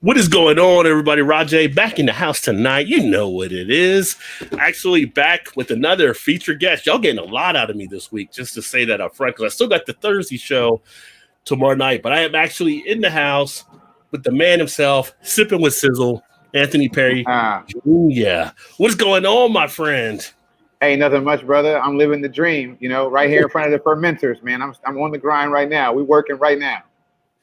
What is going on, everybody? Rajay back in the house tonight. You know what it is. Actually back with another featured guest. Y'all getting a lot out of me this week, just to say that up front, because I still got the Thursday show tomorrow night. But I am actually in the house with the man himself, sipping with Sizzle, Anthony Perry. Yeah. What is going on, my friend? Hey, nothing much, brother. I'm living the dream, right here in front of the fermenters, man. I'm on the grind right now. We're working right now.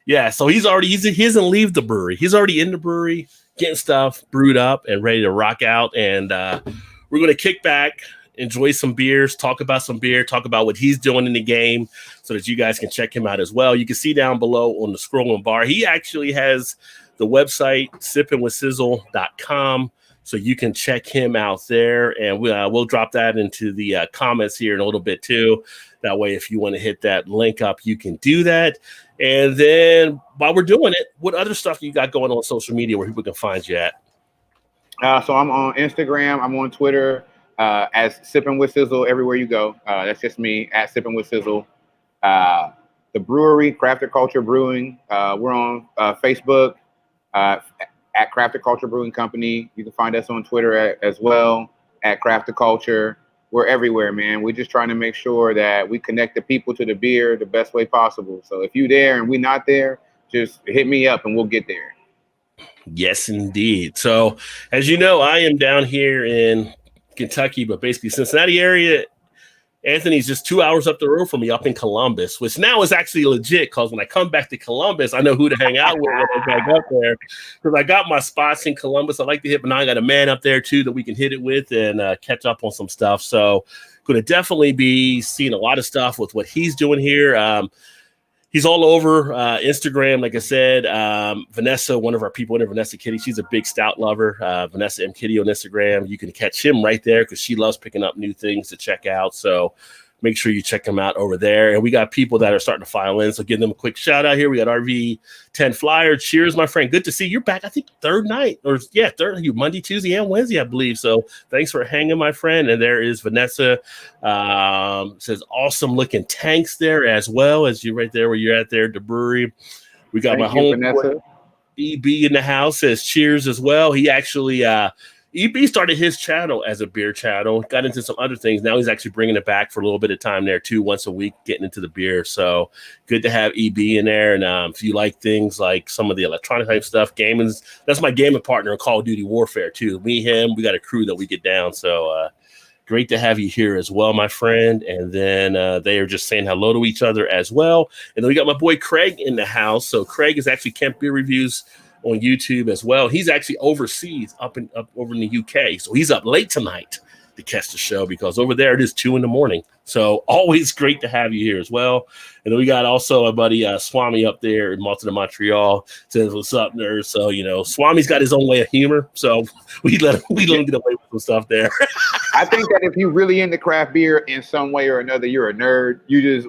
Yeah, so he doesn't leave the brewery. He's already in the brewery, getting stuff brewed up and ready to rock out. And we're going to kick back, enjoy some beers, talk about some beer, talk about what he's doing in the game so that you guys can check him out as well. You can see down below on the scrolling bar, he actually has the website, sippingwithsizzle.com. So you can check him out there. And we'll drop that into the comments here in a little bit too. That way, if you want to hit that link up, you can do that. And then while we're doing it, what other stuff you got going on social media where people can find you at? So I'm on Instagram. I'm on Twitter as Sipping with Sizzle everywhere you go. That's just me at Sipping with Sizzle. The brewery, Crafted Culture Brewing. We're on Facebook at Crafted Culture Brewing Company. You can find us on Twitter as well at Crafted Culture. We're everywhere, man. We're just trying to make sure that we connect the people to the beer the best way possible. So if you're there and we're not there, just hit me up and we'll get there. Yes, indeed. So as you know, I am down here in Kentucky, but basically Cincinnati area. Anthony's just 2 hours up the road from me up in Columbus, which now is actually legit because when I come back to Columbus, I know who to hang out with when I back up there because I got my spots in Columbus. I like to hit, but now I got a man up there too that we can hit it with and catch up on some stuff. So going to definitely be seeing a lot of stuff with what he's doing here. He's all over Instagram, like I said. Vanessa, one of our people in there, Vanessa Kitty, she's a big stout lover. Vanessa M. Kitty on Instagram. You can catch him right there because she loves picking up new things to check out. So make sure you check him out over there. And we got people that are starting to file in. So give them a quick shout out here. We got RV10 Flyer. Cheers, my friend. Good to see you. You're back, I think, third night. You Monday, Tuesday, and Wednesday, I believe. So thanks for hanging, my friend. And there is Vanessa. Says awesome looking tanks there as well as you right there where you're at there at the brewery. We got my home EB in the house. Says cheers as well. He actually EB started his channel as a beer channel, got into some other things. Now he's actually bringing it back for a little bit of time there too, once a week, getting into the beer. So good to have EB in there. And if you like things like some of the electronic type stuff, gaming, that's my gaming partner in Call of Duty Warfare too. Me, him, we got a crew that we get down. So great to have you here as well, my friend. And then they are just saying hello to each other as well. And then we got my boy Craig in the house. So Craig is actually Kemp Beer Reviews on YouTube as well. He's actually overseas up over in the UK. So he's up late tonight to catch the show because over there it is 2 a.m. So always great to have you here as well. And then we got also our buddy Swami up there in Malta, Montreal. Says what's up, nerd. So Swami's got his own way of humor. So we let him get away with some stuff there. I think that if you really into craft beer in some way or another, you're a nerd. You just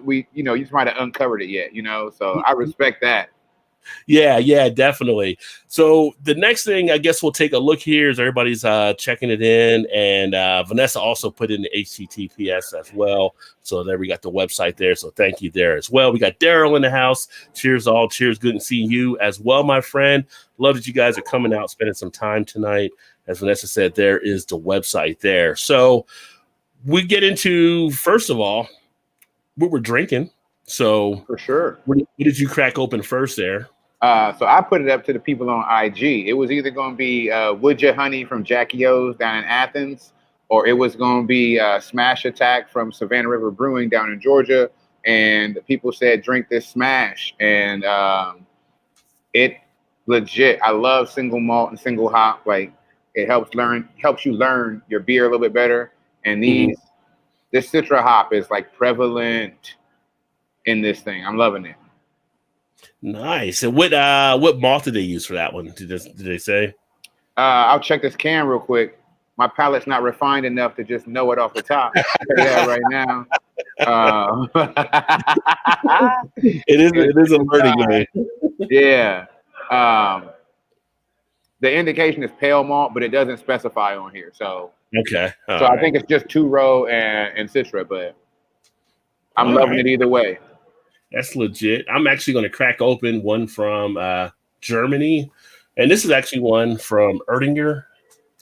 might have uncovered it yet, So I respect that. Yeah, definitely. So the next thing I guess we'll take a look here is everybody's checking it in, and Vanessa also put in the HTTPS as well. So there we got the website there. So thank you there as well. We got Daryl in the house. Cheers all. Cheers. Good to see you as well, my friend. Love that you guys are coming out, spending some time tonight. As Vanessa said, there is the website there. So we get into, first of all, what we're drinking. So for sure. What did you crack open first there? So I put it up to the people on IG. It was either going to be Would Ya Honey from Jackie O's down in Athens, or it was going to be Smash Attack from Savannah River Brewing down in Georgia. And people said, drink this Smash. And it legit. I love single malt and single hop. Like it helps you learn your beer a little bit better. And this Citra hop is like prevalent in this thing. I'm loving it. Nice. And what malt did they use for that one? Did they say? I'll check this can real quick. My palate's not refined enough to just know it off the top. Yeah, right now. It is a learning game. Yeah. The indication is pale malt, but it doesn't specify on here. So okay. I think it's just two row and Citra, but I'm loving it either way. That's legit. I'm actually going to crack open one from Germany. And this is actually one from Erdinger.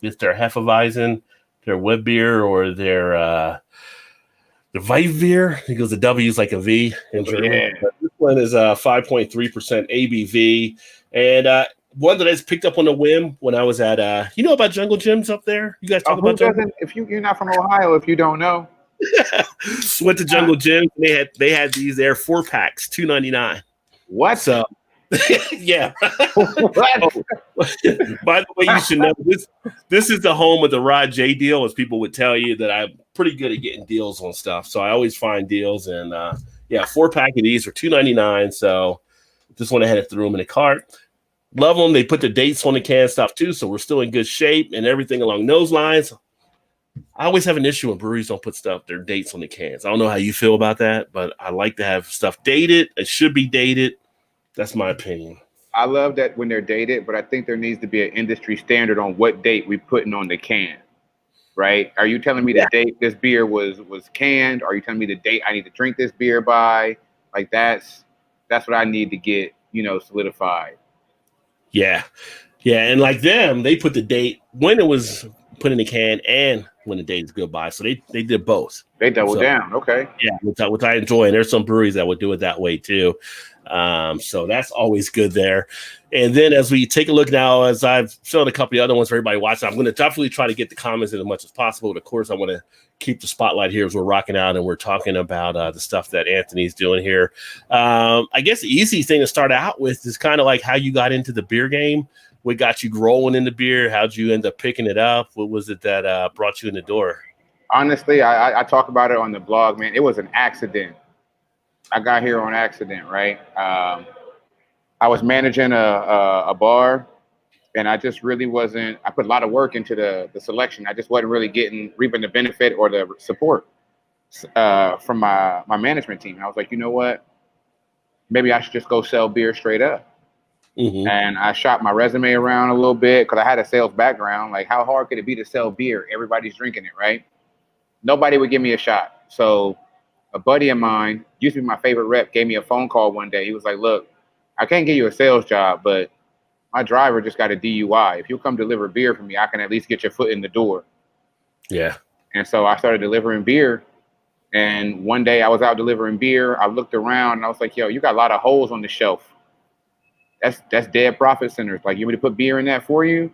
It's their Hefeweizen, their web beer, or their Weissbier. I think the W is like a V in German. Yeah. But this one is 5.3% ABV. And one that I just picked up on a whim when I was at, you know about Jungle Gyms up there? You guys talk Who about Jungle? doesn't? If you're not from Ohio, if you don't know, Went to Jungle Gym. They had these there 4-packs, $2.99. what? So yeah. What? By the way, you should know this is the home of the Rod J deal, as people would tell you that I'm pretty good at getting deals on stuff. So I always find deals, and 4-pack of these for $2.99. So just went ahead and threw them in a cart. Love them. They put the dates on the can stuff too, so we're still in good shape and everything along those lines. I always have an issue when breweries don't put their dates on the cans. I don't know how you feel about that, but I like to have stuff dated. It should be dated. That's my opinion. I love that when they're dated, but I think there needs to be an industry standard on what date we putting on the can. Right? Are you telling me the date this beer was canned? Are you telling me the date I need to drink this beer by? Like that's what I need to get, solidified. Yeah. Yeah. And like them, they put the date when it was put in the can and when the date is goodbye. So they did both. They doubled down. Okay. Yeah, which I enjoy. And there's some breweries that would do it that way too. So that's always good there. And then as we take a look now, as I've shown a couple of other ones for everybody watching, I'm going to definitely try to get the comments in as much as possible. But of course, I want to keep the spotlight here as we're rocking out and we're talking about the stuff that Anthony's doing here. I guess the easy thing to start out with is kind of like how you got into the beer game. What got you rolling in the beer? How'd you end up picking it up? What was it that brought you in the door? Honestly, I talk about it on the blog, man. It was an accident. I got here on accident, right? I was managing a bar, and I just really wasn't. I put a lot of work into the selection. I just wasn't really reaping the benefit or the support from my management team. And I was like, you know what? Maybe I should just go sell beer straight up. Mm-hmm. And I shot my resume around a little bit because I had a sales background. Like, how hard could it be to sell beer? Everybody's drinking it, right? Nobody would give me a shot. So a buddy of mine, used to be my favorite rep, gave me a phone call one day. He was like, look, I can't get you a sales job, but my driver just got a DUI. If you'll come deliver beer for me, I can at least get your foot in the door. Yeah. And so I started delivering beer. And one day I was out delivering beer. I looked around and I was like, yo, you got a lot of holes on the shelf. That's dead profit centers. Like, you want me to put beer in that for you?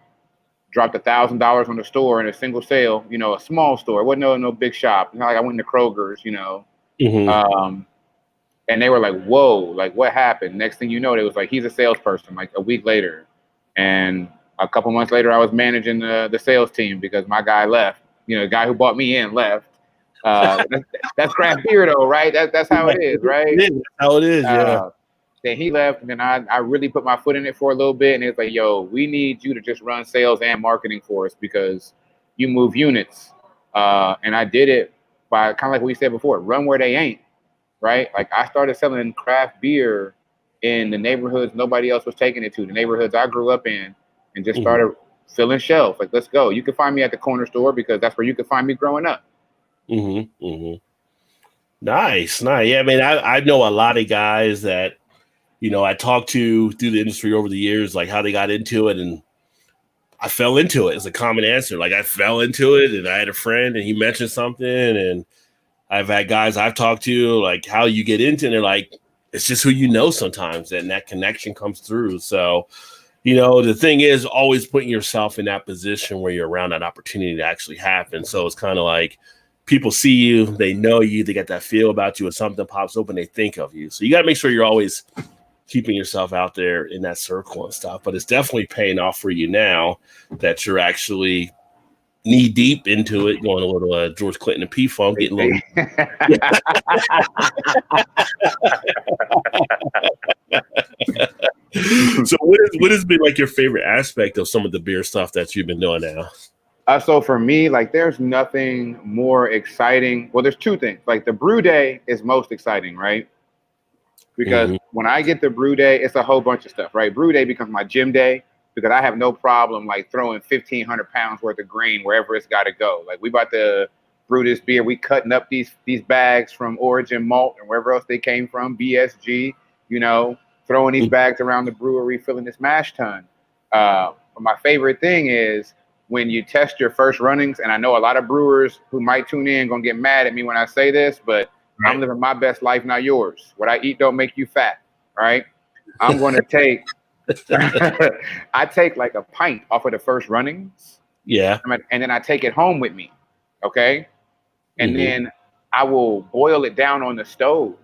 Dropped $1,000 on the store in a single sale, a small store. It wasn't no big shop. It's not like I went to Kroger's, Mm-hmm. And they were like, whoa, like what happened? Next thing you know, they was like, he's a salesperson, like a week later. And a couple months later, I was managing the sales team because my guy left. The guy who bought me in left. That's craft beer though, right? That's how it is, right? That's how it is, yeah. Then he left, and then I really put my foot in it for a little bit, and it's like, yo, we need you to just run sales and marketing for us because you move units. And I did it by kind of like we said before, run where they ain't, right? Like, I started selling craft beer in the neighborhoods nobody else was taking it to, the neighborhoods I grew up in, and just started filling shelves. Like, let's go. You can find me at the corner store because that's where you could find me growing up. Mm-hmm. Mm-hmm. Nice. Yeah, I mean, I know a lot of guys that, I talked to through the industry over the years, like how they got into it, and I fell into it. It's a common answer. Like, I fell into it, and I had a friend, and he mentioned something, and I've had guys I've talked to, like, how you get into it, and they're like, it's just who you know sometimes, and that connection comes through. So, the thing is always putting yourself in that position where you're around that opportunity to actually happen. So it's kind of like people see you, they know you, they get that feel about you, and something pops open, they think of you. So you got to make sure you're always keeping yourself out there in that circle and stuff. But it's definitely paying off for you now that you're actually knee deep into it, going a little George Clinton and P-Funk, getting a little. So what has been like your favorite aspect of some of the beer stuff that you've been doing now? So for me, like, there's nothing more exciting. Well, there's two things. Like, the brew day is most exciting, right? Because when I get the brew day, it's a whole bunch of stuff, right? Brew day becomes my gym day because I have no problem like throwing 1,500 pounds worth of grain wherever it's got to go. Like, we about to brew this beer. We cutting up these bags from Origin Malt and wherever else they came from, BSG, throwing these bags around the brewery, filling this mash tun. My favorite thing is when you test your first runnings, and I know a lot of brewers who might tune in gonna get mad at me when I say this, but right. I'm living my best life, not yours. What I eat don't make you fat, right? I'm gonna take, I take like a pint off of the first runnings. Yeah. And then I take it home with me, okay? And then I will boil it down on the stove,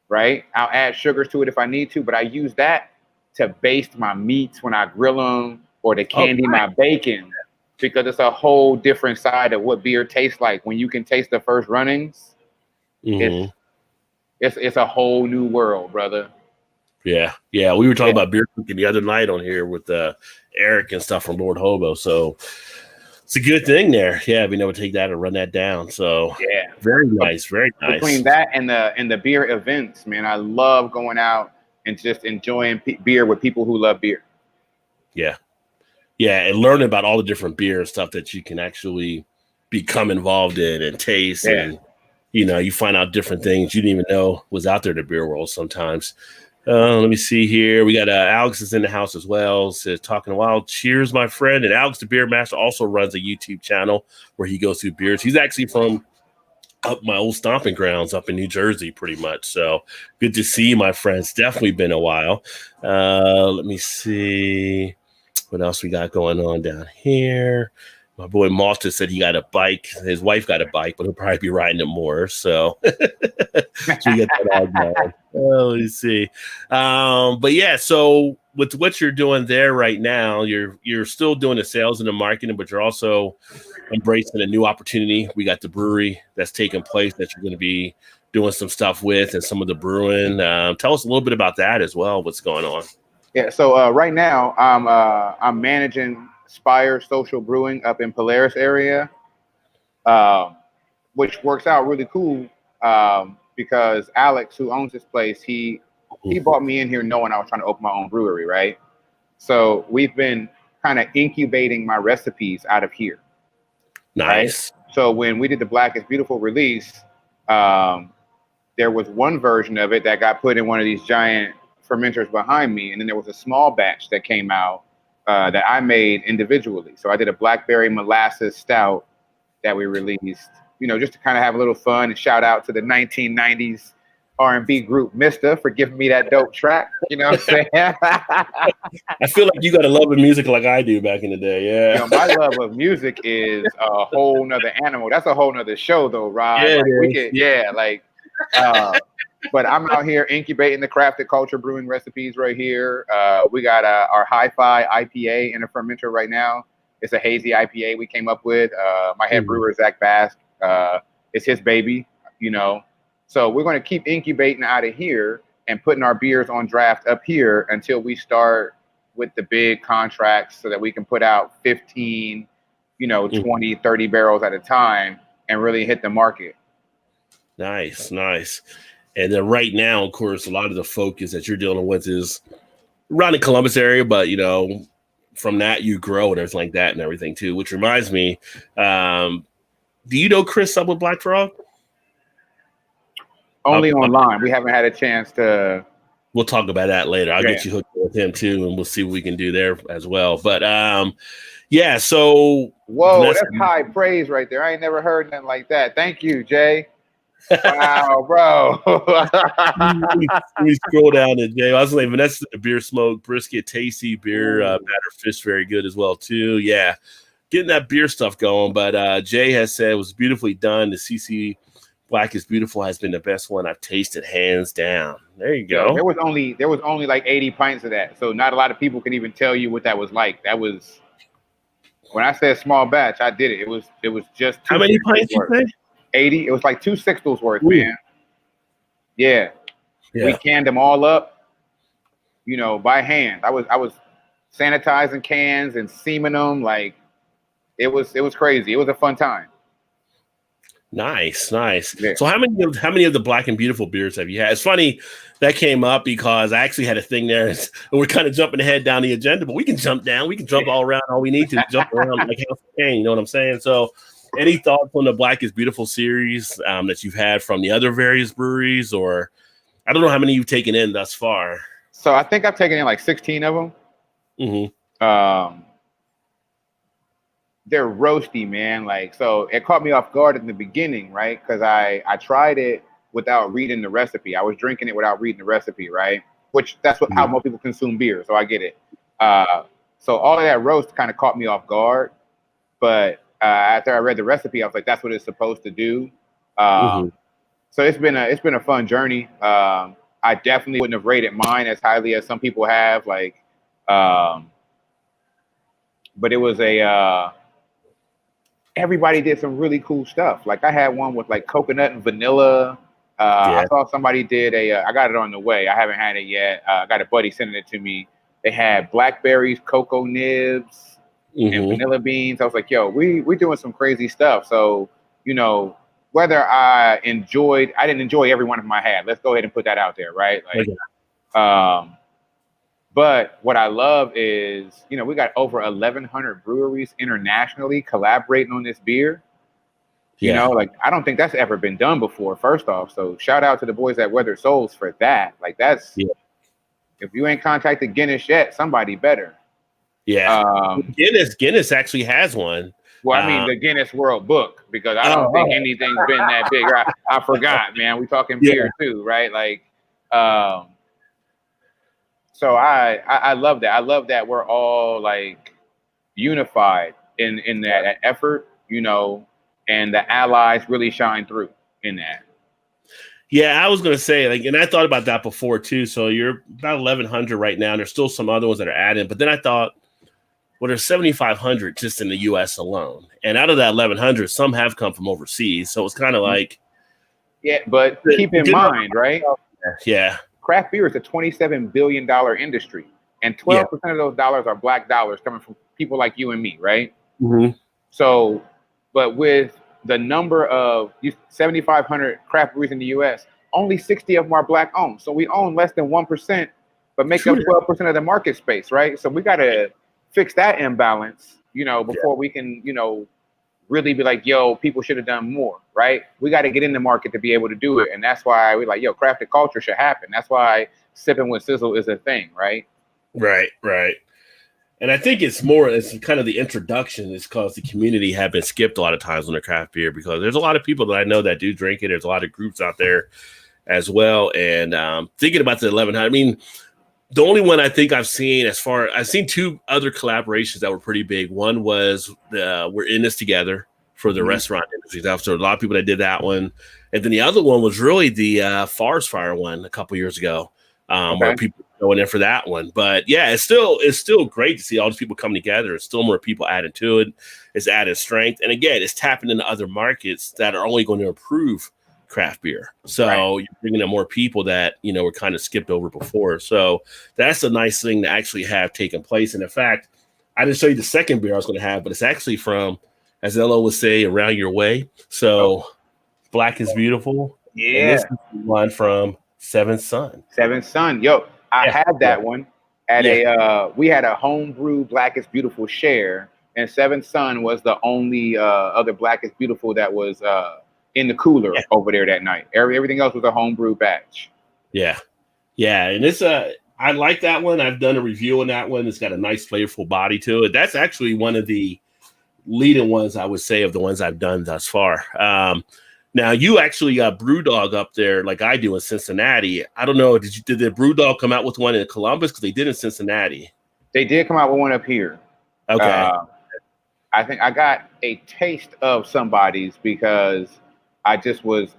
right? I'll add sugars to it if I need to, but I use that to baste my meats when I grill them, or to candy my bacon, because it's a whole different side of what beer tastes like. When you can taste the first runnings, it's a whole new world, brother. Yeah. We were talking about beer cooking the other night on here with Eric and stuff from Lord Hobo. So it's a good thing there. Yeah, being able to take that and run that down. So yeah, very nice, very nice. Between that and the beer events, man, I love going out and just enjoying beer with people who love beer. Yeah, and learning about all the different beer and stuff that you can actually become involved in and taste. And, you find out different things you didn't even know was out there in the beer world sometimes. Let me see here. We got Alex is in the house as well. Says, talking a while. Cheers, my friend. And Alex, the Beer Master, also runs a YouTube channel where he goes through beers. He's actually from up my old stomping grounds up in New Jersey, pretty much. So good to see you, my friends. Definitely been a while. Let me see. What else we got going on down here? My boy Malta said he got a bike. His wife got a bike, but he'll probably be riding it more. So, so we got that all going. Let me see. But yeah, so with what you're doing there right now, you're still doing the sales and the marketing, but you're also embracing a new opportunity. We got the brewery that's taking place that you're going to be doing some stuff with, and some of the brewing. Tell us a little bit about that as well. What's going on? Yeah, so right now I'm managing Spire Social Brewing up in Polaris area, which works out really cool because Alex, who owns this place, he brought me in here knowing I was trying to open my own brewery, right? So we've been kind of incubating my recipes out of here. Nice. Right? So when we did the Black is Beautiful release, there was one version of it that got put in one of these giant fermenters behind me, and then there was a small batch that came out that I made individually. So I did a Blackberry Molasses Stout that we released, just to kind of have a little fun, and shout out to the 1990s R&B group Mister for giving me that dope track. You know what I'm saying? I feel like you got a love of music like I do back in the day. Yeah. My love of music is a whole nother animal. That's a whole nother show though, Rod. But I'm out here incubating the crafted culture brewing recipes right here. We got our Hi-Fi IPA in a fermenter right now. It's a hazy IPA we came up with. My head brewer, Zach Bask, it's his baby, So we're going to keep incubating out of here and putting our beers on draft up here until we start with the big contracts so that we can put out 15, 20, 30 barrels at a time and really hit the market. Nice. And then right now, of course, a lot of the focus that you're dealing with is around the Columbus area, but, from that you grow and everything like that and everything too, which reminds me, do you know Chris up with Black Frog? Only online. We haven't had a chance to. We'll talk about that later. I'll get you hooked with him too, and we'll see what we can do there as well. But so whoa, that's high praise right there. I ain't never heard nothing like that. Thank you, Jay. Wow, bro. we scroll down to Jay. I was like, Vanessa, the beer smoke, brisket, tasty beer, batter fish, very good as well too. Yeah, getting that beer stuff going. But Jay has said it was beautifully done. The CC Black is Beautiful has been the best one I've tasted, hands down. There you go. There was only like 80 pints of that, so not a lot of people can even tell you what that was like. That was when I said small batch. I did it. It was just how many pints you say? 80. It was like 2 sixtels worth, man. Yeah. We canned them all up, by hand. I was sanitizing cans and seaming them. Like it was crazy. It was a fun time. Nice. Yeah. So how many of the Black and Beautiful beers have you had? It's funny that came up because I actually had a thing there, and we're kind of jumping ahead down the agenda, but we can jump down. We can jump all around. All we need to jump around like House of Pain. You know what I'm saying? So any thoughts on the Black is Beautiful series that you've had from the other various breweries, or I don't know how many you've taken in thus far? So I think I've taken in like 16 of them. Mm-hmm. Um, they're roasty, man. Like, so it caught me off guard in the beginning, right? Because I tried it without reading the recipe. I was drinking it without reading the recipe, right? Which that's how most people consume beer, so I get it. So all of that roast kind of caught me off guard, but after I read the recipe, I was like, that's what it's supposed to do. So it's been a fun journey. I definitely wouldn't have rated mine as highly as some people have, like, but it was everybody did some really cool stuff. Like I had one with like coconut and vanilla. I saw somebody did I got it on the way. I haven't had it yet. I got a buddy sending it to me. They had blackberries, cocoa nibs, and vanilla beans. I was like, yo, we're doing some crazy stuff. So, you know, whether I didn't enjoy every one of them I had. Let's go ahead and put that out there, right? Like, but what I love is, you know, we got over 1,100 breweries internationally collaborating on this beer. You know, like, I don't think that's ever been done before, first off. So shout out to the boys at Weathered Souls for that. Like, that's, if you ain't contacted Guinness yet, somebody better. Guinness actually has one. Well, I mean, the Guinness World Book, because I don't think anything's been that big. I forgot, man. We talking beer too, right? Like, so I love that. I love that we're all like unified in that effort, you know, and the allies really shine through in that. Yeah, I was going to say, like, and I thought about that before too. So you're about 1,100 right now, and there's still some other ones that are added. But then I thought, well, there's 7,500 just in the U.S. alone, and out of that 1,100, some have come from overseas. So it's kind of like, but keep in mind, right? Yeah, craft beer is a $27 billion industry, and 12% of those dollars are black dollars coming from people like you and me, right? So, but with the number of 7,500 craft breweries in the U.S., only 60 of them are black owned. So we own less than 1%, but make up 12% of the market space, right? So we got to fix that imbalance, you know, before we can, you know, really be like, yo, people should have done more, right? We got to get in the market to be able to do it. And that's why we're like, yo, crafted culture should happen. That's why sipping with sizzle is a thing, right? Right. And I think it's kind of the introduction is because the community have been skipped a lot of times on the craft beer, because there's a lot of people that I know that do drink it. There's a lot of groups out there as well. And thinking about the 1,100, I mean, the only one I think I've seen I've seen two other collaborations that were pretty big. One was We're In This Together for the restaurant industry. So a lot of people that did that one. And then the other one was really the Forest Fire one a couple years ago, where people were going in for that one. But yeah, it's still great to see all these people come together. It's still more people added to it. It's added strength. And again, it's tapping into other markets that are only going to improve craft beer. So you're bringing in more people that, you know, were kind of skipped over before. So that's a nice thing to actually have taken place. And in fact, I didn't show you the second beer I was going to have, but it's actually from, as LO would say, Around Your Way. So Black is Beautiful. Yeah. And this is one from Seventh Son. Seventh Son. Yo, I had that one at we had a homebrew Black is Beautiful share, and Seventh Son was the only other Black is Beautiful that was in the cooler over there that night. Everything else was a homebrew batch. Yeah. And it's I like that one. I've done a review on that one. It's got a nice flavorful body to it. That's actually one of the leading ones, I would say, of the ones I've done thus far. Now you actually got Brewdog up there like I do in Cincinnati. I don't know. Did the Brewdog come out with one in Columbus? Because they did in Cincinnati. They did come out with one up here. Okay. I think I got a taste of somebody's because I was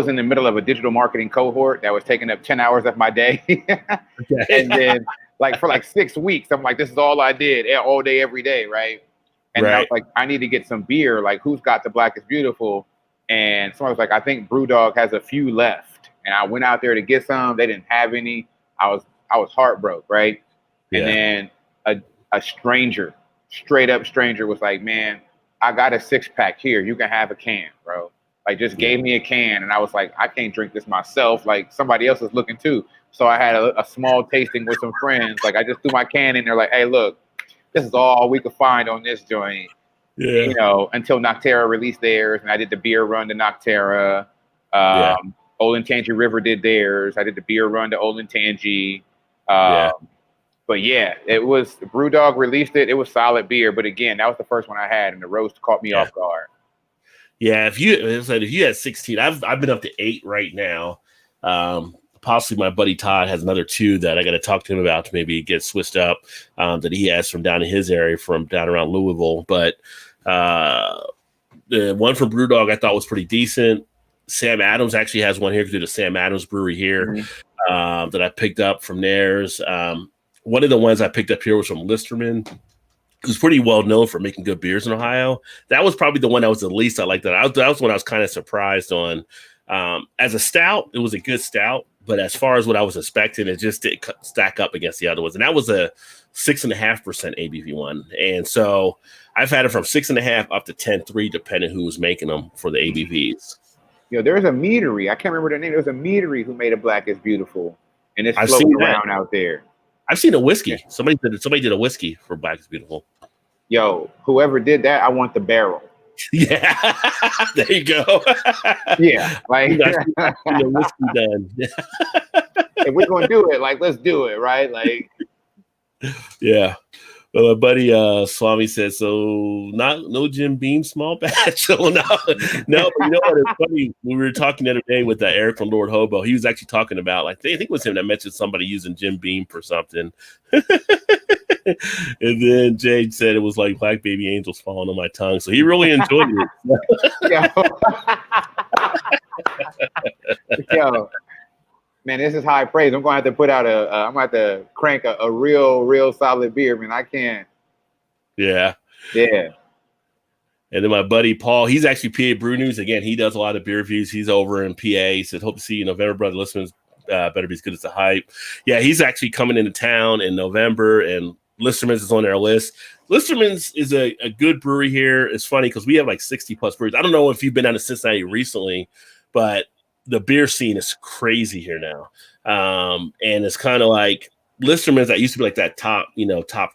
in the middle of a digital marketing cohort that was taking up 10 hours of my day. And then like for like 6 weeks, I'm like, this is all I did all day, every day. Right. And I was like, I need to get some beer. Like, who's got the Black is Beautiful? And someone was like, I think Brewdog has a few left. And I went out there to get some. They didn't have any. I was heartbroken. Right. And then a stranger, straight up stranger was like, man, I got a 6-pack here. You can have a can, bro. Like, just gave me a can. And I was like, I can't drink this myself. Like, somebody else is looking too. So I had a small tasting with some friends. Like, I just threw my can in there like, hey, look, this is all we could find on this joint. You know, until Nocterra released theirs. And I did the beer run to Nocterra. Olentangy River did theirs. I did the beer run to Olentangy. But yeah, it was BrewDog released it. It was solid beer, but again, that was the first one I had, and the roast caught me off guard. Yeah, if you had 16, I've been up to 8 right now. Possibly my buddy Todd has another 2 that I got to talk to him about to maybe get switched up that he has from down in his area, from down around Louisville. But the one from BrewDog I thought was pretty decent. Sam Adams actually has one here through the Sam Adams Brewery here that I picked up from theirs. One of the ones I picked up here was from Listerman, who's pretty well known for making good beers in Ohio. That was probably the one that was the least I liked. That was one I was kind of surprised on. As a stout, it was a good stout, but as far as what I was expecting, it just didn't stack up against the other ones. And that was a 6.5% ABV one. And so I've had it from 6.5 up to 10.3, depending who was making them for the ABVs. There's a meadery. I can't remember the name. There was a meadery who made a Black is Beautiful, and it's floating around out there. I've seen a whiskey. Somebody did a whiskey for Black is Beautiful. Yo, whoever did that, I want the barrel. Yeah, there you go. Yeah, like the whiskey done. If we're gonna do it, like let's do it, right? Like, yeah. Well, my buddy Swami said, so no Jim Beam small batch. So no. But you know what? It's funny. We were talking the other day with Eric from Lord Hobo. He was actually talking about, like, I think it was him that mentioned somebody using Jim Beam for something. And then Jade said it was like Black Baby Angels falling on my tongue. So he really enjoyed it. Yo, man, this is high praise. I'm gonna have to put out I'm gonna have to crank a real solid beer, man. I can't. Yeah. And then my buddy Paul, he's actually PA Brew News. Again, he does a lot of beer reviews. He's over in PA. He said, hope to see you in November, brother. Listeners, better be as good as the hype. Yeah, he's actually coming into town in November, and Listerman's is on their list. Listerman's is a good brewery here. It's funny because we have like 60 plus breweries. I don't know if you've been down to Cincinnati recently, but the beer scene is crazy here now. And it's kind of like Listerman's that used to be like that top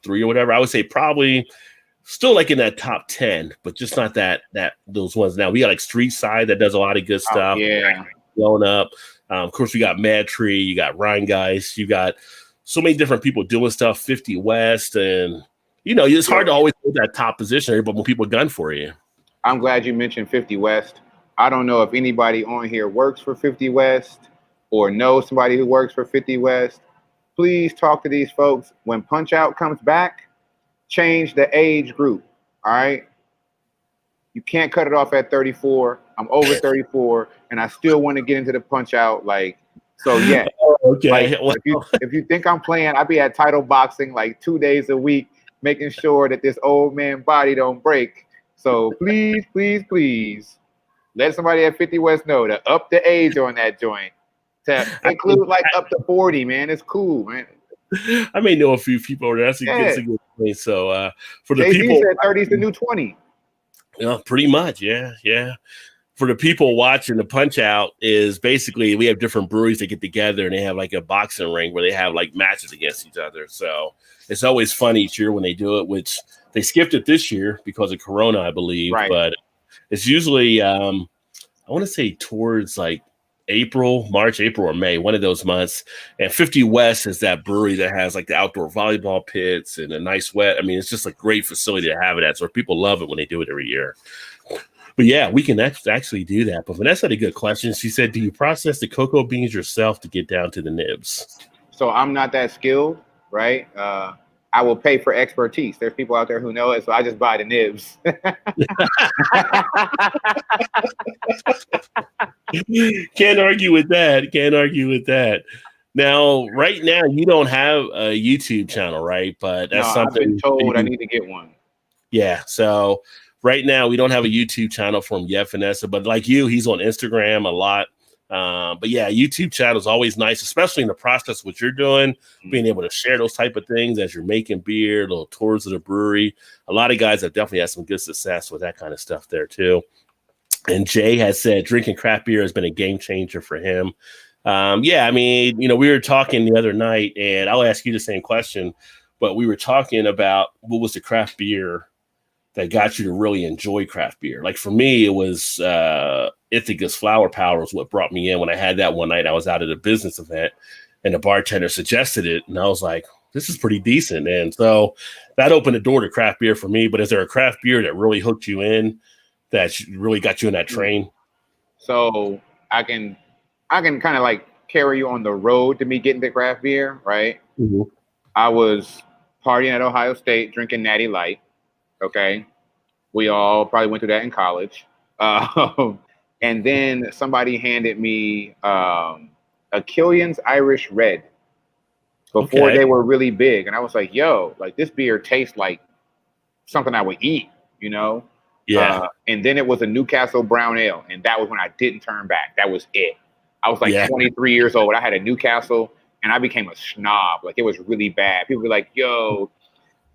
3 or whatever. I would say probably still like in that top 10, but just not those ones now. We got like Street Side that does a lot of good stuff. Blowing up. Of course, we got Mad Tree, you got Rheingeist, you got so many different people doing stuff, 50 West, and it's hard to always hold that top position here, but when people gun for you. I'm glad you mentioned 50 West. I don't know if anybody on here works for 50 West or knows somebody who works for 50 West. Please talk to these folks. When Punch Out comes back, change the age group. All right. You can't cut it off at 34. I'm over 34, and I still want to get into the Punch Out. So yeah. Okay. Like, if you think I'm playing, I'd be at title boxing like 2 days a week, making sure that this old man body don't break. So please, let somebody at 50 West know to up the age on that joint. To include like up to 40, man. It's cool, man. I may know a few people over there. That's a good point. So for the Jay-Z people, said 30 is the new 20. Pretty much, yeah. For the people watching, the Punch Out is basically we have different breweries that get together and they have like a boxing ring where they have like matches against each other. So it's always fun each year when they do it, which they skipped it this year because of Corona, I believe. Right. But it's usually, I want to say towards like March, April, or May, one of those months. And 50 West is that brewery that has like the outdoor volleyball pits and a nice wet. I mean, it's just a great facility to have it at. So people love it when they do it every year. But yeah, we can actually do that. But Vanessa had a good question. She said, do you process the cocoa beans yourself to get down to the nibs? So I'm not that skilled, right? I will pay for expertise. There's people out there who know it, so I just buy the nibs. Can't argue with that. Now, right now, you don't have a YouTube channel, right? But that's something I've been told I need to get one. Yeah, so right now, we don't have a YouTube channel from yet, Vanessa, but like you, he's on Instagram a lot. But yeah, YouTube channel is always nice, especially in the process of what you're doing, being able to share those type of things as you're making beer, little tours of the brewery. A lot of guys have definitely had some good success with that kind of stuff there too. And Jay has said drinking craft beer has been a game changer for him. Yeah, I mean, we were talking the other night, and I'll ask you the same question, but we were talking about what was the craft beer that got you to really enjoy craft beer. Like for me, it was Ithaca's Flower Power was what brought me in. When I had that one night, I was out at a business event and the bartender suggested it. And I was like, this is pretty decent. And so that opened the door to craft beer for me. But is there a craft beer that really hooked you in, that really got you in that train? So I can kind of like carry you on the road to me getting to craft beer, right? Mm-hmm. I was partying at Ohio State, drinking Natty Light. Okay, we all probably went through that in college. And then somebody handed me a Killian's Irish Red before they were really big, and I was like, "Yo, like this beer tastes like something I would eat," you know? Yeah. And then it was a Newcastle Brown Ale, and that was when I didn't turn back. That was it. I was like 23 years old. I had a Newcastle, and I became a snob. Like it was really bad. People were like, "Yo,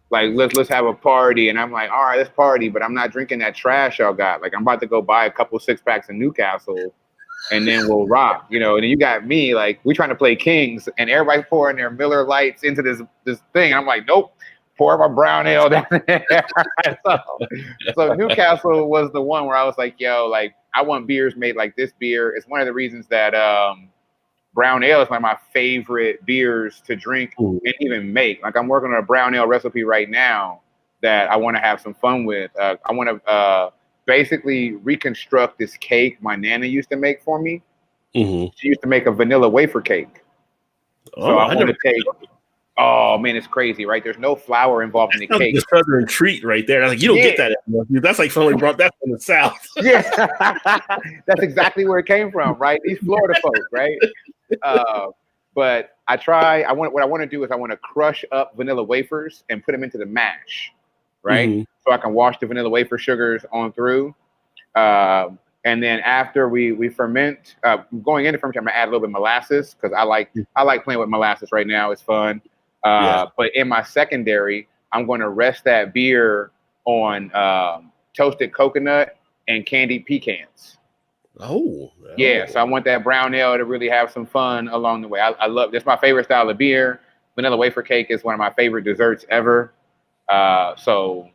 like let's have a party," and I'm like, "All right, let's party," but I'm not drinking that trash y'all got. Like I'm about to go buy a couple 6-packs of Newcastle, and then we'll rock, you know. And then you got me, like we trying to play Kings, and everybody pouring their Miller Lights into this thing. And I'm like, nope. Pour my brown ale down there. So Newcastle was the one where I was like, yo, like I want beers made like this beer. It's one of the reasons that brown ale is one of my favorite beers to drink and even make. Like I'm working on a brown ale recipe right now that I want to have some fun with. I want to basically reconstruct this cake my Nana used to make for me. Mm-hmm. She used to make a vanilla wafer cake. So I want to take... Oh man, it's crazy, right? There's no flour involved in the cake. The Southern treat right there. Like you don't get that anymore. That's like somebody brought that from the South. Yeah, that's exactly where it came from, right? These Florida folks, right? But what I want to do is I want to crush up vanilla wafers and put them into the mash, right? Mm-hmm. So I can wash the vanilla wafer sugars on through. And then after we ferment, going into fermentation, I'm gonna add a little bit of molasses because I like playing with molasses right now. It's fun. But in my secondary, I'm going to rest that beer on toasted coconut and candied pecans. Oh. Yeah. So I want that brown ale to really have some fun along the way. I love, that's my favorite style of beer. Vanilla wafer cake is one of my favorite desserts ever. So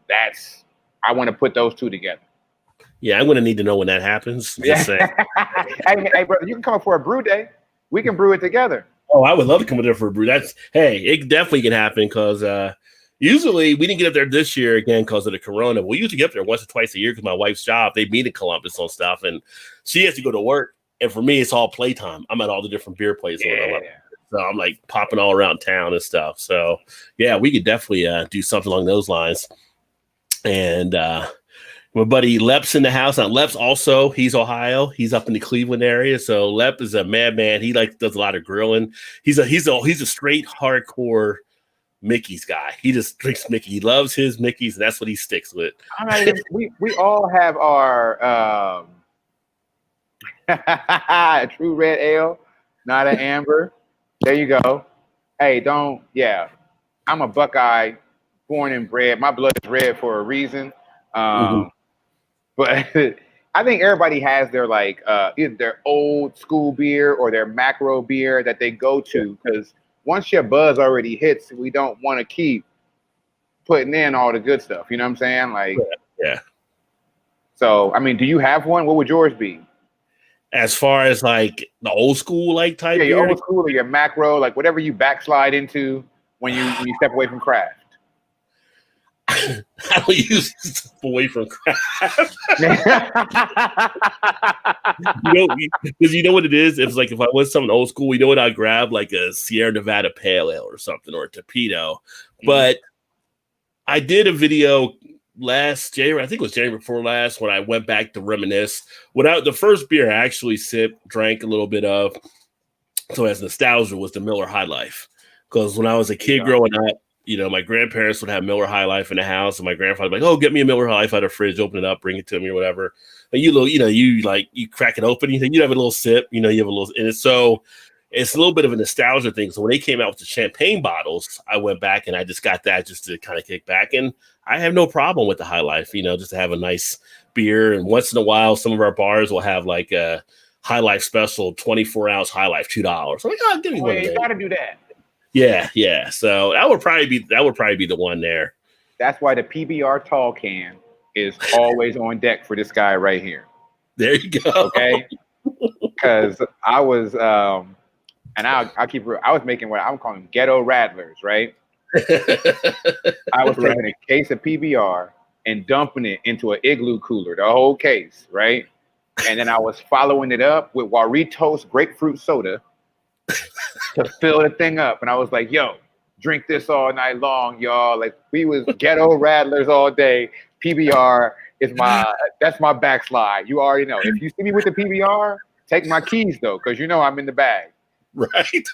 I want to put those two together. Yeah, I'm going to need to know when that happens. Just saying. Hey, brother, you can come up for a brew day. We can brew it together. Oh, I would love to come up there for a brew. It definitely can happen because usually we didn't get up there this year again because of the corona. We usually get up there once or twice a year because my wife's job, they meet in Columbus on stuff, and she has to go to work. And for me, it's all playtime. I'm at all the different beer places. Yeah. So I'm like popping all around town and stuff. So yeah, we could definitely do something along those lines. And my buddy Lep's in the house. Now Lep's also, he's Ohio. He's up in the Cleveland area. So Lep is a madman. He does a lot of grilling. He's a straight hardcore Mickey's guy. He just drinks Mickey. He loves his Mickey's, and that's what he sticks with. All right, we all have our true red ale, not an amber. There you go. Hey, I'm a Buckeye, born and bred. My blood is red for a reason. But I think everybody has their either their old school beer or their macro beer that they go to, because once your buzz already hits, we don't want to keep putting in all the good stuff. You know what I'm saying? Like, yeah. So, I mean, do you have one? What would yours be? As far as like the old school type beer? Your old school or your macro, like whatever you backslide into when you step away from craft. I don't use stuff away from craft. Because you know what it is? It's like if I was something old school, you know what? I'd grab like a Sierra Nevada Pale Ale or something, or a Torpedo. But I did a video last January, I think it was January before last, when I went back to reminisce. The first beer I actually drank a little bit of, so as nostalgia, was the Miller High Life. Because when I was a kid growing up, my grandparents would have Miller High Life in the house, and my grandfather would be like, "Oh, get me a Miller High Life out of the fridge, open it up, bring it to me, or whatever." And you crack it open, you have a little sip, you have a little, and it's a little bit of a nostalgia thing. So when they came out with the champagne bottles, I went back and I just got that just to kind of kick back. And I have no problem with the High Life, just to have a nice beer. And once in a while, some of our bars will have like a High Life special, 24-ounce High Life, $2. I'm like, give me one. You got to do that. Yeah. So that would probably be the one there. That's why the PBR tall can is always on deck for this guy right here. There you go. Okay. Because I was, and I was making what I'm calling ghetto rattlers, right? I was taking a case of PBR and dumping it into an igloo cooler, the whole case, right? And then I was following it up with Warritos grapefruit soda to fill the thing up. And I was like, yo, drink this all night long, y'all. Like, we was ghetto rattlers all day. PBR is that's my backslide. You already know. If you see me with the PBR, take my keys, though, because you know I'm in the bag. Right.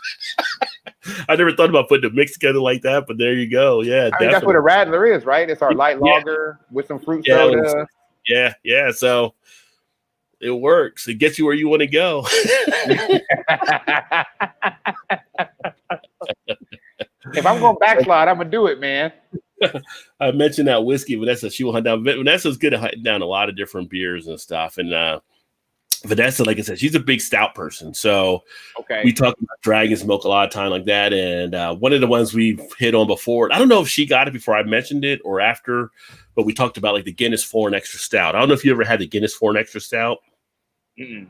I never thought about putting the mix together like that, but there you go. Yeah, I mean, that's what a rattler is, right? It's our light lager with some fruit soda. Yeah. So it works. It gets you where you want to go. If I'm going to backslide, I'm going to do it, man. I mentioned that whiskey, Vanessa. She will hunt down. Vanessa's good at hunting down a lot of different beers and stuff. And Vanessa, like I said, she's a big stout person. So we talk about Dragon's Milk a lot of time like that. And one of the ones we've hit on before, I don't know if she got it before I mentioned it or after, but we talked about like the Guinness Foreign Extra Stout. I don't know if you ever had the Guinness Foreign Extra Stout. Mm-mm.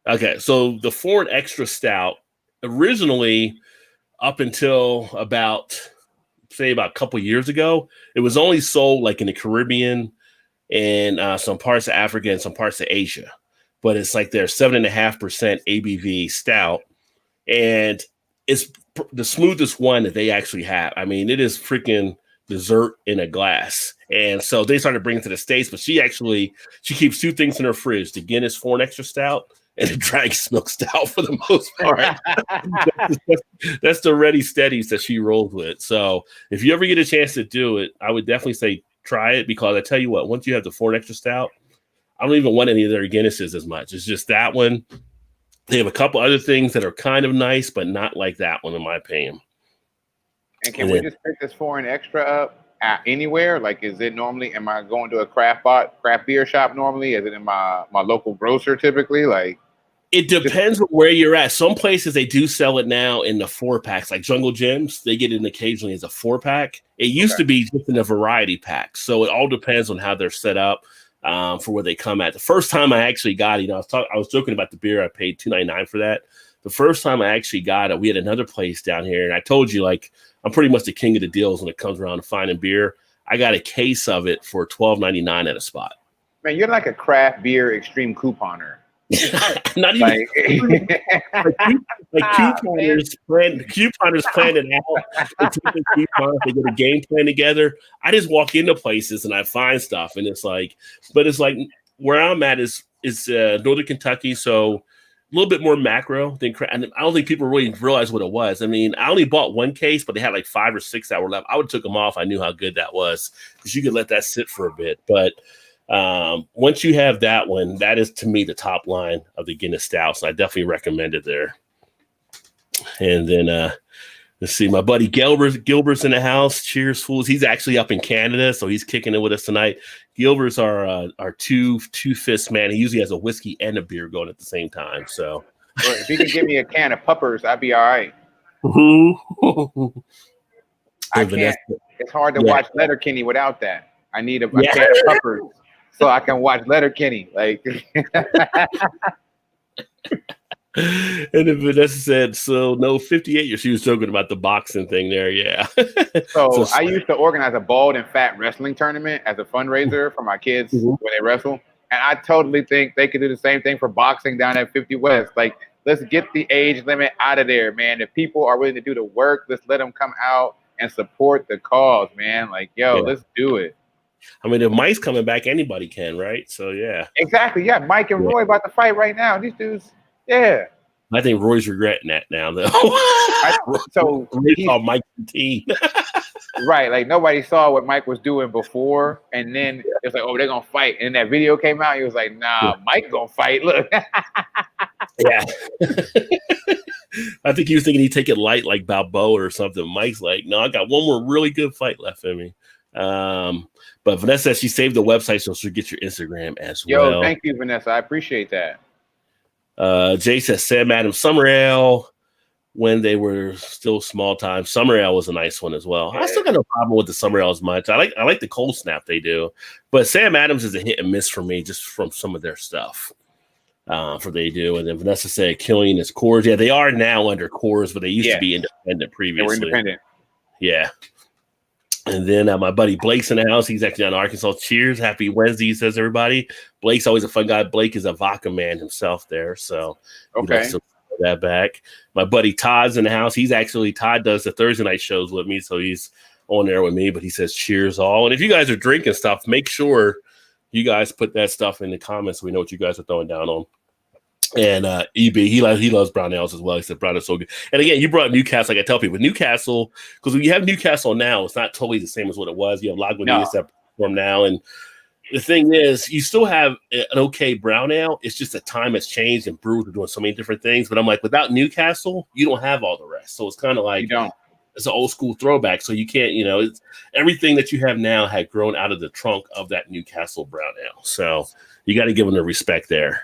Okay, so the Foreign Extra Stout originally, up until about a couple years ago, it was only sold like in the Caribbean and some parts of Africa and some parts of Asia. But it's like their 7.5% ABV stout, and it's the smoothest one that they actually have. I mean, it is freaking dessert in a glass. And so they started bringing it to the States, but she keeps two things in her fridge: the Guinness Foreign Extra Stout and the Dragon's Milk Stout for the most part. That's the ready steadies that she rolls with. So if you ever get a chance to do it, I would definitely say try it, because I tell you what, once you have the Foreign Extra Stout, I don't even want any of their Guinnesses as much. It's just that one. They have a couple other things that are kind of nice, but not like that one, in my opinion. And can we just pick this Foreign Extra up anywhere? Like, is it normally, am I going to a craft beer shop normally? Is it in my local grocer typically? Like, it depends on where you're at. Some places they do sell it now in the 4-packs, like Jungle Gyms. They get it occasionally as a 4-pack. It used to be just in a variety pack. So it all depends on how they're set up for where they come at. The first time I actually got it, I was joking about the beer. I paid $2.99 for that. The first time I actually got it, we had another place down here, and I told you, like, I'm pretty much the king of the deals when it comes around to finding beer. I got a case of it for $12.99 at a spot. Man, you're like a craft beer extreme couponer. Not even couponers plan it out. They get a game plan together. I just walk into places and I find stuff, and it's like where I'm at is Northern Kentucky, so a little bit more macro than. And I don't think people really realize what it was. I mean, I only bought one case, but they had like 5 or 6 that were left. I would have took them off. I knew how good that was, because you could let that sit for a bit, but. Once you have that one, that is to me the top line of the Guinness Stouts. And I definitely recommend it there. And then let's see, my buddy Gilbert's in the house. Cheers, fools. He's actually up in Canada, so he's kicking it with us tonight. Gilbert's our two-fist man. He usually has a whiskey and a beer going at the same time. So if he could give me a can of puppers, I'd be all right. I can't. It's hard to watch Letterkenny without that. I need a can of puppers so I can watch Letterkenny. Like, and then Vanessa said, so no 58. She was joking about the boxing thing there. Yeah. So I used to organize a bald and fat wrestling tournament as a fundraiser for my kids when they wrestle. And I totally think they could do the same thing for boxing down at 50 West. Like, let's get the age limit out of there, man. If people are willing to do the work, let's let them come out and support the cause, man. Like, let's do it. I mean, if Mike's coming back, anybody can, right? So, yeah. Exactly, yeah. Mike and Roy about to fight right now. These dudes, yeah. I think Roy's regretting that now, though. So he saw Mike's team. Right, like nobody saw what Mike was doing before, and then it's like, oh, they're going to fight. And that video came out, he was like, nah, Mike going to fight, look. Yeah. I think he was thinking he'd take it light like Balboa or something. Mike's like, no, I got one more really good fight left in me. But Vanessa says she saved the website, so she'll get your Instagram as well. Yo, thank you, Vanessa. I appreciate that. Jay says Sam Adams Summer Ale when they were still small time. Summer Ale was a nice one as well. Yeah. I still got no problem with the Summer Ale as much. I like the cold snap they do, but Sam Adams is a hit and miss for me just from some of their stuff. For they do. And then Vanessa said Killian is Coors. Yeah, they are now under Coors, but they used to be independent previously. They were independent. Yeah. And then my buddy Blake's in the house. He's actually on Arkansas. Cheers. Happy Wednesday, he says, everybody. Blake's always a fun guy. Blake is a vodka man himself there. So he likes to put that back. My buddy Todd's in the house. Todd does the Thursday night shows with me. So he's on there with me, but he says cheers all. And if you guys are drinking stuff, make sure you guys put that stuff in the comments so we know what you guys are throwing down on. And EB, he loves brown ales as well. He said brown is so good. And again, you brought Newcastle. Like I tell people, Newcastle, because when you have Newcastle now, it's not totally the same as what it was. You have Lagunitas that perform now. And the thing is, you still have an okay brown ale. It's just the time has changed and brewers are doing so many different things. But I'm like, without Newcastle, you don't have all the rest. So it's kind of like it's an old school throwback. So you can't, it's everything that you have now had grown out of the trunk of that Newcastle brown ale. So you got to give them the respect there.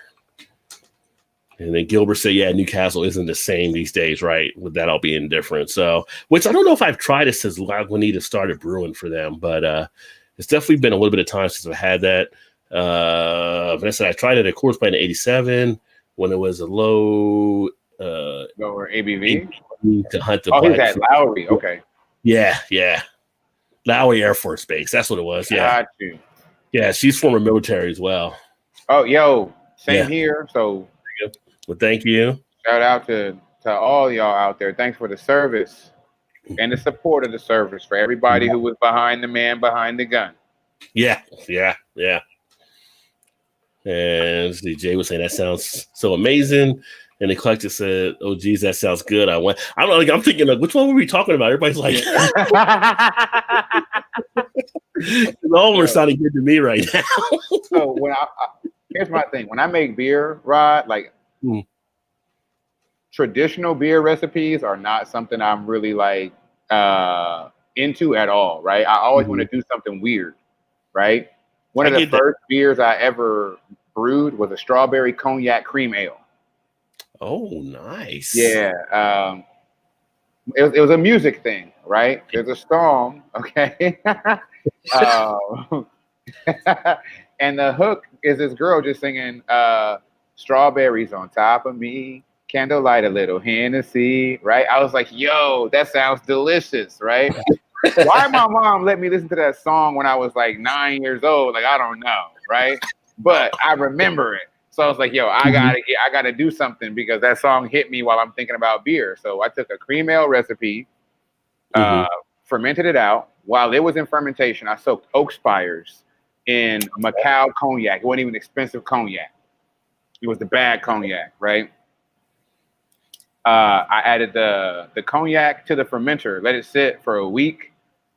And then Gilbert said, yeah, Newcastle isn't the same these days, right? With that all being different. So, which I don't know if I've tried it since Lagunitas started brewing for them, but it's definitely been a little bit of time since I've had that. Vanessa, I tried it at Coors Plant in 87 when it was a lower ABV to hunt the he's at Lowry. Okay. Yeah. Lowry Air Force Base. That's what it was. Yeah. Got you. Yeah, she's former military as well. Oh, yo, same here. So, well, thank you. Shout out to all y'all out there. Thanks for the service and the support of the service for everybody who was behind the man behind the gun. Yeah. And Jay was saying that sounds so amazing. And the collector said, "Oh, geez, that sounds good." I'm thinking, like, which one were we talking about? Everybody's like, all of them are sounding good to me right now. So here's my thing: when I make beer, Rod, like traditional beer recipes are not something I'm really like into at all. Right? I always want to do something weird. Right? One of the first beers I ever brewed was a strawberry cognac cream ale. Oh, nice. Yeah. It was a music thing, right? There's a song, okay? And the hook is this girl just singing strawberries on top of me, candlelight, a little Hennessy, right? I was like, yo, that sounds delicious, right? Why my mom let me listen to that song when I was like 9 years old? Like, I don't know, right? But I remember it. So I was like, yo, I gotta do something because that song hit me while I'm thinking about beer. So I took a cream ale recipe, fermented it out. While it was in fermentation, I soaked oak spires in Macau cognac. It wasn't even expensive cognac. It was the bad cognac, right? I added the cognac to the fermenter, let it sit for a week,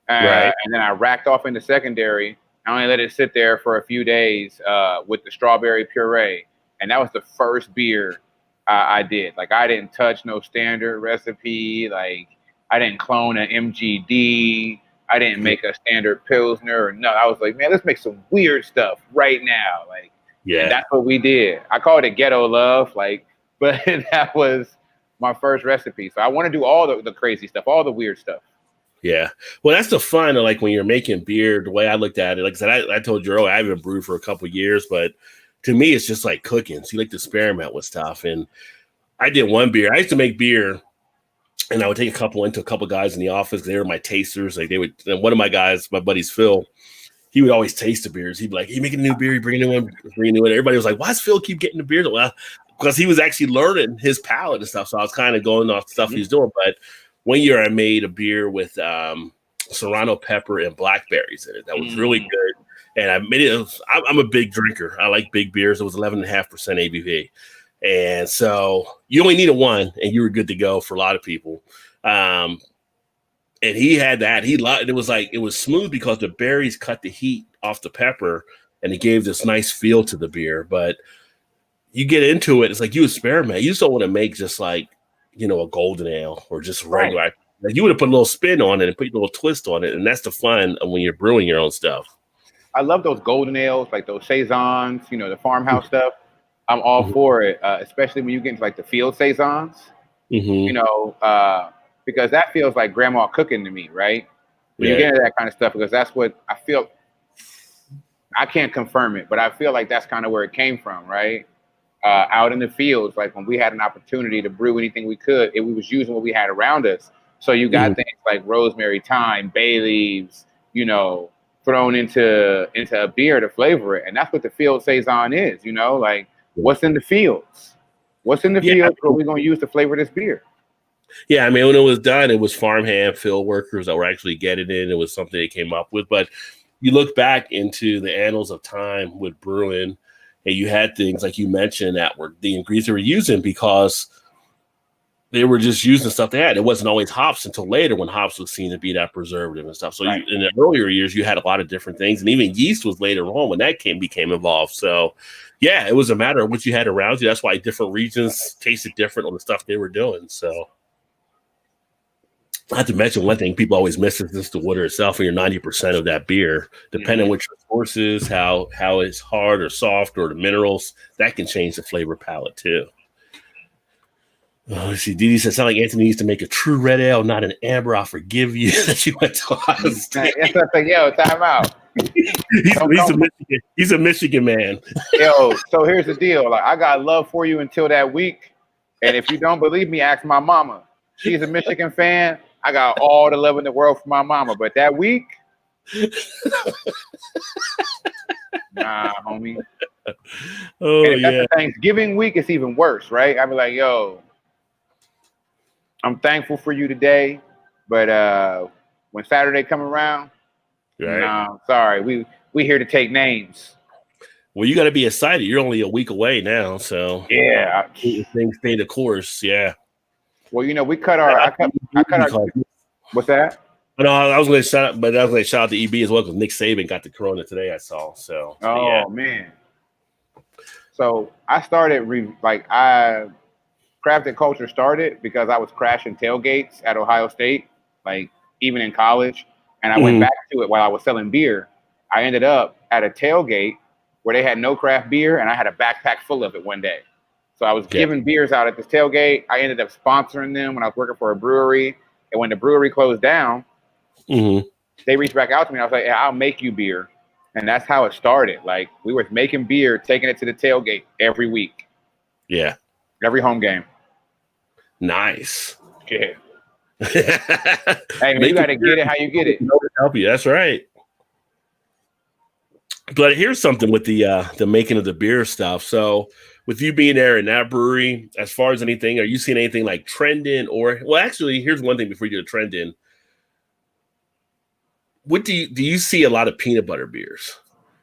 and then I racked off into secondary. I only let it sit there for a few days with the strawberry puree. And that was the first beer I did. Like, I didn't touch no standard recipe. Like, I didn't clone an MGD. I didn't make a standard Pilsner. Or no, I was like, man, let's make some weird stuff right now. Like, and that's what we did. I called it Ghetto Love. Like, but that was my first recipe. So I want to do all the crazy stuff, all the weird stuff. Yeah. Well, that's the fun of, like, when you're making beer, the way I looked at it. Like I said, I told you earlier, I haven't brewed for a couple of years, but to me, it's just like cooking. So you like to experiment with stuff. And I did one beer. I used to make beer, and I would take a couple guys in the office. They were my tasters. Like, they would. And one of my guys, my buddies, Phil, he would always taste the beers. He'd be like, "Hey, making a new beer, you bring a new one, bring a new one." Everybody was like, "Why does Phil keep getting the beers?" Well, because he was actually learning his palate and stuff. So I was kind of going off the stuff he was doing. But one year I made a beer with serrano pepper and blackberries in it. That was really good. And I made it. I'm a big drinker. I like big beers. It was 11.5% ABV. And so you only needed one, and you were good to go for a lot of people. And he had that. It was like, it was smooth because the berries cut the heat off the pepper, and it gave this nice feel to the beer. But you get into it, it's like you experiment. You just don't want to make just like, a golden ale or just regular. Right. Like, you would have put a little spin on it and put a little twist on it, and that's the fun of when you're brewing your own stuff. I love those golden ales, like those saisons, the farmhouse stuff. I'm all for it, especially when you get into like the field saisons, because that feels like grandma cooking to me, right? When you get into that kind of stuff, because that's what I feel. I can't confirm it, but I feel like that's kind of where it came from, right? Out in the fields, like when we had an opportunity to brew anything we could, we was using what we had around us. So you got things like rosemary, thyme, bay leaves, you know, thrown into a beer to flavor it. And that's what the field saison is, you know, like what's in the fields? What's in the fields what we're going to use to flavor this beer? Yeah, I mean, when it was done, it was farmhand field workers that were actually getting it. It was something they came up with. But you look back into the annals of time with brewing, and you had things like you mentioned that were the ingredients they were using because they were just using stuff they had. It wasn't always hops until later when hops was seen to be that preservative and stuff. So in the earlier years, you had a lot of different things, and even yeast was later on when that became involved. So yeah, it was a matter of what you had around you. That's why different regions tasted different on the stuff they were doing. So. Not to mention one thing people always miss is just the water itself, and you're 90% of that beer, depending on which your source is, how it's hard or soft, or the minerals, that can change the flavor palette too. Oh, see, Didi said, sound like Anthony needs to make a true red ale, not an amber. I'll forgive you that you went to Ohio State. Yo, time out. He's a Michigan man. Yo, so here's the deal. Like, I got love for you until that week. And if you don't believe me, ask my mama. She's a Michigan fan. I got all the love in the world for my mama. But that week, nah, homie. Oh, and if that's the Thanksgiving week, it's even worse, right? I'd be like, yo, I'm thankful for you today. But when Saturday come around, nah, sorry. We here to take names. Well, you got to be excited. You're only a week away now, so yeah, things stay the course. Yeah. Well, you know, we cut our. I cut our. What's that? No, I was going to shout out to EB as well because Nick Saban got the corona today. I saw. So. Man. So I started crafted culture started because I was crashing tailgates at Ohio State, like even in college, and I went back to it while I was selling beer. I ended up at a tailgate where they had no craft beer, and I had a backpack full of it one day. So I was giving beers out at this tailgate. I ended up sponsoring them when I was working for a brewery. And when the brewery closed down, they reached back out to me. I was like, I'll make you beer. And that's how it started. Like, we were making beer, taking it to the tailgate every week. Yeah. Every home game. Nice. Yeah. Hey, man, you got to get it how you get it. Help you. That's right. But here's something with the making of the beer stuff. So with you being there in that brewery, as far as anything, are you seeing anything like trending actually, here's one thing before you get a trend in. What do you see a lot of peanut butter beers?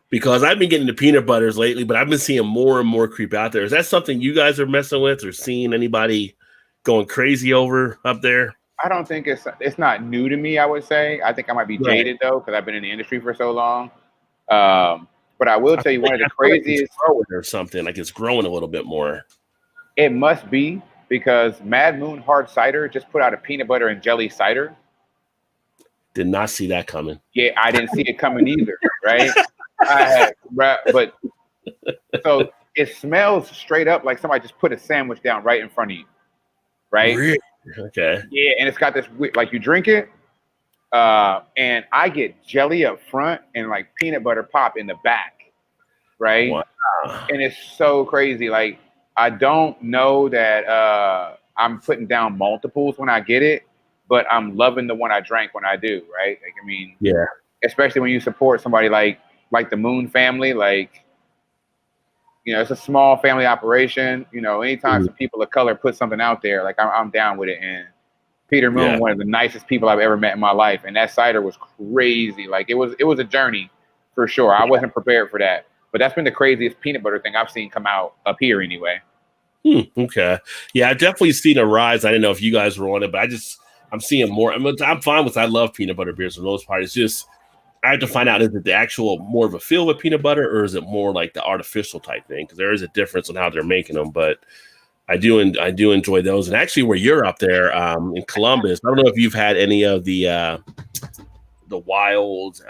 Because I've been getting the peanut butters lately, but I've been seeing more and more creep out there. Is that something you guys are messing with or seeing anybody going crazy over up there? I don't think it's not new to me, I would say. I think I might be jaded though, because I've been in the industry for so long. But I will tell you one of the craziest or something like it's growing a little bit more. It must be because Mad Moon Hard Cider just put out a peanut butter and jelly cider. Did not see that coming. Yeah, I didn't see it coming either. Right? But so it smells straight up like somebody just put a sandwich down right in front of you. Right? Really? Okay. Yeah, and it's got this like you drink it. And I get jelly up front and like peanut butter pop in the back, right? Wow. And it's so crazy. Like, I don't know that I'm putting down multiples when I get it, but I'm loving the one I drank when I do, right? Like, I mean, yeah, especially when you support somebody like the Moon family, like, you know, it's a small family operation. You know, anytime some people of color put something out there, like I'm down with it. And Peter Moon, one of the nicest people I've ever met in my life, and that cider was crazy. Like, it was a journey for sure. I wasn't prepared for that, but that's been the craziest peanut butter thing I've seen come out up here anyway. Okay, yeah, I've definitely seen a rise. I didn't know if you guys were on it, but I'm seeing more. I'm fine with. I love peanut butter beers for the most part. It's just I have to find out, is it the actual more of a feel with peanut butter, or is it more like the artificial type thing? Because there is a difference on how they're making them, but I do enjoy those. And actually, where you're up there in Columbus, I don't know if you've had any of the Wild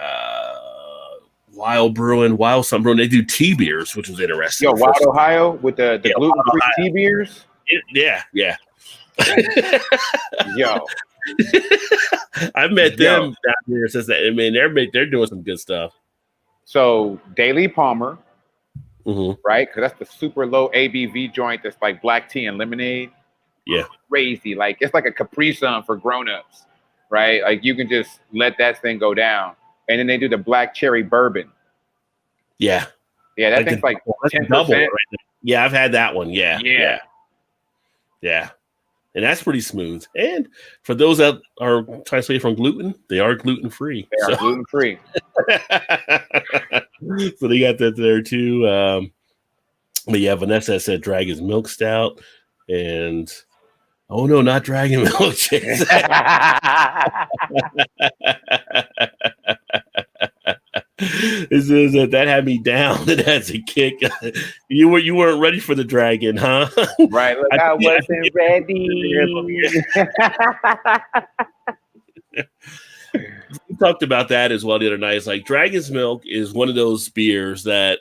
Brewing. They do tea beers, which was interesting. Yo, Wild Ohio with the gluten-free tea beers. Yeah. Yo, I've met them down here since that. I mean, they're doing some good stuff. So Daily Palmer. Right? Because that's the super low ABV joint that's like black tea and lemonade. Yeah. Crazy. Like, it's like a Capri Sun for grown-ups, right? Like, you can just let that thing go down. and then they do the black cherry bourbon. Yeah. Yeah, that thing's like 10%. Double, right? Yeah, I've had that one. Yeah. And that's pretty smooth. And for those that are trying to stay from gluten, they are gluten free. They are gluten free. So they got that there too. But yeah, Vanessa said Dragon's Milk Stout, and oh no, not Dragon Milkshake. It says that had me down as a kick. You weren't ready for the dragon, huh? Right. Look, I wasn't ready. We talked about that as well the other night. It's like Dragon's Milk is one of those beers that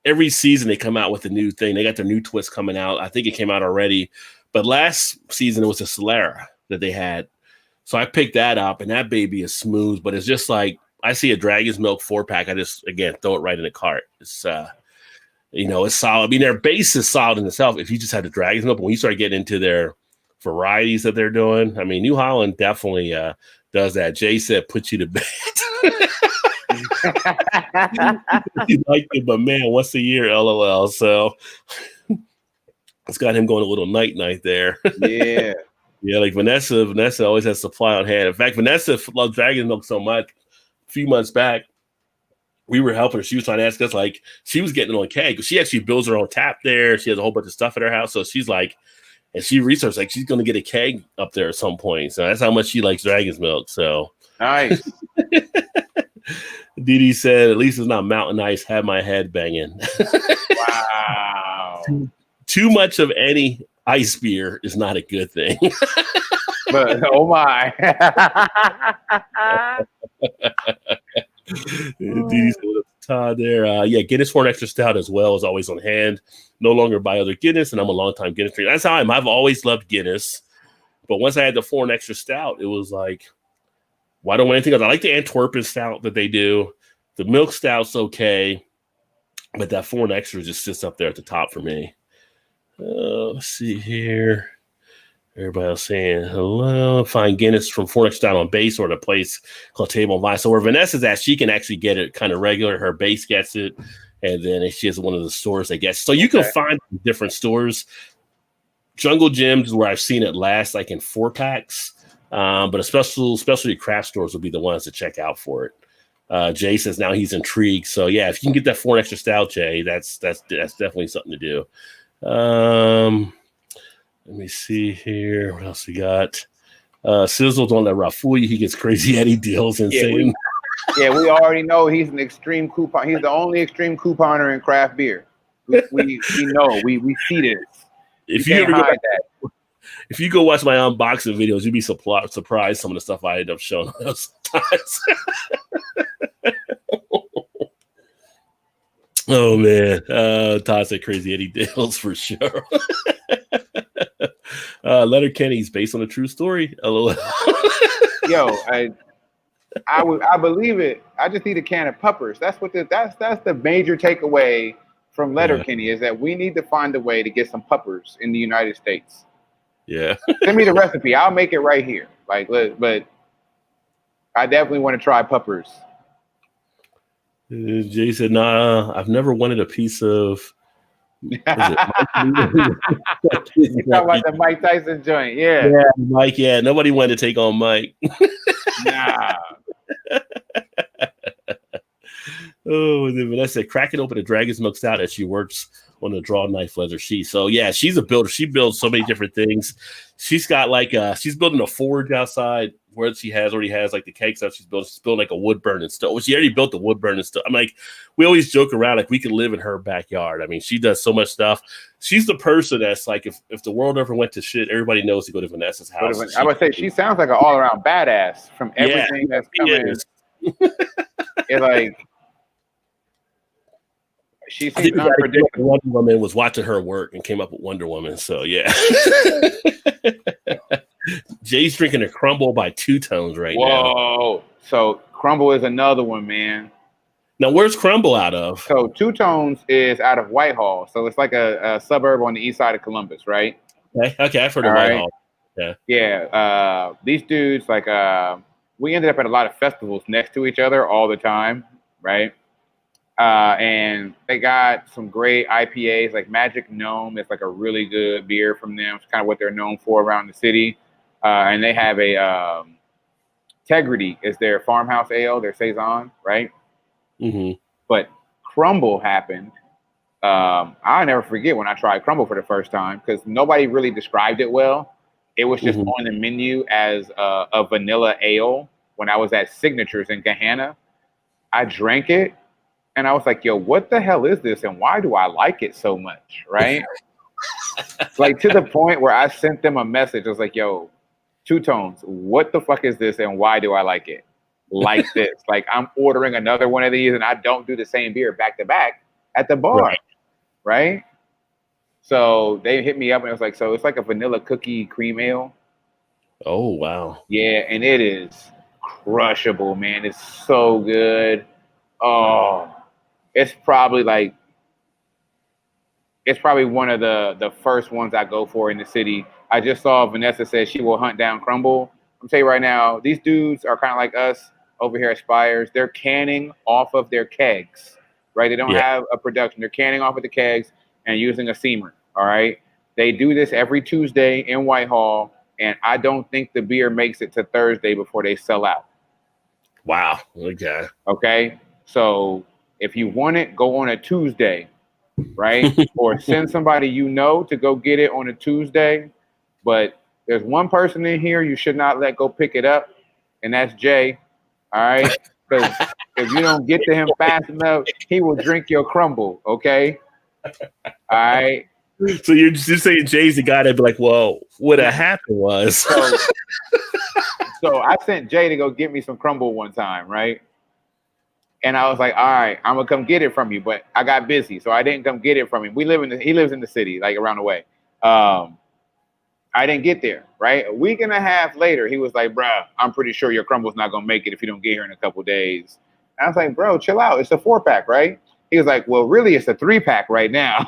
every season they come out with a new thing. They got their new twist coming out. I think it came out already. But last season it was a Solera that they had. So I picked that up, and that baby is smooth, but it's just like I see a Dragon's Milk 4-pack. I just, again, throw it right in the cart. It's, it's solid. I mean, their base is solid in itself. If you just had the Dragon's Milk, but when you start getting into their varieties that they're doing, I mean, New Holland definitely does that. Jay said, put you to bed. He liked it, but man, once a year, LOL. So it's got him going a little night there. Yeah. Yeah, like Vanessa always has supply on hand. In fact, Vanessa loves Dragon's Milk so much. A few months back, we were helping her. She was trying to ask us, like, she was getting it on keg because she actually builds her own tap there. She has a whole bunch of stuff at her house. So she's like, and she researched, like, she's going to get a keg up there at some point. So that's how much she likes Dragon's Milk. So nice. Didi said, at least it's not mountain ice. Had my head banging. Wow. Too much of any ice beer is not a good thing. But oh my. Todd there. Yeah, Guinness for an extra stout as well is always on hand. No longer buy other Guinness, and I'm a long-time Guinness drinker. That's how I am. I've always loved Guinness. But once I had the for an extra stout, it was like, why don't I want anything else? I like the Antwerpen stout that they do. The milk stout's okay, but that for an extra just sits up there at the top for me. Let's see here. Everybody else saying hello. Find Guinness from Fornex down on base or at a place called Table and Vine. So where Vanessa's at, she can actually get it kind of regular. Her base gets it, and then she has one of the stores that gets it. So you can find different stores. Jungle Gyms is where I've seen it last, like in 4-packs. But especially craft stores will be the ones to check out for it. Jay says now he's intrigued. So yeah, if you can get that for an extra stout, Jay, that's definitely something to do. Let me see here. What else we got? Sizzle's on that Rafuyi. He gets crazy Eddie deals insane. We already know he's an extreme coupon. He's the only extreme couponer in craft beer. We know. We see this. If you go watch my unboxing videos, you'd be surprised some of the stuff I end up showing those times. Oh man, Todd said crazy Eddie deals for sure. Letterkenny's based on a true story. LOL. Yo, I believe it. I just need a can of puppers. That's the major takeaway from Letterkenny is that we need to find a way to get some puppers in the United States. Yeah. Send me the recipe. I'll make it right here. But I definitely want to try puppers. Jay said, nah, I've never wanted a piece of. You talking about the Mike Tyson joint, yeah. Yeah, Mike, yeah. Nobody wanted to take on Mike. Nah. Oh, and then Vanessa cracking open a Dragon's Milk Stout as she works on the draw knife leather sheet. So yeah, she's a builder. She builds so many different things. She's got like she's building a forge outside where she already has like the cake stuff. She's building like a wood burning stove. She already built the wood burning stove. I'm like, we always joke around like we could live in her backyard. I mean, she does so much stuff. She's the person that's like, if the world ever went to shit, everybody knows to go to Vanessa's house. I would say she sounds like an all around badass from everything that's coming. It's like she seems unpredictable. Wonder Woman was watching her work and came up with Wonder Woman. So yeah. Jay's drinking a Crumble by Two Tones now. Whoa. So Crumble is another one, man. Now, where's Crumble out of? So Two Tones is out of Whitehall. So it's like a suburb on the east side of Columbus, right? Okay, I've heard of Whitehall. Yeah. Yeah. These dudes, like we ended up at a lot of festivals next to each other all the time, right? And they got some great IPAs, like Magic Gnome is like a really good beer from them. It's kind of what they're known for around the city. And they have a Integrity is their farmhouse ale, their saison, right? Mm-hmm. But Crumble happened. I'll never forget when I tried Crumble for the first time because nobody really described it well. It was just on the menu as a vanilla ale when I was at Signatures in Gahanna. I drank it and I was like, yo, what the hell is this? And why do I like it so much? Right? Like to the point where I sent them a message. I was like, yo, Two Tones, what the fuck is this? And why do I like it like this? Like I'm ordering another one of these and I don't do the same beer back to back at the bar. Right? So they hit me up and I was like, so it's like a vanilla cookie cream ale. Oh, wow. Yeah, and it is crushable, man. It's so good. Oh, it's probably one of the first ones I go for in the city. I just saw Vanessa said she will hunt down Crumble. I'm telling you right now, these dudes are kind of like us over here at Spires. They're canning off of their kegs, right? They don't have a production. They're canning off of the kegs and using a seamer, all right? They do this every Tuesday in Whitehall, and I don't think the beer makes it to Thursday before they sell out. Wow. Okay. Okay? So if you want it, go on a Tuesday, right? Or send somebody you know to go get it on a Tuesday. But there's one person in here you should not let go pick it up, and that's Jay, all right? Because if you don't get to him fast enough, he will drink your Crumble, okay? All right? So you're just saying Jay's the guy that'd be like, well, what happened was. So I sent Jay to go get me some Crumble one time, right? And I was like, all right, I'm going to come get it from you. But I got busy, so I didn't come get it from him. He lives in the city, like around the way. I didn't get there, right? A week and a half later, he was like, bruh, I'm pretty sure your Crumble's not going to make it if you don't get here in a couple days. And I was like, bro, chill out. It's a 4-pack, right? He was like, well, really, it's a 3-pack right now.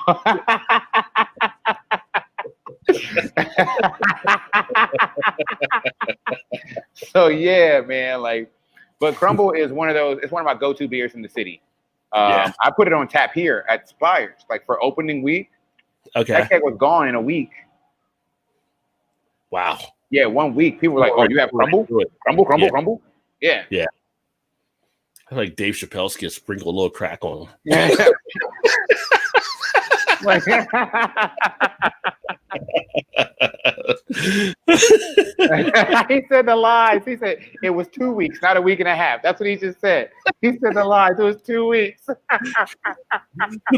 So, yeah, man, like, but Crumble is one of my go-to beers in the city. I put it on tap here at Spires, like for opening week. Okay. That keg was gone in a week. Wow. Yeah, 1 week. People were like, oh, you have Crumble? Crumble? Yeah. Yeah. I like Dave Chappelle's get sprinkle a little crack on him. Yeah. He said the lies. He said it was 2 weeks, not a week and a half. That's what he just said. He said the lies. It was 2 weeks. The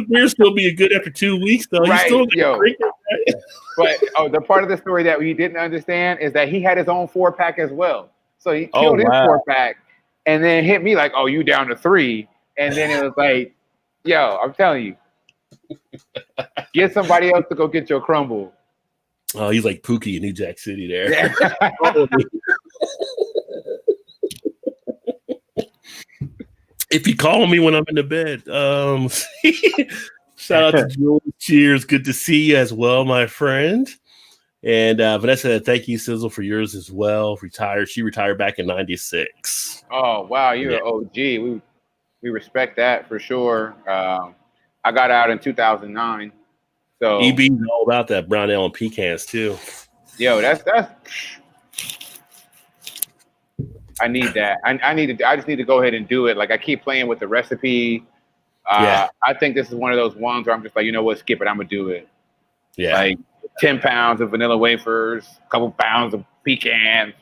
beer still be good after 2 weeks, though. Right, Still right? But the part of the story that we didn't understand is that he had his own 4-pack as well. So he killed his 4-pack and then hit me like, "Oh, you down to 3?" And then it was like, "Yo, I'm telling you, get somebody else to go get your Crumble." Oh, he's like Pookie in New Jack City there. Yeah. If you call me when I'm in the bed, shout out to Jules. Cheers. Good to see you as well, my friend. And Vanessa, thank you, Sizzle, for yours as well. She retired back in '96. Oh, wow. You're an OG. We respect that for sure. I got out in 2009. So EB's all about that brown ale and pecans too. Yo, that's I need that. I just need to go ahead and do it. Like I keep playing with the recipe. I think this is one of those ones where I'm just like, you know what, skip it. I'm gonna do it. Yeah. Like 10 pounds of vanilla wafers, a couple pounds of pecans,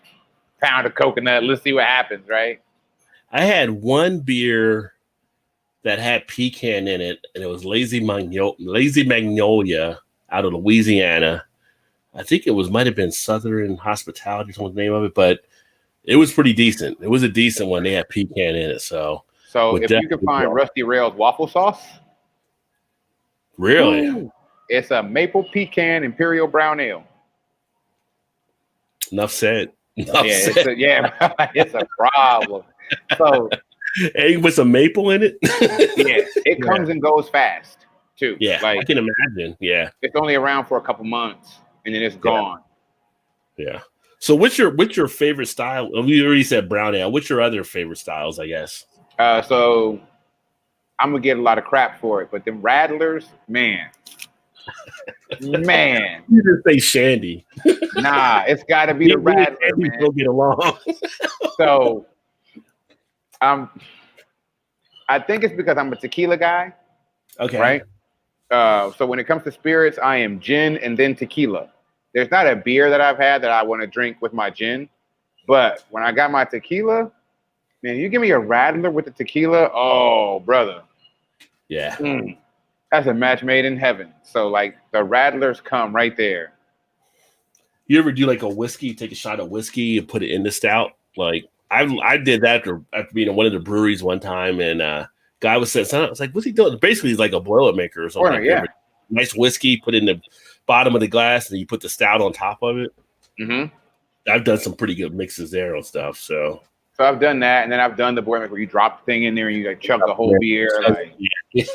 pound of coconut. Let's see what happens, right? I had one beer that had pecan in it, and it was Lazy Magnolia out of Louisiana. I think it might have been Southern Hospitality, or something the name of it, but it was pretty decent. It was a decent one. They had pecan in it, so if you can find Rusty Rail's waffle sauce, really, it's a maple pecan Imperial brown ale. Enough said. It's a problem. So. Egg with some maple in it. It comes and goes fast too. Yeah, like, I can imagine. Yeah, it's only around for a couple months and then it's gone. Yeah. So what's your favorite style? We already said brown ale. What's your other favorite styles, I guess? So I'm gonna get a lot of crap for it, but them Rattlers, man. Man. You just say Shandy. Nah, it's gotta be the Rattler, man. Don't get along. So I think it's because I'm a tequila guy. Okay. Right? So when it comes to spirits, I am gin and then tequila. There's not a beer that I've had that I want to drink with my gin. But when I got my tequila, man, you give me a Rattler with the tequila, oh, brother. Yeah. That's a match made in heaven. So, like, the Rattlers come right there. You ever do like a whiskey, take a shot of whiskey and put it in the stout? Like, I did that after being in one of the breweries one time, and guy was saying, I was like, what's he doing? Basically, he's like a Boilermaker or something. Like yeah. Nice whiskey, put in the bottom of the glass, and you put the stout on top of it. Mm-hmm. I've done some pretty good mixes there and stuff. So I've done that, and then I've done the Boilermaker where you drop the thing in there and you like chug the whole beer. Like, yeah.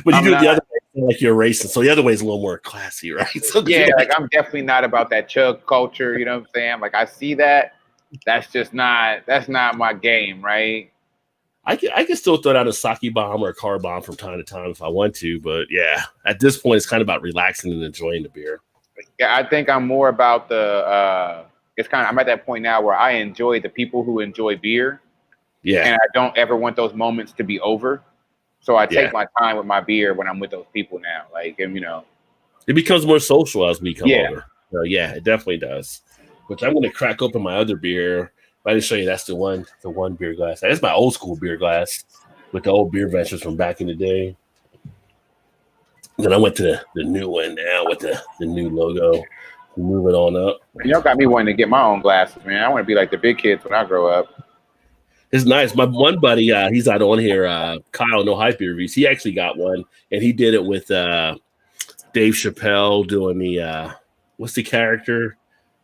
But you do it the other way, like you're racing. So the other way is a little more classy, right? So yeah, like I'm definitely not about that chug culture. You know what I'm saying? Like I see that. That's not my game, right? I can still throw down a sake bomb or a car bomb from time to time if I want to, but yeah, at this point, it's kind of about relaxing and enjoying the beer. Yeah, I think I'm more about I'm at that point now where I enjoy the people who enjoy beer. Yeah. And I don't ever want those moments to be over. So I take my time with my beer when I'm with those people now. Like, and, it becomes more social as we come over. So yeah, it definitely does. Which I'm going to crack open my other beer. I didn't show you that's the one beer glass. That's my old school beer glass with the old BeerVentures from back in the day. Then I went to the new one now with the new logo. Move it on up. Y'all got me wanting to get my own glasses, man. I want to be like the big kids when I grow up. It's nice. My one buddy, he's not on here, Kyle, No Hype Beer Reviews. He actually got one, and he did it with Dave Chappelle doing the what's the character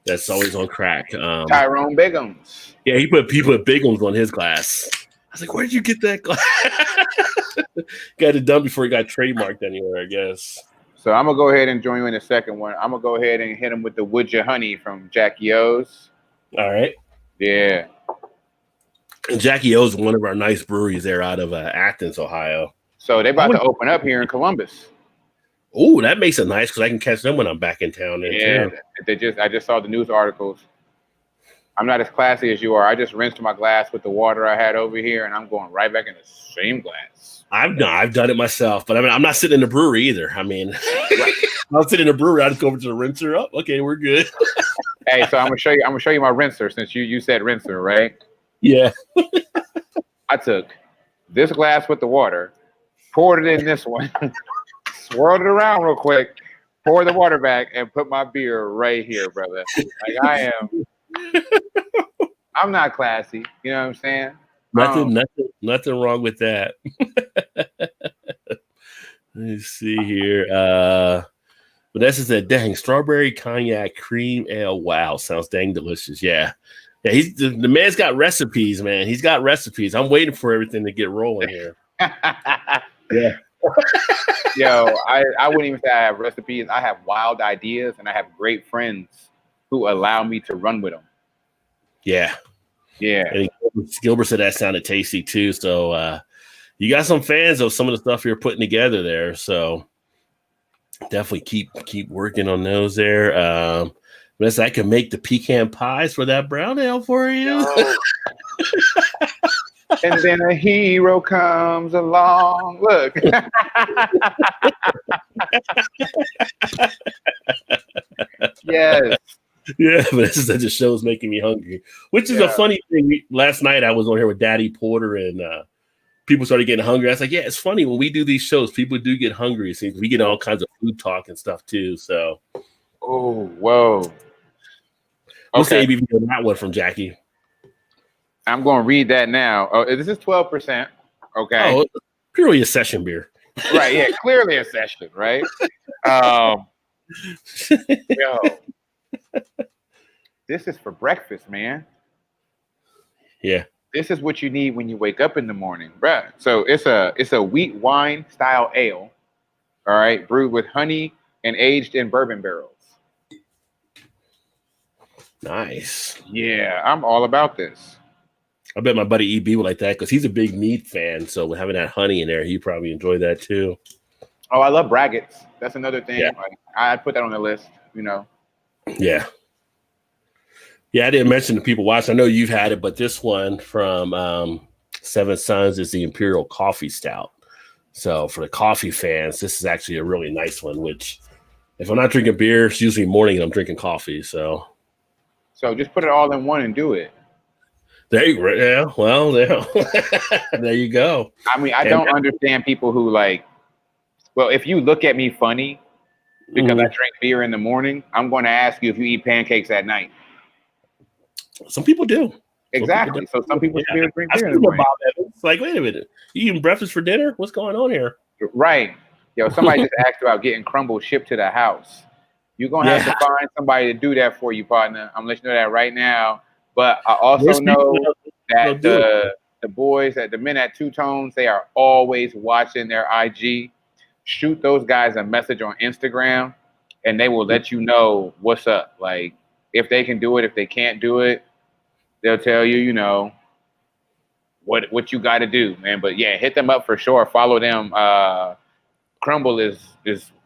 that's always on crack? Tyrone Biggums. Yeah, he put Biggums on his glass. I was like, where did you get that glass? Got it done before it got trademarked anywhere, I guess. So I'm going to go ahead and join you in the second one. I'm going to go ahead and hit him with the Would Ya Honey from Jackie O's. All right. Yeah. And Jackie O's is one of our nice breweries there out of Athens, Ohio. So they're about to open up here in Columbus. Oh, that makes it nice because I can catch them when I'm back in town. I just saw the news articles. I'm not as classy as you are. I just rinsed my glass with the water I had over here, and I'm going right back in the same glass. I've done it myself, but I mean, I'm not sitting in the brewery either. I mean, I'll sit in the brewery. I just go over to the rinser. Oh, okay, we're good. Hey, so I'm gonna show you my rinser since you said rinser, right? Yeah. I took this glass with the water, poured it in this one, swirled it around real quick, poured the water back, and put my beer right here, brother. Like I'm not classy. You know what I'm saying? Nothing wrong with that. Let's see here. Vanessa said, dang, strawberry cognac cream ale. Wow, sounds dang delicious. Yeah. Yeah, he's the man's got recipes, man. He's got recipes. I'm waiting for everything to get rolling here. Yeah. Yo, I wouldn't even say I have recipes. I have wild ideas, and I have great friends who allow me to run with them. Yeah. Yeah. And Gilbert said that sounded tasty too. So you got some fans of some of the stuff you're putting together there. So definitely keep working on those there. Unless I can make the pecan pies for that brown ale for you. No. And then a hero comes along. Look. Yes. Yeah, but that just show's making me hungry. Which is a funny thing. Last night I was on here with Daddy Porter and people started getting hungry. I was like, yeah, it's funny when we do these shows, people do get hungry. It seems we get all kinds of food talk and stuff too. So oh, whoa. We'll say ABV on that one from Jackie. I'm going to read that now. Oh, this is 12%. Okay. Oh, purely a session beer. Right. Yeah. Clearly a session. Right. Yo, this is for breakfast, man. Yeah. This is what you need when you wake up in the morning, bruh. So it's a wheat wine style ale. All right. Brewed with honey and aged in bourbon barrels. Nice. Yeah, I'm all about this. I bet my buddy EB would like that because he's a big mead fan. So having that honey in there, he probably enjoy that too. Oh, I love braggots. That's another thing. Yeah. Like, I'd put that on the list, you know. Yeah. Yeah, I didn't mention the people watching. I know you've had it, but this one from Seven Sons is the Imperial Coffee Stout. So for the coffee fans, this is actually a really nice one, which if I'm not drinking beer, it's usually morning and I'm drinking coffee. So just put it all in one and do it. There you go. Yeah, well, there you go. I mean, I don't understand people who like, well, if you look at me funny because I drink beer in the morning, I'm going to ask you if you eat pancakes at night. Some people do. Exactly. So some people drink beer in the morning. It's like, wait a minute. You eating breakfast for dinner? What's going on here? Right. Yo, somebody just asked about getting crumbles shipped to the house. You're going to have to find somebody to do that for you, partner. I'm letting you know that right now. But I also know that the boys, the men at Two Tones, they are always watching their IG. Shoot those guys a message on Instagram, and they will let you know what's up. Like, if they can do it, if they can't do it, they'll tell you, you know, what you got to do, man. But yeah, hit them up for sure. Follow them. Crumble is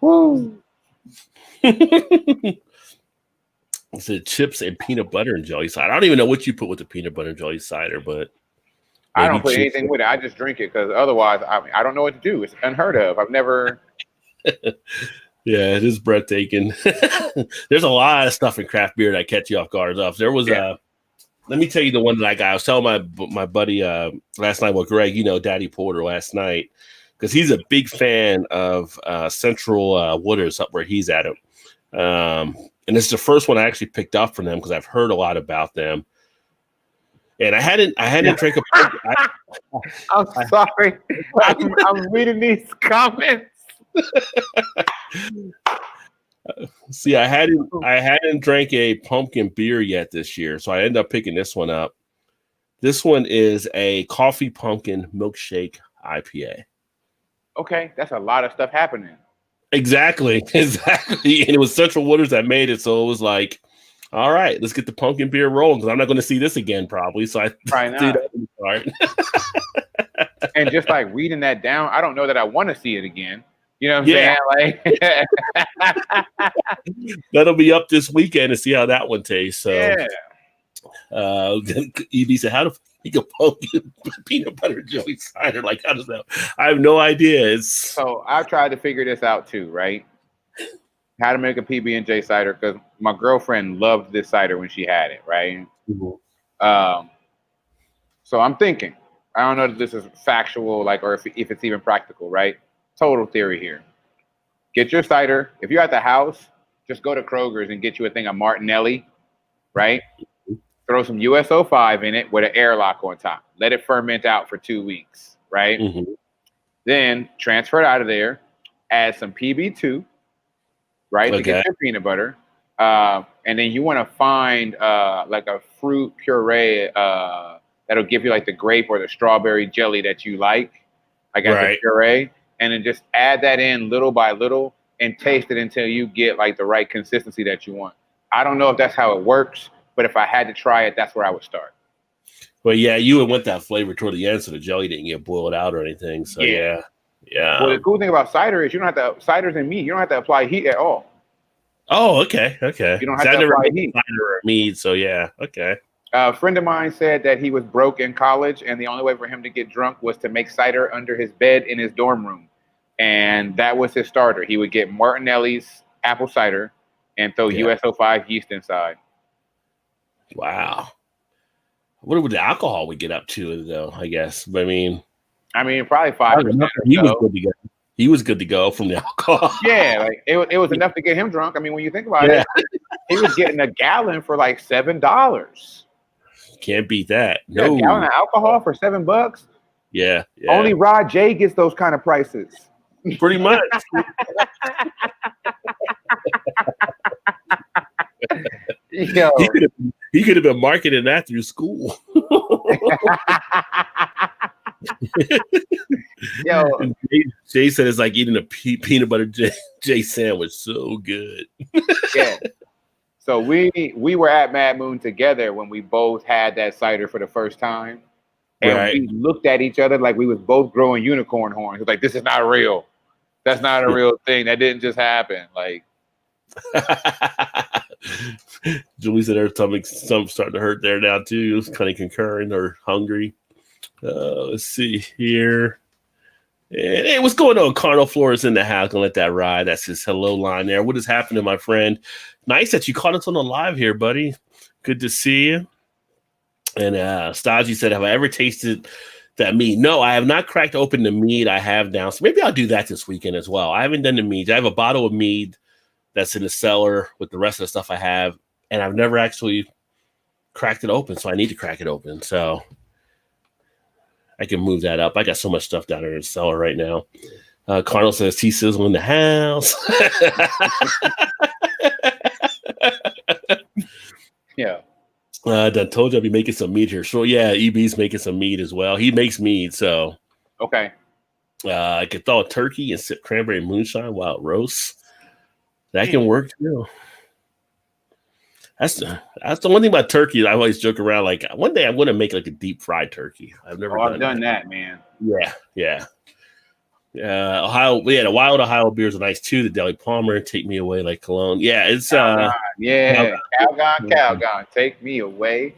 woo. It's the chips and peanut butter and jelly cider. I don't even know what you put with the peanut butter and jelly cider, but I don't put anything with it. I just drink it because otherwise, I don't know what to do. It's unheard of. I've never. Yeah, it is breathtaking. There's a lot of stuff in craft beer that catch you off guard. There was let me tell you the one that I got. I was telling my buddy last night, well, Greg, you know, Daddy Porter last night, because he's a big fan of Central Wooders up where he's at it. And it's the first one I actually picked up from them because I've heard a lot about them. And I hadn't drank a. I'm sorry. I'm reading these comments. See, I hadn't drank a pumpkin beer yet this year, so I ended up picking this one up. This one is a coffee pumpkin milkshake IPA. Okay, that's a lot of stuff happening. Exactly. And it was Central Wooders that made it, so it was like, all right, let's get the pumpkin beer rolling because I'm not going to see this again probably. So I threw that in the cart. And just like reading that down, I don't know that I want to see it again. You know what I'm saying? Like, that'll be up this weekend to see how that one tastes. So, EB said, "How to make a pumpkin peanut butter jelly cider? Like, how does that? I have no idea." So I've tried to figure this out too, right? How to make a PB J cider because my girlfriend loved this cider when she had it, right? Mm-hmm. So I'm thinking, I don't know if this is factual, like, or if it's even practical, right? Total theory here. Get your cider. If you're at the house, just go to Kroger's and get you a thing of Martinelli, right? Throw some USO5 in it with an airlock on top. Let it ferment out for 2 weeks, right? Mm-hmm. Then transfer it out of there. Add some PB2, right? To get your peanut butter. And then you want to find like a fruit puree that'll give you like the grape or the strawberry jelly that you like as a puree. And then just add that in little by little and taste it until you get like the right consistency that you want. I don't know if that's how it works, but if I had to try it, that's where I would start. Well, yeah, you would want that flavor toward the end so the jelly didn't get boiled out or anything. So, yeah. Well, the cool thing about cider is you don't have to, ciders and mead, you don't have to apply heat at all. Oh, okay. You don't have to apply heat. Cider or mead, so yeah, okay. A friend of mine said that he was broke in college, and the only way for him to get drunk was to make cider under his bed in his dorm room. And that was his starter. He would get Martinelli's apple cider and throw USO5 yeast inside. Wow. What would the alcohol we get up to, though, I guess? I mean, probably 5%. He was good to go from the alcohol. Yeah, like it was enough to get him drunk. I mean, when you think about it, he was getting a gallon for like $7. Can't beat that. No, a gallon of alcohol for $7. Yeah. Only Rod J gets those kind of prices. Pretty much. Yo. He could have been marketing that through school. Yo, Jay said it's like eating a peanut butter J sandwich. So good. Yeah. So we were at Mad Moon together when we both had that cider for the first time. And we looked at each other like we was both growing unicorn horns. It was like, this is not real. That's not a real thing. That didn't just happen. Like, Julie said her stomach's starting to hurt there now too. It's kind of concurring or hungry. Let's see here. And hey, what's going on? Cardinal Flores in the house. Gonna let that ride. That's his hello line there. What is happening, my friend? Nice that you caught us on the live here, buddy. Good to see you. And Staji said, have I ever tasted that mead? No, I have not cracked open the mead I have now. So maybe I'll do that this weekend as well. I haven't done the mead. I have a bottle of mead that's in the cellar with the rest of the stuff I have. And I've never actually cracked it open. So I need to crack it open. So I can move that up. I got so much stuff down there in the cellar right now. Cardinal says T-Sizzle in the house. yeah. I told you I'd be making some mead here. So yeah, EB's making some mead as well. He makes mead, so okay. I could thaw a turkey and sip cranberry moonshine while it roasts. That can work too. That's the one thing about turkey. I always joke around like one day I'm going to make like a deep fried turkey. I've never done that, man. Yeah. Ohio, the Wild Ohio beers are nice too. The Deli Palmer, Take Me Away Like Cologne. Yeah, it's Calgon, take me away.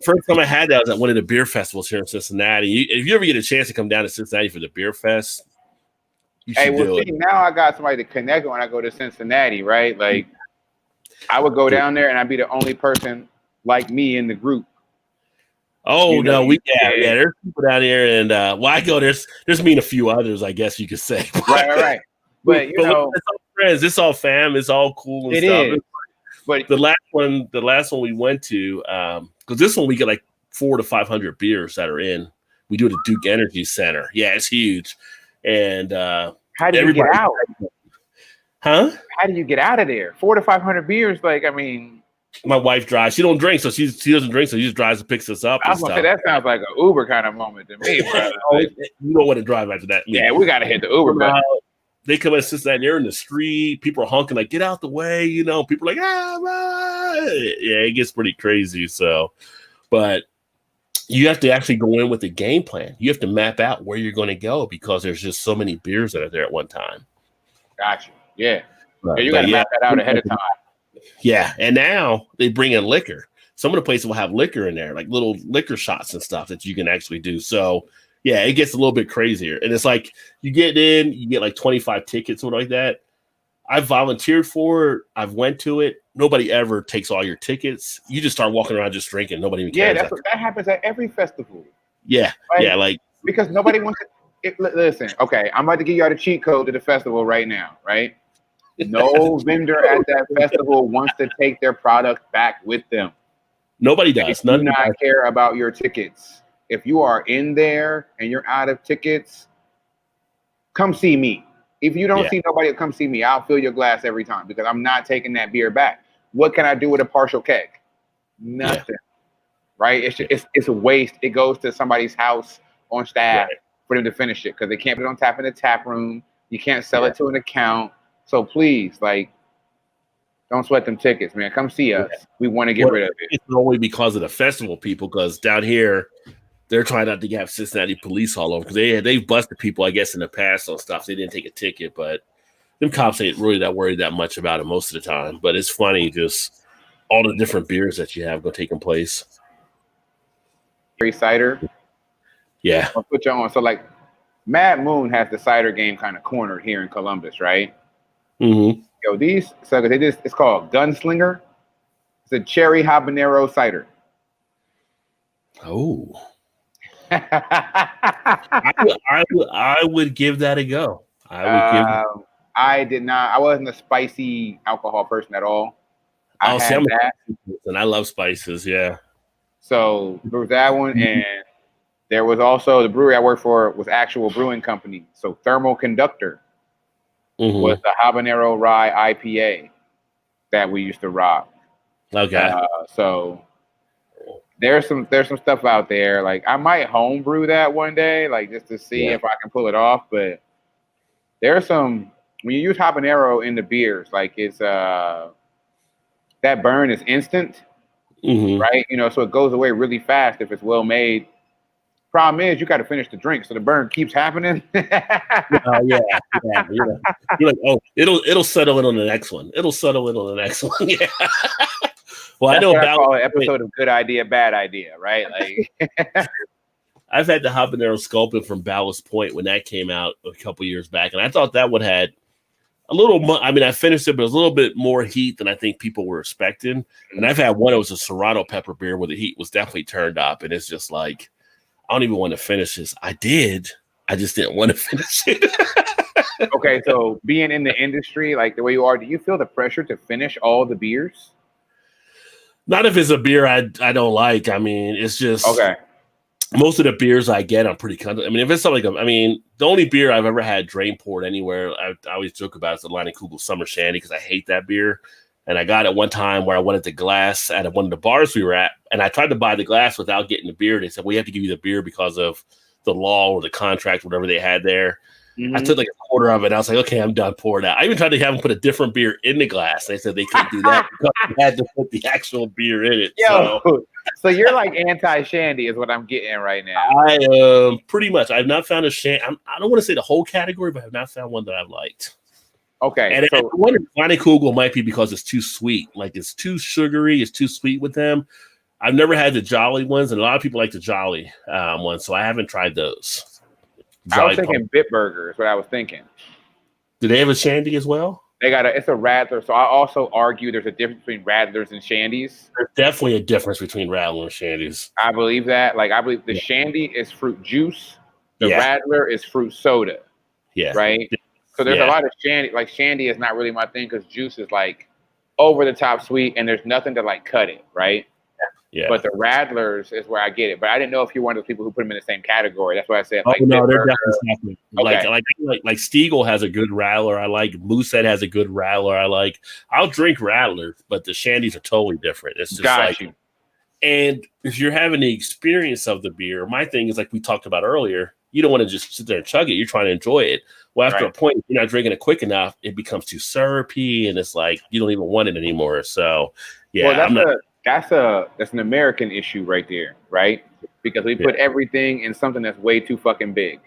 First time I had that was at one of the beer festivals here in Cincinnati. If you ever get a chance to come down to Cincinnati for the beer fest, you should do it. Now I got somebody to connect with when I go to Cincinnati, right? Like I would go down there and I'd be the only person like me in the group. Oh, no, there's people down here, and I go, there's me and a few others, I guess you could say. Right. But, it's all friends, it's all fam, it's all cool and stuff. Is. But the last one we went to, because this one we get like 400 to 500 beers that are in. We do it at Duke Energy Center. Yeah, it's huge. And how do you get out? Huh? How do you get out of there? 400 to 500 beers, like, I mean. My wife drives. She don't drink, so she doesn't drink, so she just drives and picks us up. I was gonna say that sounds like an Uber kind of moment to me, bro. You don't want to drive after that. Yeah, we gotta hit the Uber. But they come in Cincinnati, they're in the street. People are honking like, "Get out the way!" You know, people are like, yeah, it gets pretty crazy. So, but you have to actually go in with a game plan. You have to map out where you're going to go because there's just so many beers that are there at one time. Gotcha. Yeah, you got to map that out ahead of time. Yeah, and now they bring in liquor. Some of the places will have liquor in there, like little liquor shots and stuff that you can actually do. So, yeah, it gets a little bit crazier. And it's like you get in, you get like 25 tickets or like that. I've volunteered for it. I've went to it. Nobody ever takes all your tickets. You just start walking around just drinking. Nobody even cares. Yeah, that happens at every festival. Yeah, like because nobody wants to. Listen, okay, I'm about to give you all the cheat code to the festival right now, right? No vendor at that festival wants to take their product back with them. Nobody does. They do not care about your tickets. If you are in there and you're out of tickets, come see me. If you don't see nobody, come see me. I'll fill your glass every time because I'm not taking that beer back. What can I do with a partial keg? Nothing. Right? It's a waste. It goes to somebody's house on staff for them to finish it because they can't put it on tap in the tap room. You can't sell it to an account. So please, like, don't sweat them tickets, man. Come see us. We want to get rid of it. It's only because of the festival people, because down here, they're trying not to have Cincinnati police all over because they've busted people, I guess, in the past on stuff. They didn't take a ticket, but them cops ain't really that worried that much about it most of the time. But it's funny, just all the different beers that you have taking place. Cider. Yeah. I'll put you on. So, like, Mad Moon has the cider game kind of cornered here in Columbus, right? Mm-hmm. Yo, it's called Gunslinger. It's a cherry habanero cider. Oh. I would give that a go. I did not. I wasn't a spicy alcohol person at all. I love spices. Yeah. So there was that one, and there was also the brewery I worked for was actual brewing company. So Thermal Conductor was the habanero rye IPA that we used to rock. Okay. So there's some stuff out there. Like I might homebrew that one day, like just to see if I can pull it off. But there's some when you use habanero in the beers, like it's that burn is instant, right? You know, so it goes away really fast if it's well made. Problem is, you got to finish the drink, so the burn keeps happening. Yeah. You're like, oh, it'll settle in on the next one. It'll settle in on the next one. Yeah. Well, That's I know what about I call an episode of Good Idea, Bad Idea, right? Like, I've had the habanero sculpin from Ballast Point when that came out a couple years back, and I thought that one had a little. I mean, I finished it, but it was a little bit more heat than I think people were expecting. And I've had one that was a Serrano pepper beer where the heat was definitely turned up, and it's just like, I don't even want to finish this. I did. I just didn't want to finish it. Okay, so being in the industry, like the way you are, do you feel the pressure to finish all the beers? Not if it's a beer I don't like. I mean, it's just okay. Most of the beers I get, I'm pretty confident. I mean, if it's something like, I mean, the only beer I've ever had drain poured anywhere, I always joke about is the Kugel Summer Shandy because I hate that beer. And I got it one time where I wanted the glass at one of the bars we were at, and I tried to buy the glass without getting the beer. They said, we have to give you the beer because of the law or the contract, whatever they had there. I took like a quarter of it. I was like, okay, I'm done. Pour it out. I even tried to have them put a different beer in the glass. They said they couldn't do that because they had to put the actual beer in it. So you're like anti-shandy is what I'm getting right now. I pretty much. I've not found a shandy. I don't want to say the whole category, but I've not found one that I've liked. Okay. And I wonder if Kugel might be because it's too sweet. Like it's too sugary. It's too sweet with them. I've never had the Jolly ones, and a lot of people like the Jolly ones, so I haven't tried those. I was thinking Bitburger is what I was thinking. Do they have a shandy as well? They got it's a Radler. So I also argue there's a difference between Radlers and shandies. There's definitely a difference between Radler and shandies. I believe that. Like I believe the shandy is fruit juice. The Radler is fruit soda. Yeah. Right. So there's a lot of shandy. Like shandy is not really my thing because juice is like over the top sweet and there's nothing to like cut it. Right. Yeah. But the Radlers is where I get it. But I didn't know if you're one of those people who put them in the same category. That's why I said like no, they're definitely separate. Like Stiegel has a good Radler. I like Moosehead has a good Radler. I like. I'll drink Radler, but the shandies are totally different. It's just and if you're having the experience of the beer, my thing is like we talked about earlier, you don't want to just sit there and chug it. You're trying to enjoy it. Well, after a point, if you're not drinking it quick enough, it becomes too syrupy, and it's like you don't even want it anymore. So that's an American issue right there, right? Because we put everything in something that's way too fucking big.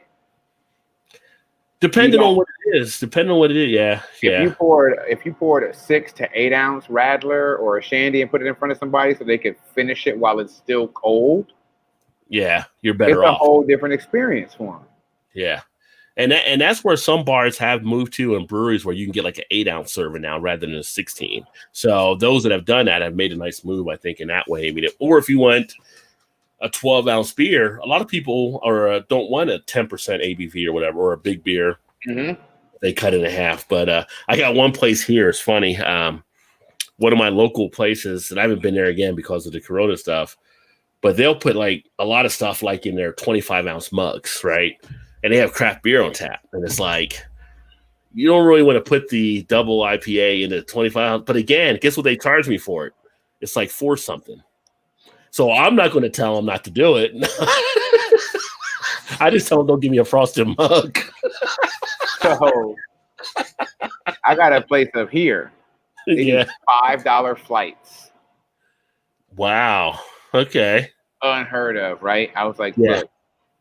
Depending on what it is, yeah. If you poured a 6 to 8 ounce Radler or a shandy and put it in front of somebody so they could finish it while it's still cold, yeah, you're better off. It's a whole different experience for them. Yeah. And that's where some bars have moved to in breweries where you can get like an 8 ounce serving now rather than a 16. So those that have done that have made a nice move, I think, in that way. I mean, or if you want a 12 ounce beer, a lot of people don't want a 10% ABV or whatever, or a big beer. They cut it in half. But I got one place here. It's funny. One of my local places, and I haven't been there again because of the Corona stuff, but they'll put like a lot of stuff like in their 25 ounce mugs, right? And they have craft beer on tap. And it's like, you don't really want to put the double IPA in the 25 ounce. But again, guess what they charge me for it? It's like $4 something. So I'm not going to tell them not to do it. I just tell them don't give me a frosted mug. So I got a place up here. They $5 flights. Wow. Okay. Unheard of, right? I was like, look,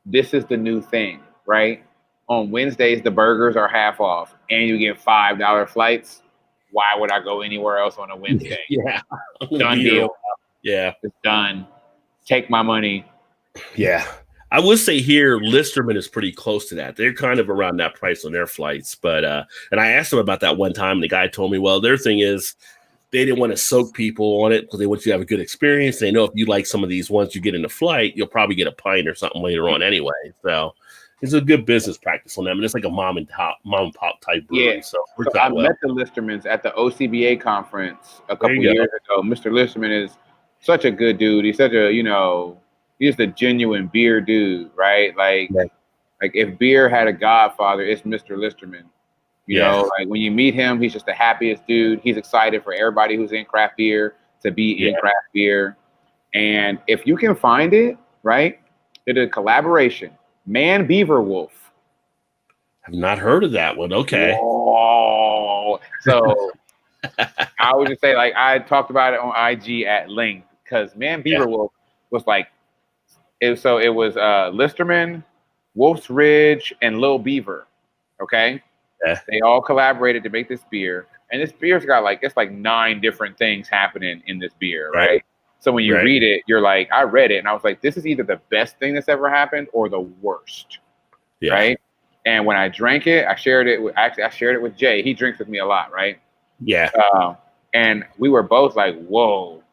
this is the new thing. Right? On Wednesdays, the burgers are half off and you get $5 flights. Why would I go anywhere else on a Wednesday? Done deal. Yeah. It's done. Take my money. Yeah. I would say here, Listerman is pretty close to that. They're kind of around that price on their flights. But, and I asked them about that one time, and the guy told me, well, their thing is they didn't want to soak people on it because they want you to have a good experience. They know if you like some of these, once you get in the flight, you'll probably get a pint or something later on anyway. So it's a good business practice on them, and it's like a mom and pop type brewery. Yeah. So I met the Listermans at the OCBA conference a couple years ago. Mr. Listerman is such a good dude. He's such a, he's the genuine beer dude, right? Like if beer had a godfather, it's Mr. Listerman. You know, like when you meet him, he's just the happiest dude. He's excited for everybody who's in craft beer to be in craft beer. And if you can find it, right, they did a collaboration. Man Beaver Wolf. I've not heard of that one. Okay. Oh, So I would just say, like, I talked about it on IG at length because Man Beaver Wolf was like, it was Listerman, Wolf's Ridge, and Lil Beaver. Okay. Yeah. They all collaborated to make this beer. And this beer's got it's like 9 different things happening in this beer, right? So when you read it, you're like, I read it and I was like, this is either the best thing that's ever happened or the worst. Yeah. Right. And when I drank it, I shared it with Jay. He drinks with me a lot, right? Yeah. And we were both like, whoa,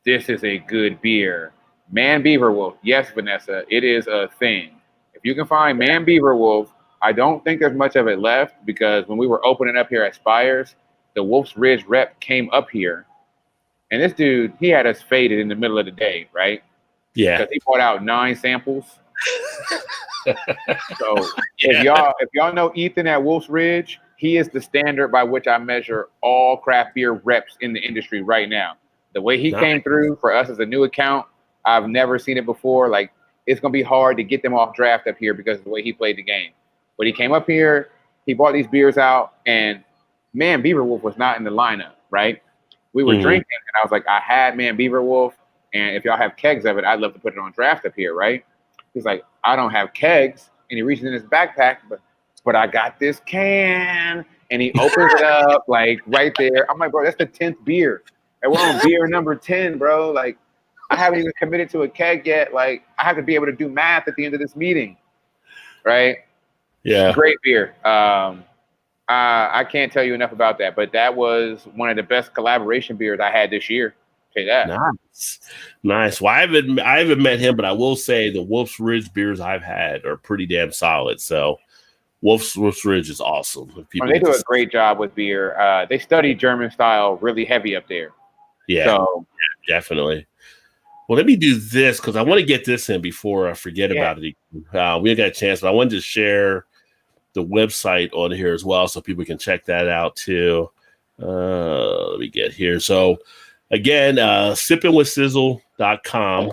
this is a good beer. Man Beaver Wolf. Yes, Vanessa, it is a thing. If you can find Man Beaver Wolf, I don't think there's much of it left because when we were opening up here at Spires, the Wolf's Ridge rep came up here. And this dude, he had us faded in the middle of the day, right? Yeah. Because he brought out 9 samples. So if y'all know Ethan at Wolf's Ridge, he is the standard by which I measure all craft beer reps in the industry right now. The way he came through for us as a new account, I've never seen it before. Like, it's going to be hard to get them off draft up here because of the way he played the game. But he came up here, he brought these beers out, and Man Beaver Wolf was not in the lineup, right? We were drinking, and I was like, I had Man Beaver Wolf, and if y'all have kegs of it, I'd love to put it on draft up here, right? He's like, I don't have kegs, and he reaches in his backpack, but I got this can, and he opens it up, like, right there. I'm like, bro, that's the 10th beer. And we're on beer number 10, bro. Like, I haven't even committed to a keg yet. Like, I have to be able to do math at the end of this meeting, right? Yeah. Great beer. I can't tell you enough about that, but that was one of the best collaboration beers I had this year. Say that. Nice. Well, I haven't met him, but I will say the Wolf's Ridge beers I've had are pretty damn solid. So Wolf's Ridge is awesome. They do a great job with beer. They study German style really heavy up there. Yeah, so, yeah, definitely. Well, let me do this because I want to get this in before I forget about it. We got a chance, but I wanted to share the website on here as well so people can check that out too. Let me get here. So again, sippingwithsizzle.com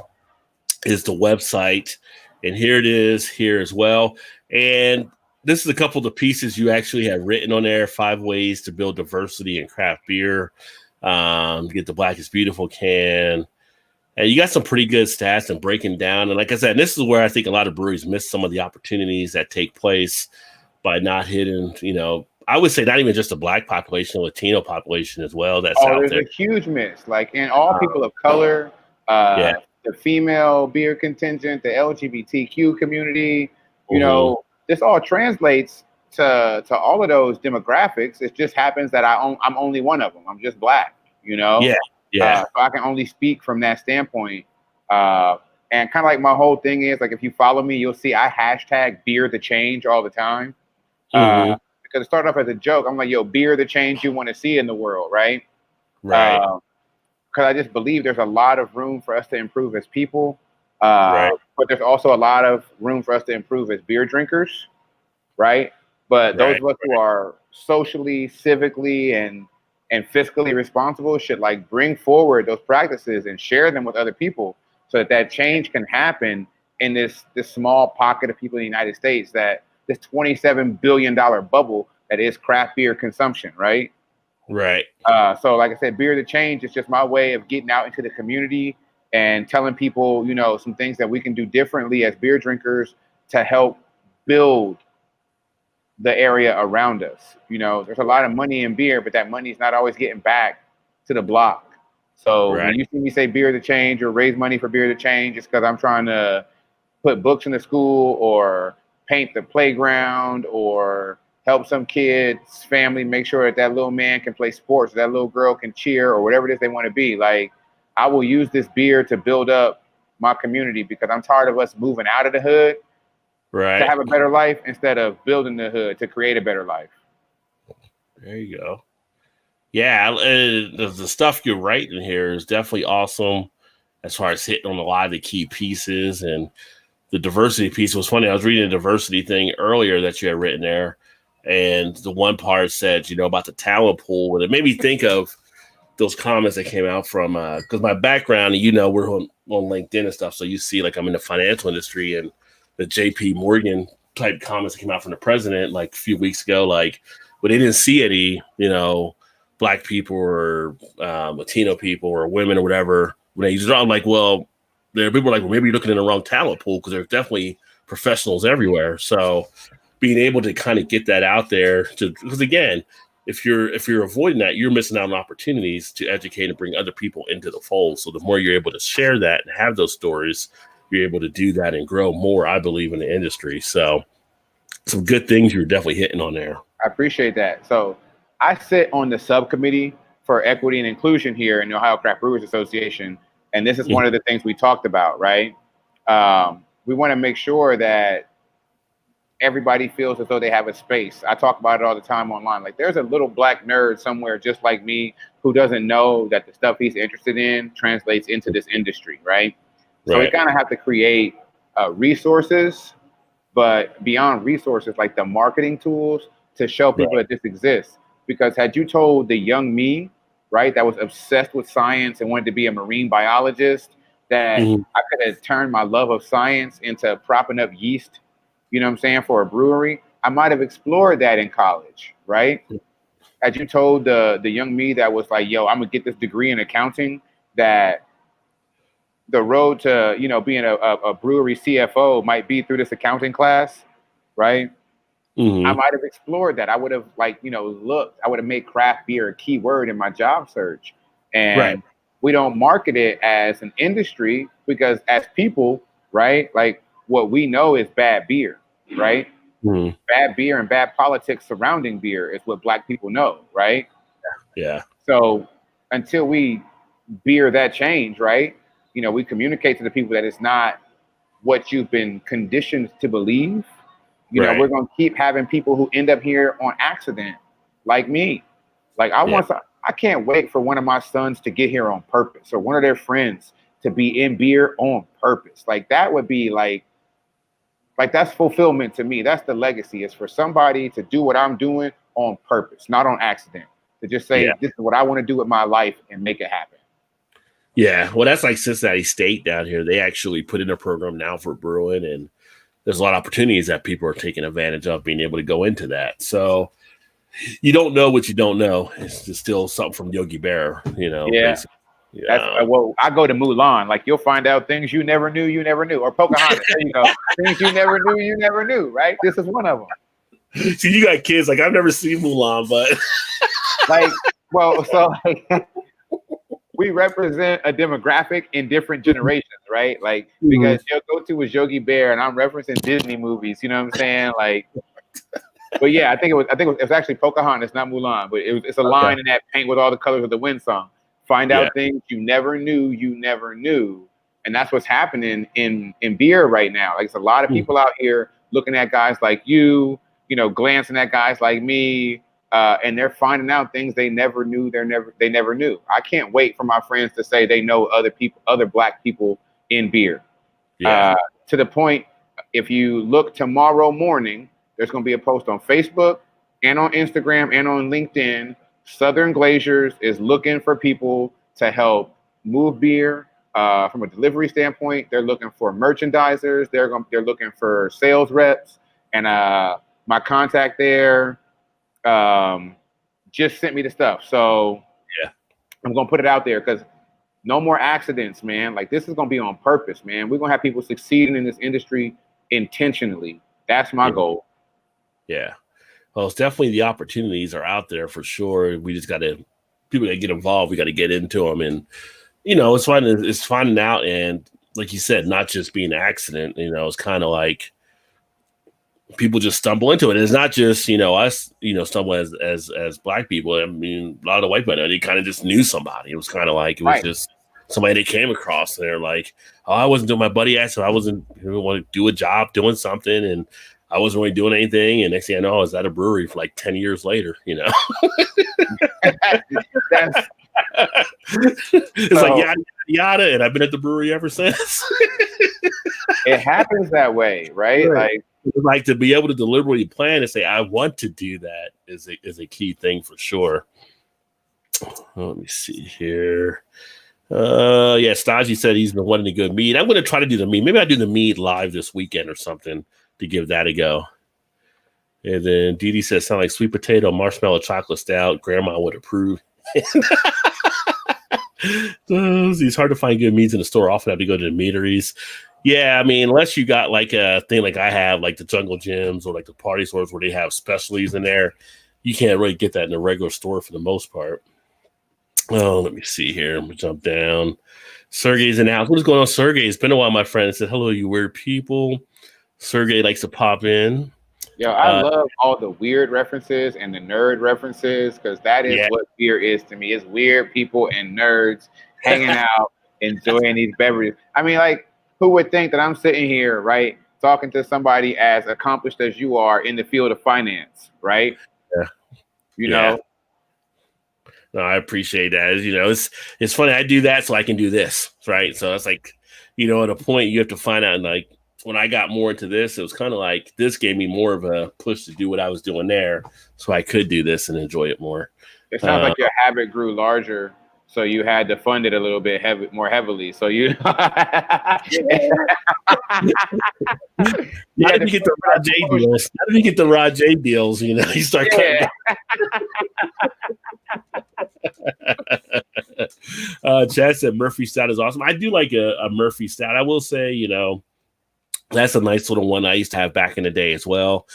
is the website. And here it is here as well. And this is a couple of the pieces you actually have written on there. 5 ways to build diversity in craft beer. Get the Black is Beautiful can. And you got some pretty good stats and breaking down. And like I said, this is where I think a lot of breweries miss some of the opportunities that take place by not hitting, I would say not even just the Black population, Latino population as well. That's out there. There's a huge miss. Like, in all people of color, the female beer contingent, the LGBTQ community, this all translates to all of those demographics. It just happens that I'm only one of them. I'm just Black, Yeah. So I can only speak from that standpoint. And kind of like my whole thing is, like, if you follow me, you'll see I hashtag beer the change all the time. Because it started off as a joke. I'm like, yo, beer the change you want to see in the world, right? Right. Because I just believe there's a lot of room for us to improve as people. But there's also a lot of room for us to improve as beer drinkers, right? But those of us who are socially, civically, and fiscally responsible should, like, bring forward those practices and share them with other people so that change can happen in this small pocket of people in the United States, that this $27 billion bubble that is craft beer consumption, right? Right. So like I said, Beer the Change is just my way of getting out into the community and telling people, some things that we can do differently as beer drinkers to help build the area around us. There's a lot of money in beer, but that money is not always getting back to the block. So when you see me say Beer the Change or raise money for Beer the Change, it's because I'm trying to put books in the school or paint the playground or help some kid's family make sure that little man can play sports, that little girl can cheer, or whatever it is they want to be. Like, I will use this beer to build up my community because I'm tired of us moving out of the hood to have a better life instead of building the hood to create a better life. There you go. Yeah, the stuff you're writing here is definitely awesome as far as hitting on a lot of the key pieces. And the diversity piece was funny. I was reading a diversity thing earlier that you had written there. And the one part said, about the talent pool. And it made me think of those comments that came out from, because my background, we're on LinkedIn and stuff. So you see, like, I'm in the financial industry, and the JP Morgan type comments that came out from the president like a few weeks ago, like, but they didn't see any, Black people or Latino people or women or whatever, when they I'm like, well, there are people like, well, maybe you're looking in the wrong talent pool because there's definitely professionals everywhere. So being able to kind of get that out there because again, if you're avoiding that, you're missing out on opportunities to educate and bring other people into the fold. So the more you're able to share that and have those stories, you're able to do that and grow more, I believe, in the industry. So some good things you're definitely hitting on there. I appreciate that. So I sit on the subcommittee for equity and inclusion here in the Ohio Craft Brewers Association. And this is one of the things we talked about, right? We want to make sure that everybody feels as though they have a space. I talk about it all the time online. Like there's a little Black nerd somewhere just like me who doesn't know that the stuff he's interested in translates into this industry, right? So we kind of have to create resources, but beyond resources, like the marketing tools to show people that this exists. Because had you told the young me, right, that was obsessed with science and wanted to be a marine biologist, that I could have turned my love of science into propping up yeast, you know what I'm saying, for a brewery, I might have explored that in college, right? Had you told the young me that was like, yo, I'm gonna get this degree in accounting, that the road to, you know, being a brewery CFO might be through this accounting class, right? I might have explored that. I would have, like, you know, looked, I would have made craft beer a key word in my job search. And we don't market it as an industry because as people, right, like what we know is bad beer, right? Bad beer and bad politics surrounding beer is what Black people know, right? Yeah. So until we beer that change, right, you know, we communicate to the people that it's not what you've been conditioned to believe. You know, we're going to keep having people who end up here on accident, like me. Like I can't wait for one of my sons to get here on purpose, or one of their friends to be in beer on purpose. Like that would be like that's fulfillment to me. That's the legacy, is for somebody to do what I'm doing on purpose, not on accident. To just say, this is what I want to do with my life and make it happen. Yeah, well, that's like Cincinnati State down here. They actually put in a program now for brewing, and there's a lot of opportunities that people are taking advantage of being able to go into that. So you don't know what you don't know. It's just still something from Yogi Bear, you know. Yeah. Basically. That's well, I go to Mulan. Like you'll find out things you never knew, or Pocahontas. You know, things you never knew, right? This is one of them. See, you got kids. Like I've never seen Mulan, but like, well, so like, we represent a demographic in different generations, right? Like because your go-to was Yogi Bear, and I'm referencing Disney movies. You know what I'm saying? Like, but yeah, I think it was actually Pocahontas, not Mulan. But it's a line in that Paint with All the Colors of the Wind song. Find out things you never knew. And that's what's happening in beer right now. Like, it's a lot of people out here looking at guys like you know, glancing at guys like me, and they're finding out things they never knew. They never knew. I can't wait for my friends to say they know other Black people in beer. To the point, if you look tomorrow morning, there's going to be a post on Facebook and on Instagram and on LinkedIn. Southern Glaciers is looking for people to help move beer from a delivery standpoint. They're looking for merchandisers. They're looking for sales reps. And my contact there just sent me the stuff. So I'm going to put it out there because no more accidents, man. Like this is going to be on purpose, man. We're going to have people succeeding in this industry intentionally. That's my goal. Yeah. Well, it's definitely the opportunities are out there for sure. We just got to, people that get involved, we got to get into them. And, you know, it's finding out. And like you said, not just being an accident, you know, it's kind of like people just stumble into it. And it's not just, you know, us, you know, stumble as Black people. I mean, a lot of the white people, they kind of just knew somebody. It was kind of like, it was just somebody they came across. And they're like, oh, I wasn't doing my buddy asked, so I wasn't want to do a job doing something. And I wasn't really doing anything, and next thing I know, I was at a brewery for like 10 years later, you know. It's like yada, yada, and I've been at the brewery ever since. It happens that way, right? Like to be able to deliberately plan and say, I want to do that is a key thing for sure. Let me see here. Staji said he's been wanting a good mead. I'm going to try to do the mead. Maybe I'll do the mead live this weekend or something to give that a go. And then Dee Dee says, sound like sweet potato, marshmallow, chocolate stout. Grandma would approve. It's hard to find good meads in the store. Often have to go to the meaderies. Yeah, I mean, unless you got like a thing like I have, like the Jungle Gyms or like the party stores where they have specialties in there, you can't really get that in a regular store for the most part. Oh, let me see here. I'm gonna jump down. Sergey's in the house. What is going on, Sergey? It's been a while, my friend. I said, hello, you weird people. Sergey likes to pop in. Yo, I love all the weird references and the nerd references because that is what beer is to me. It's weird people and nerds hanging out, enjoying these beverages. I mean, like, who would think that I'm sitting here, right, talking to somebody as accomplished as you are in the field of finance, right? Yeah. You know? No, I appreciate that. You know, it's funny. I do that so I can do this, right? So it's like, you know, at a point you have to find out, like, when I got more into this, it was kind of like this gave me more of a push to do what I was doing there so I could do this and enjoy it more. It sounds like your habit grew larger, so you had to fund it a little bit more heavily. So you How did you get the Rod J deals? How did you get the Rod J deals? You know, you start cutting Chad said Murphy Stout is awesome. I do like a Murphy Stout. I will say, you know, that's a nice little one I used to have back in the day as well.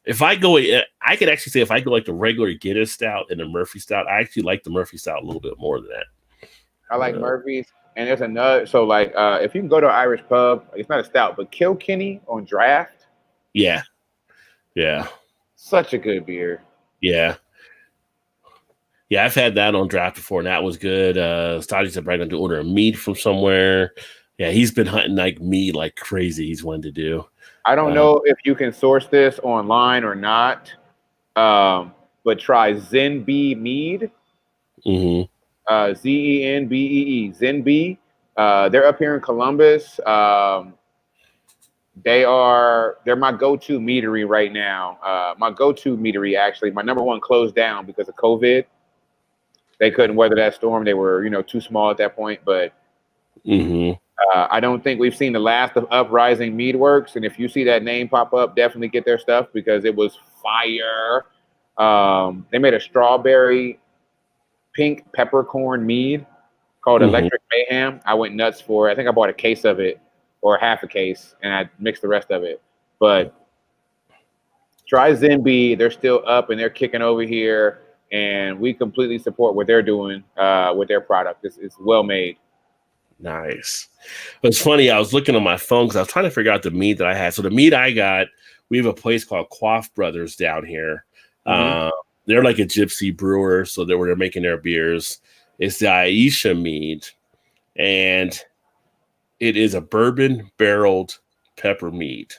If I go, I could actually say if I go like the regular Guinness Stout and the Murphy Stout, I actually like the Murphy Stout a little bit more than that. I like Murphy's. And there's another, so like if you can go to an Irish pub, it's not a stout, but Kilkenny on draft. Yeah. Such a good beer. Yeah, I've had that on draft before, and that was good. Stodgy said Brad going to order a meat from somewhere. Yeah, he's been hunting like meat like crazy. He's wanted to do. I don't know if you can source this online or not, but try Zenbee Mead. Mm-hmm. Zenbee, Zenbee. They're up here in Columbus. They're my go-to meadery right now. My go-to meadery, actually, my number one closed down because of COVID. They couldn't weather that storm. They were, too small at that point. But I don't think we've seen the last of Uprising Meadworks. And if you see that name pop up, definitely get their stuff because it was fire. They made a strawberry pink peppercorn mead called Electric Mayhem. I went nuts for it. I think I bought a case of it or half a case, and I mixed the rest of it. But try Zenbee. They're still up, and they're kicking over here. And we completely support what they're doing with their product. It's well made. Nice. It's funny. I was looking on my phone because I was trying to figure out the meat that I had. So the meat I got, we have a place called Quaff Brothers down here. They're like a gypsy brewer, so they're making their beers. It's the Aisha mead, and it is a bourbon barreled pepper mead,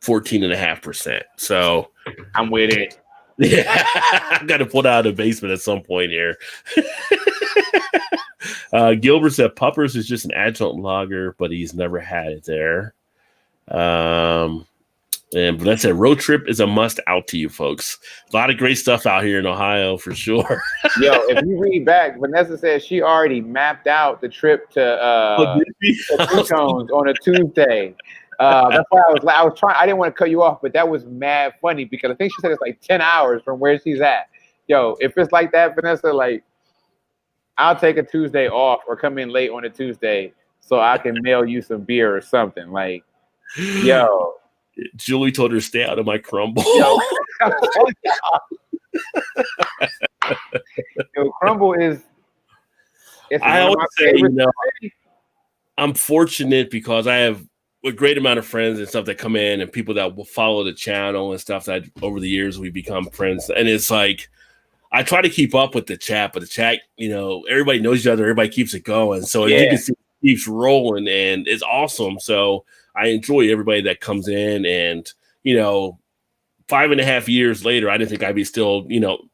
14.5%. So I'm with it. Yeah, I've got to pull it out of the basement at some point here. Gilbert said Puppers is just an adjunct lager, but he's never had it there. And that said Road Trip is a must out to you folks. A lot of great stuff out here in Ohio for sure. Yo, if you read back, Vanessa says she already mapped out the trip to Tones on a Tuesday. That's why I was trying. I didn't want to cut you off, but that was mad funny because I think she said it's like 10 hours from where she's at. Yo, if it's like that, Vanessa, like I'll take a Tuesday off or come in late on a Tuesday so I can mail you some beer or something. Like, yo. Julie told her to stay out of my crumble. Yo, crumble is. I always say, I'm fortunate because I have a great amount of friends and stuff that come in and people that will follow the channel and stuff that over the years we've become friends. And it's like, I try to keep up with the chat, but the chat, everybody knows each other. Everybody keeps it going. So you can see it keeps rolling and it's awesome. So I enjoy everybody that comes in and, 5.5 years later, I didn't think I'd be still,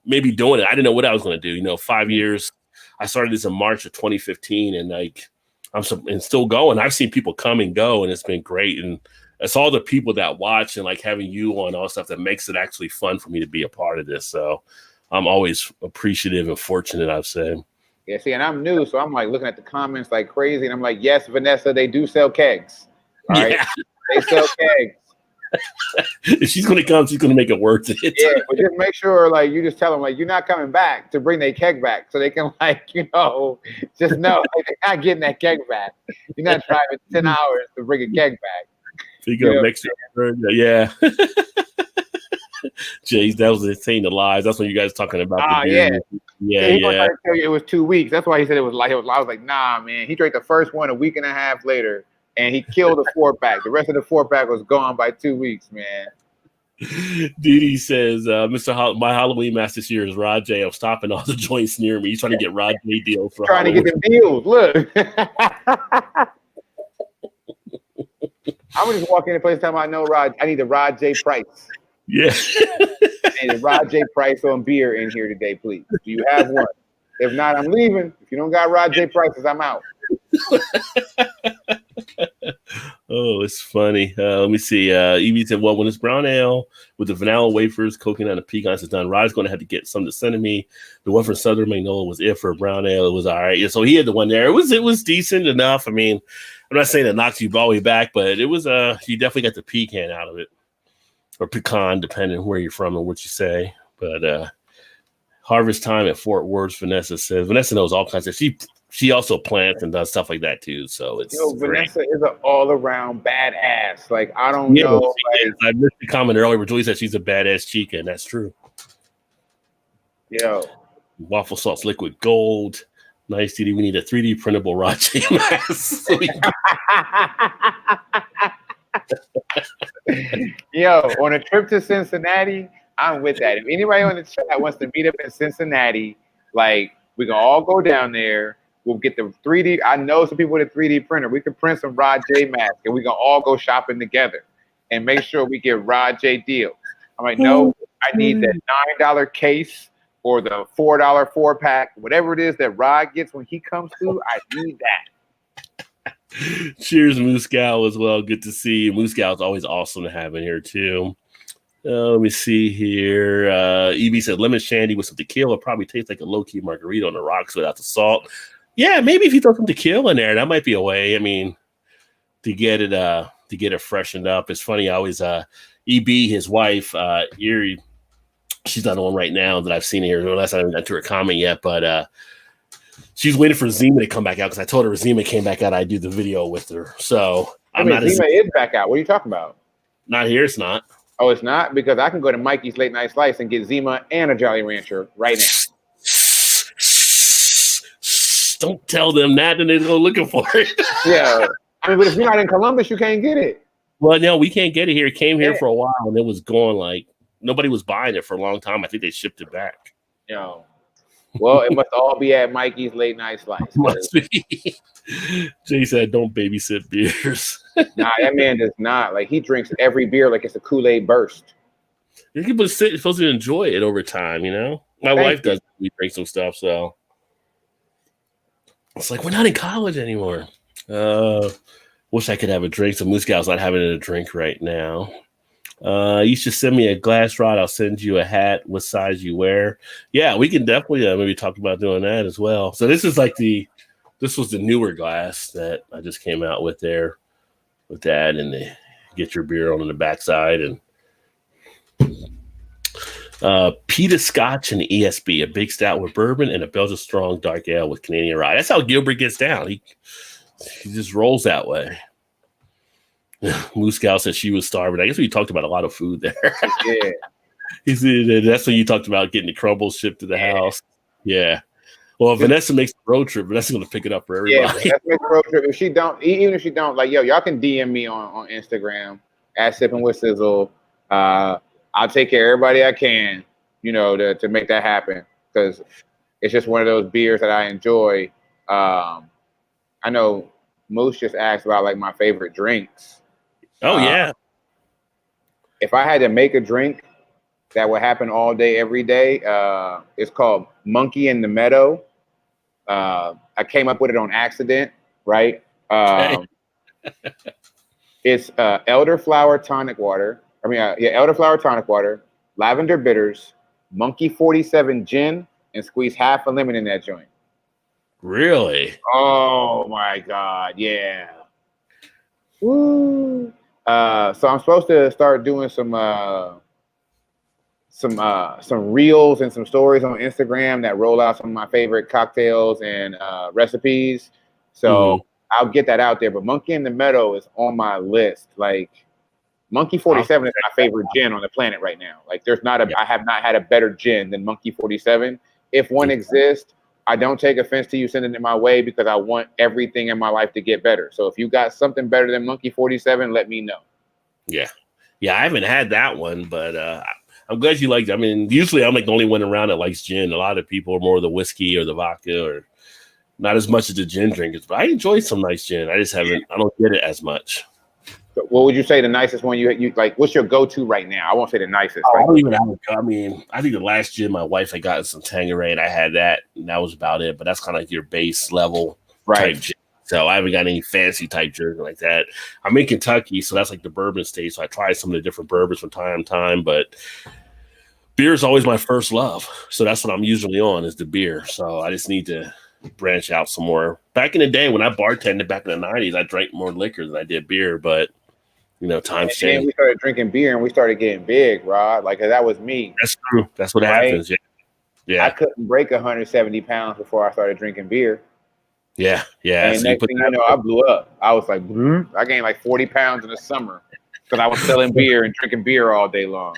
maybe doing it. I didn't know what I was going to do. 5 years, I started this in March of 2015 and I'm still going. I've seen people come and go, and it's been great. And it's all the people that watch and like having you on all stuff that makes it actually fun for me to be a part of this. So I'm always appreciative and fortunate, I've said. Yeah, see, and I'm new, so I'm like looking at the comments like crazy, and I'm like, yes, Vanessa, they do sell kegs. All right, they sell kegs. If she's gonna come, she's gonna make it worth it. Yeah, but just make sure, like, you just tell them, like, you're not coming back to bring their keg back, so they can, like, just know like, they're not getting that keg back. You're not driving 10 hours to bring a keg back. So you go mix it. Yeah. Jay, that was insane. The lies. That's when you guys talking about the beer. Yeah. He was trying to tell you it was 2 weeks. That's why he said it was like. I was like, nah, man. He drank the first one a week and a half later, and he killed the 4-pack. The rest of the 4-pack was gone by 2 weeks, man. Didi says, my Halloween mask this year is Rod J. I'm stopping all the joints near me. He's trying to get Rod J deals for trying Halloween. to get the deals. Look. I'm just walking in a place time I know Rod. I need a Rod J price. Yeah. I need a Rod J price on beer in here today, please. Do you have one? If not, I'm leaving. If you don't got Rod J prices, I'm out. Oh, it's funny. Let me see. Evie said, well, when it's brown ale with the vanilla wafers, coconut, and pecans is done, Rod's going to have to get some to send to me. The one from Southern Magnolia was it for brown ale. It was all right. Yeah, so he had the one there. It was decent enough. I mean, I'm not saying it knocks you all the way back, but it was you definitely got the pecan out of it. Or pecan, depending on where you're from and what you say. But harvest time at Fort Worth, Vanessa says. Vanessa knows all kinds of. She also plants and does stuff like that too. So it's Vanessa is an all-around badass. Like, I don't know. Like, I missed the comment earlier where Julie said she's a badass chica, and that's true. Waffle sauce liquid gold. Nice, DD. We need a 3D printable Rod J mask. Yo, on a trip to Cincinnati, I'm with that. If anybody on the chat wants to meet up in Cincinnati, like, we can all go down there. We'll get the 3D. I know some people with a 3D printer. We can print some Rod J masks, and we can all go shopping together and make sure we get Rod J deals. I'm like, no, I need that $9 case or the $4 4-pack, whatever it is that Rod gets when he comes through. I need that. Cheers, Moose Gal, as well. Good to see you. Moose Gal is always awesome to have in here, too. Let me see here. Evie said lemon shandy with some tequila will probably taste like a low-key margarita on the rocks without the salt. Yeah, maybe if you throw some tequila in there, that might be a way. I mean, to get it freshened up. It's funny. I always EB, his wife, Erie. She's not the one right now that I've seen here. Unless I haven't got to her comment yet, but she's waiting for Zima to come back out because I told her if Zima came back out, I'd do the video with her. So Zima is back out. What are you talking about? Not here. It's not. Oh, it's not? Because I can go to Mikey's Late Night Slice and get Zima and a Jolly Rancher right now. Don't tell them that, and they're looking for it. Yeah. I mean, but if you're not in Columbus, you can't get it. Well, no, we can't get it here. It came here for a while, and it was going like nobody was buying it for a long time. I think they shipped it back. Yeah. Well, it must all be at Mikey's Late Night Slice. Must be. Jay said, don't babysit beers. Nah, that man does not. Like, he drinks every beer like it's a Kool-Aid burst. People are supposed to enjoy it over time, you know? My wife does. We drink some stuff, so. It's like, we're not in college anymore. Wish I could have a drink. So Moose Gal's not having a drink right now. You should send me a glass rod. I'll send you a hat. What size you wear? Yeah, we can definitely maybe talk about doing that as well. So this is like this was the newer glass that I just came out with there, with that, and the get your beer on the backside and Pita Scotch and ESB, a big stout with bourbon and a Belgian strong dark ale with Canadian rye. That's how Gilbert gets down. He just rolls that way. Moose Gal said she was starving. I guess we talked about a lot of food there. Yeah. He said that's when you talked about getting the crumbles shipped to the house. Yeah. Well, if Vanessa makes the road trip, Vanessa's going to pick it up for everybody. Yeah, Vanessa makes the road trip. If she don't, even if she don't, like, yo, y'all can DM me on Instagram at Sipping with Sizzle. I'll take care of everybody I can, you know, to make that happen, because it's just one of those beers that I enjoy. I know Moose just asked about like my favorite drinks. Oh yeah. If I had to make a drink that would happen all day, every day, it's called Monkey in the Meadow. I came up with it on accident, right? It's elderflower tonic water. Elderflower tonic water, lavender bitters, Monkey 47 gin, and squeeze half a lemon in that joint. Really? Oh my God, yeah. Woo. So I'm supposed to start doing some reels and some stories on Instagram that roll out some of my favorite cocktails and recipes. So I'll get that out there. But Monkey in the Meadow is on my list. Like Monkey 47 is my favorite gin on the planet right now. Like I have not had a better gin than Monkey 47. If one exists, I don't take offense to you sending it my way because I want everything in my life to get better. So if you got something better than Monkey 47, let me know. Yeah. I haven't had that one, but I'm glad you liked it. I mean, usually I'm like the only one around that likes gin. A lot of people are more of the whiskey or the vodka or not as much as the gin drinkers, but I enjoy some nice gin. I don't get it as much. So what would you say the nicest one you like? What's your go-to right now? I won't say the nicest. I don't even have I mean, I think the last gin my wife had gotten some Tanqueray and I had that, and that was about it. But that's kind of like your base level type gin. So I haven't got any fancy type gin like that. I'm in Kentucky, so that's like the bourbon state. So I try some of the different bourbons from time to time, but beer is always my first love. So that's what I'm usually on is the beer. So I just need to branch out some more. Back in the day when I bartended back in the 90s, I drank more liquor than I did beer, but times change. And we started drinking beer and we started getting big, Rod. Like that was me. That's true. That's what happens. Yeah. I couldn't break 170 pounds before I started drinking beer. Yeah. And so next thing you know, I blew up. I was like, I gained like 40 pounds in the summer because I was selling beer and drinking beer all day long.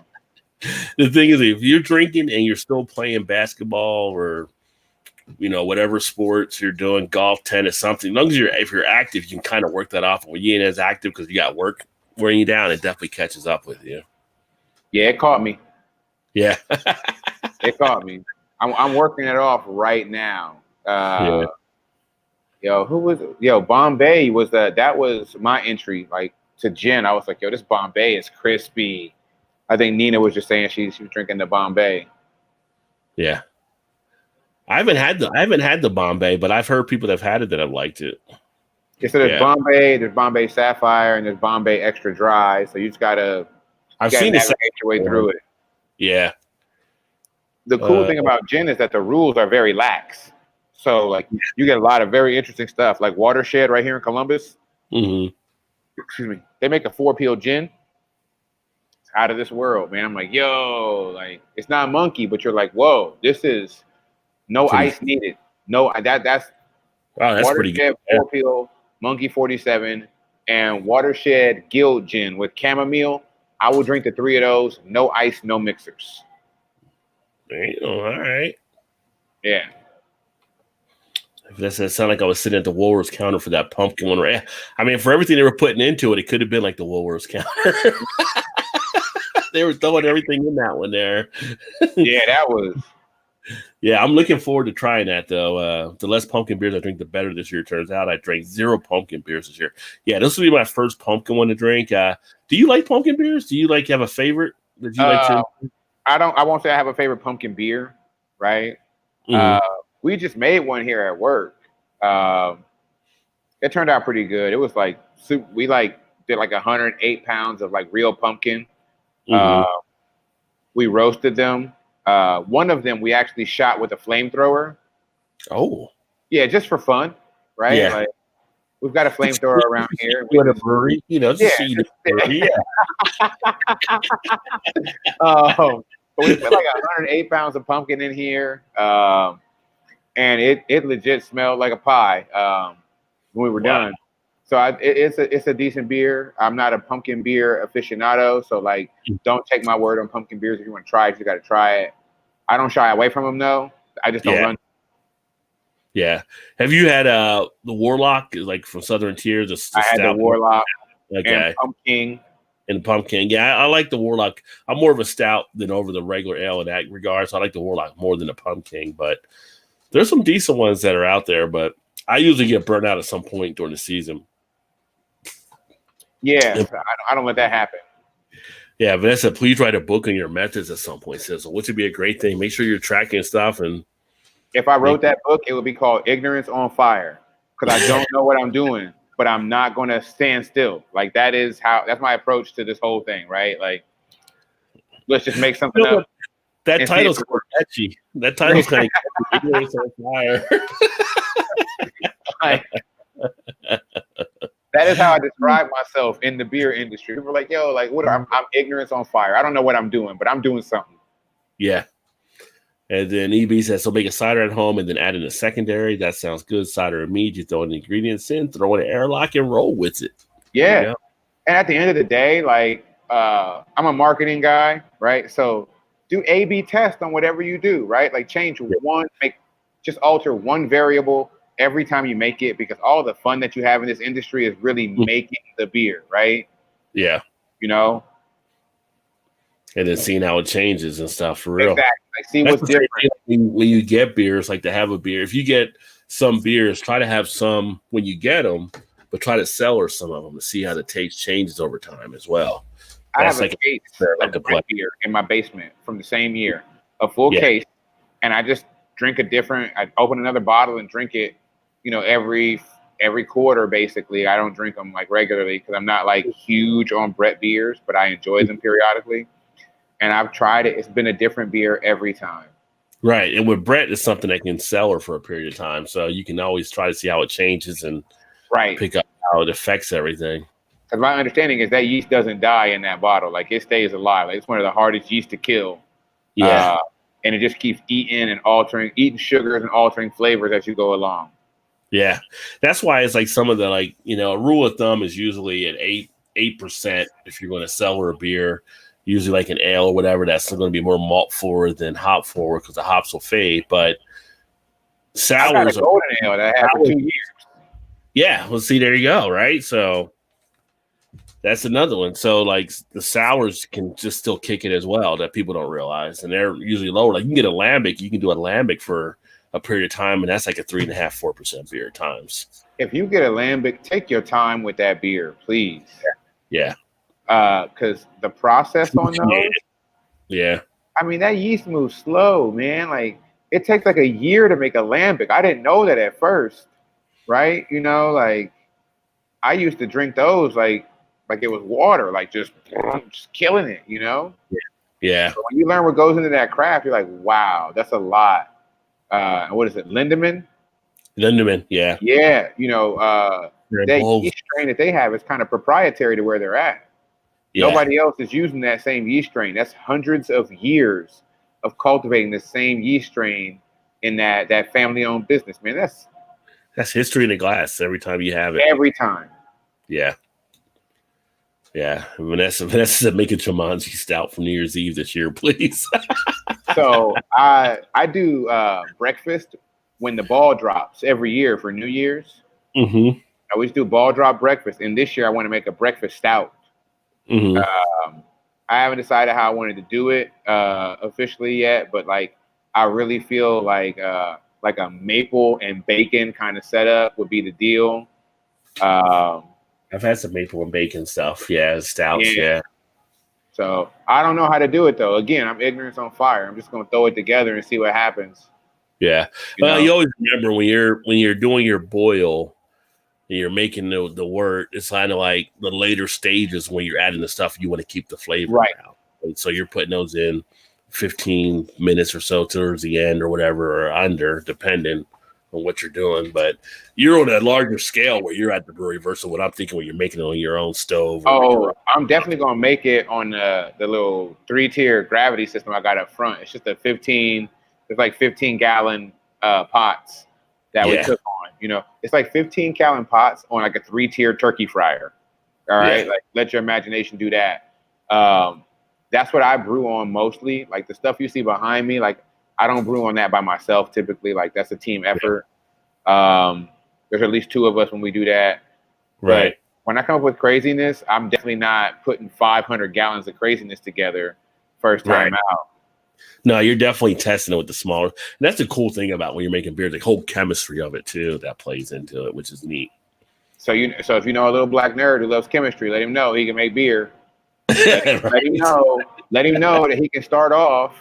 The thing is, if you're drinking and you're still playing basketball or whatever sports you're doing, golf, tennis, something, as long as if you're active, you can kind of work that off. When you ain't as active because you got work wearing you down, it definitely catches up with you. Yeah, it caught me. Yeah. It caught me. I'm working it off right now. Bombay was that was my entry like to gin. I was like, this Bombay is crispy. I think Nina was just saying she was drinking the Bombay. Yeah. I haven't had the Bombay, but I've heard people that have had it that have liked it. Yeah, so there's Bombay, there's Bombay Sapphire, and there's Bombay Extra Dry. So you just gotta navigate your way through it. Yeah. The cool thing about gin is that the rules are very lax. So like you get a lot of very interesting stuff. Like Watershed right here in Columbus. Excuse me. They make a 4-peel gin. It's out of this world, man. I'm like, like it's not monkey, but you're like, whoa, this is no ice needed. No, that's Watershed pretty good. 4-peel, Monkey 47, and Watershed Guild Gin with chamomile. I will drink the 3 of those. No ice, no mixers. All right. Yeah. That sound like I was sitting at the Woolworths counter for that pumpkin one. Right? I mean, for everything they were putting into it, it could have been like the Woolworths counter. They were throwing everything in that one there. Yeah, that was. Yeah, I'm looking forward to trying that, though. The less pumpkin beers I drink, the better this year. Turns out I drank 0 pumpkin beers this year. Yeah, this will be my first pumpkin one to drink. Do you like pumpkin beers? Do you have a favorite that you like to? I won't say I have a favorite pumpkin beer, right? We just made one here at work. It turned out pretty good. It was like we did like 108 pounds of like real pumpkin. We roasted them. One of them we actually shot with a flamethrower. Oh, yeah, just for fun, right? Yeah. Like we've got a flamethrower around here. We had a brewery, just brewery. Yeah. But we put like 108 pounds of pumpkin in here, and it legit smelled like a pie when we were done. So it's a decent beer. I'm not a pumpkin beer aficionado, so like don't take my word on pumpkin beers. If you want to try it, you got to try it. I don't shy away from them though. I just don't run. Yeah. Have you had the Warlock like from Southern Tiers? I had the Warlock and Pumpkin. And pumpkin. Yeah, I like the Warlock. I'm more of a stout than over the regular ale in that regard. So I like the Warlock more than the pumpkin. But there's some decent ones that are out there. But I usually get burnt out at some point during the season. Yeah, I don't let that happen. Yeah, Vanessa, please write a book on your methods at some point, Sizzle, which would be a great thing. Make sure you're tracking stuff. And if I wrote that book, it would be called Ignorance on Fire because I don't know what I'm doing. But I'm not going to stand still. Like that's my approach to this whole thing, right? Like, let's just make something up. That title's kind of catchy. That title's kind of catchy. That is how I describe myself in the beer industry. People are like, yo, like, what? I'm ignorance on fire. I don't know what I'm doing, but I'm doing something. Yeah. And then EB says, so make a cider at home and then add in a secondary. That sounds good. Cider and mead, you throw the ingredients in, throw in an airlock, and roll with it. Yeah. And at the end of the day, like, I'm a marketing guy, right? So do A/B test on whatever you do, right? Like change just alter one variable every time you make it, because all the fun that you have in this industry is really making the beer, right? Yeah. You know? And then seeing how it changes and stuff, for real. Exactly. Like, see what's different. When you get beers, like to have a beer, if you get some beers, try to have some when you get them, but try to cellar some of them to see how the taste changes over time as well. I have a case of beer in my basement from the same year, a full case, and I just drink I open another bottle and drink it, you know, every quarter, basically. I don't drink them like regularly because I'm not like huge on Brett beers, but I enjoy them periodically. And I've tried it. It's been a different beer every time. Right. And with Brett, it's something that can cellar for a period of time. So you can always try to see how it changes and pick up how it affects everything. Because my understanding is that yeast doesn't die in that bottle. Like, it stays alive. Like, it's one of the hardest yeast to kill. Yeah. And it just keeps eating sugars and altering flavors as you go along. Yeah. That's why it's like some of the, like, you know, a rule of thumb is usually at 8% if you're going to cellar a beer. Usually like an ale or whatever, that's going to be more malt forward than hop forward because the hops will fade. But sours, I got a golden ale that I had for 2 years. Yeah, well, see, there you go, right? So that's another one. So like the sours can just still kick it as well that people don't realize, and they're usually lower. Like you can get a lambic, you can do a lambic for a period of time, and that's like a 3.5-4% beer at times. If you get a lambic, take your time with that beer, please. Yeah. Because the process on those, I mean, that yeast moves slow, man. Like, it takes like a year to make a lambic. I didn't know that at first, right? You know, like, I used to drink those like it was water, like just killing it, you know? Yeah. So when you learn what goes into that craft, you're like, wow, that's a lot. What is it, Lindemann? Lindemann, yeah. Yeah, you know, that yeast strain that they have is kind of proprietary to where they're at. Yeah. Nobody else is using that same yeast strain. That's hundreds of years of cultivating the same yeast strain in that family-owned business, man. That's history in a glass every time you have it. Every time. Yeah. Yeah. Vanessa making Jumanji Stout for New Year's Eve this year, please. So I do breakfast when the ball drops every year for New Year's. Mm-hmm. I always do ball drop breakfast. And this year I want to make a breakfast stout. Mm-hmm. I haven't decided how I wanted to do it officially yet, but like I really feel like a maple and bacon kind of setup would be the deal. I've had some maple and bacon stuff, stouts, yeah. So I don't know how to do it though. Again, I'm ignorance on fire. I'm just gonna throw it together and see what happens. Yeah, you always remember when you're doing your boil. You're making the wort. It's kind of like the later stages when you're adding the stuff you want to keep the flavor out. And so you're putting those in 15 minutes or so towards the end or whatever, or under, depending on what you're doing. But you're on a larger scale where you're at the brewery versus what I'm thinking when you're making it on your own stove. I'm definitely going to make it on the little 3-tier gravity system I got up front. It's just there's like 15-gallon pots that we took on. You know, it's like 15-gallon pots on like a 3-tier turkey fryer. All right, like let your imagination do that. That's what I brew on mostly. Like the stuff you see behind me, like I don't brew on that by myself typically. Like that's a team effort. There's at least 2 of us when we do that. Right. But when I come up with craziness, I'm definitely not putting 500 gallons of craziness together first time out. No, you're definitely testing it with the smaller. And that's the cool thing about when you're making beer, the whole chemistry of it too that plays into it, which is neat. So if you know a little black nerd who loves chemistry, let him know he can make beer. Let him know that he can start off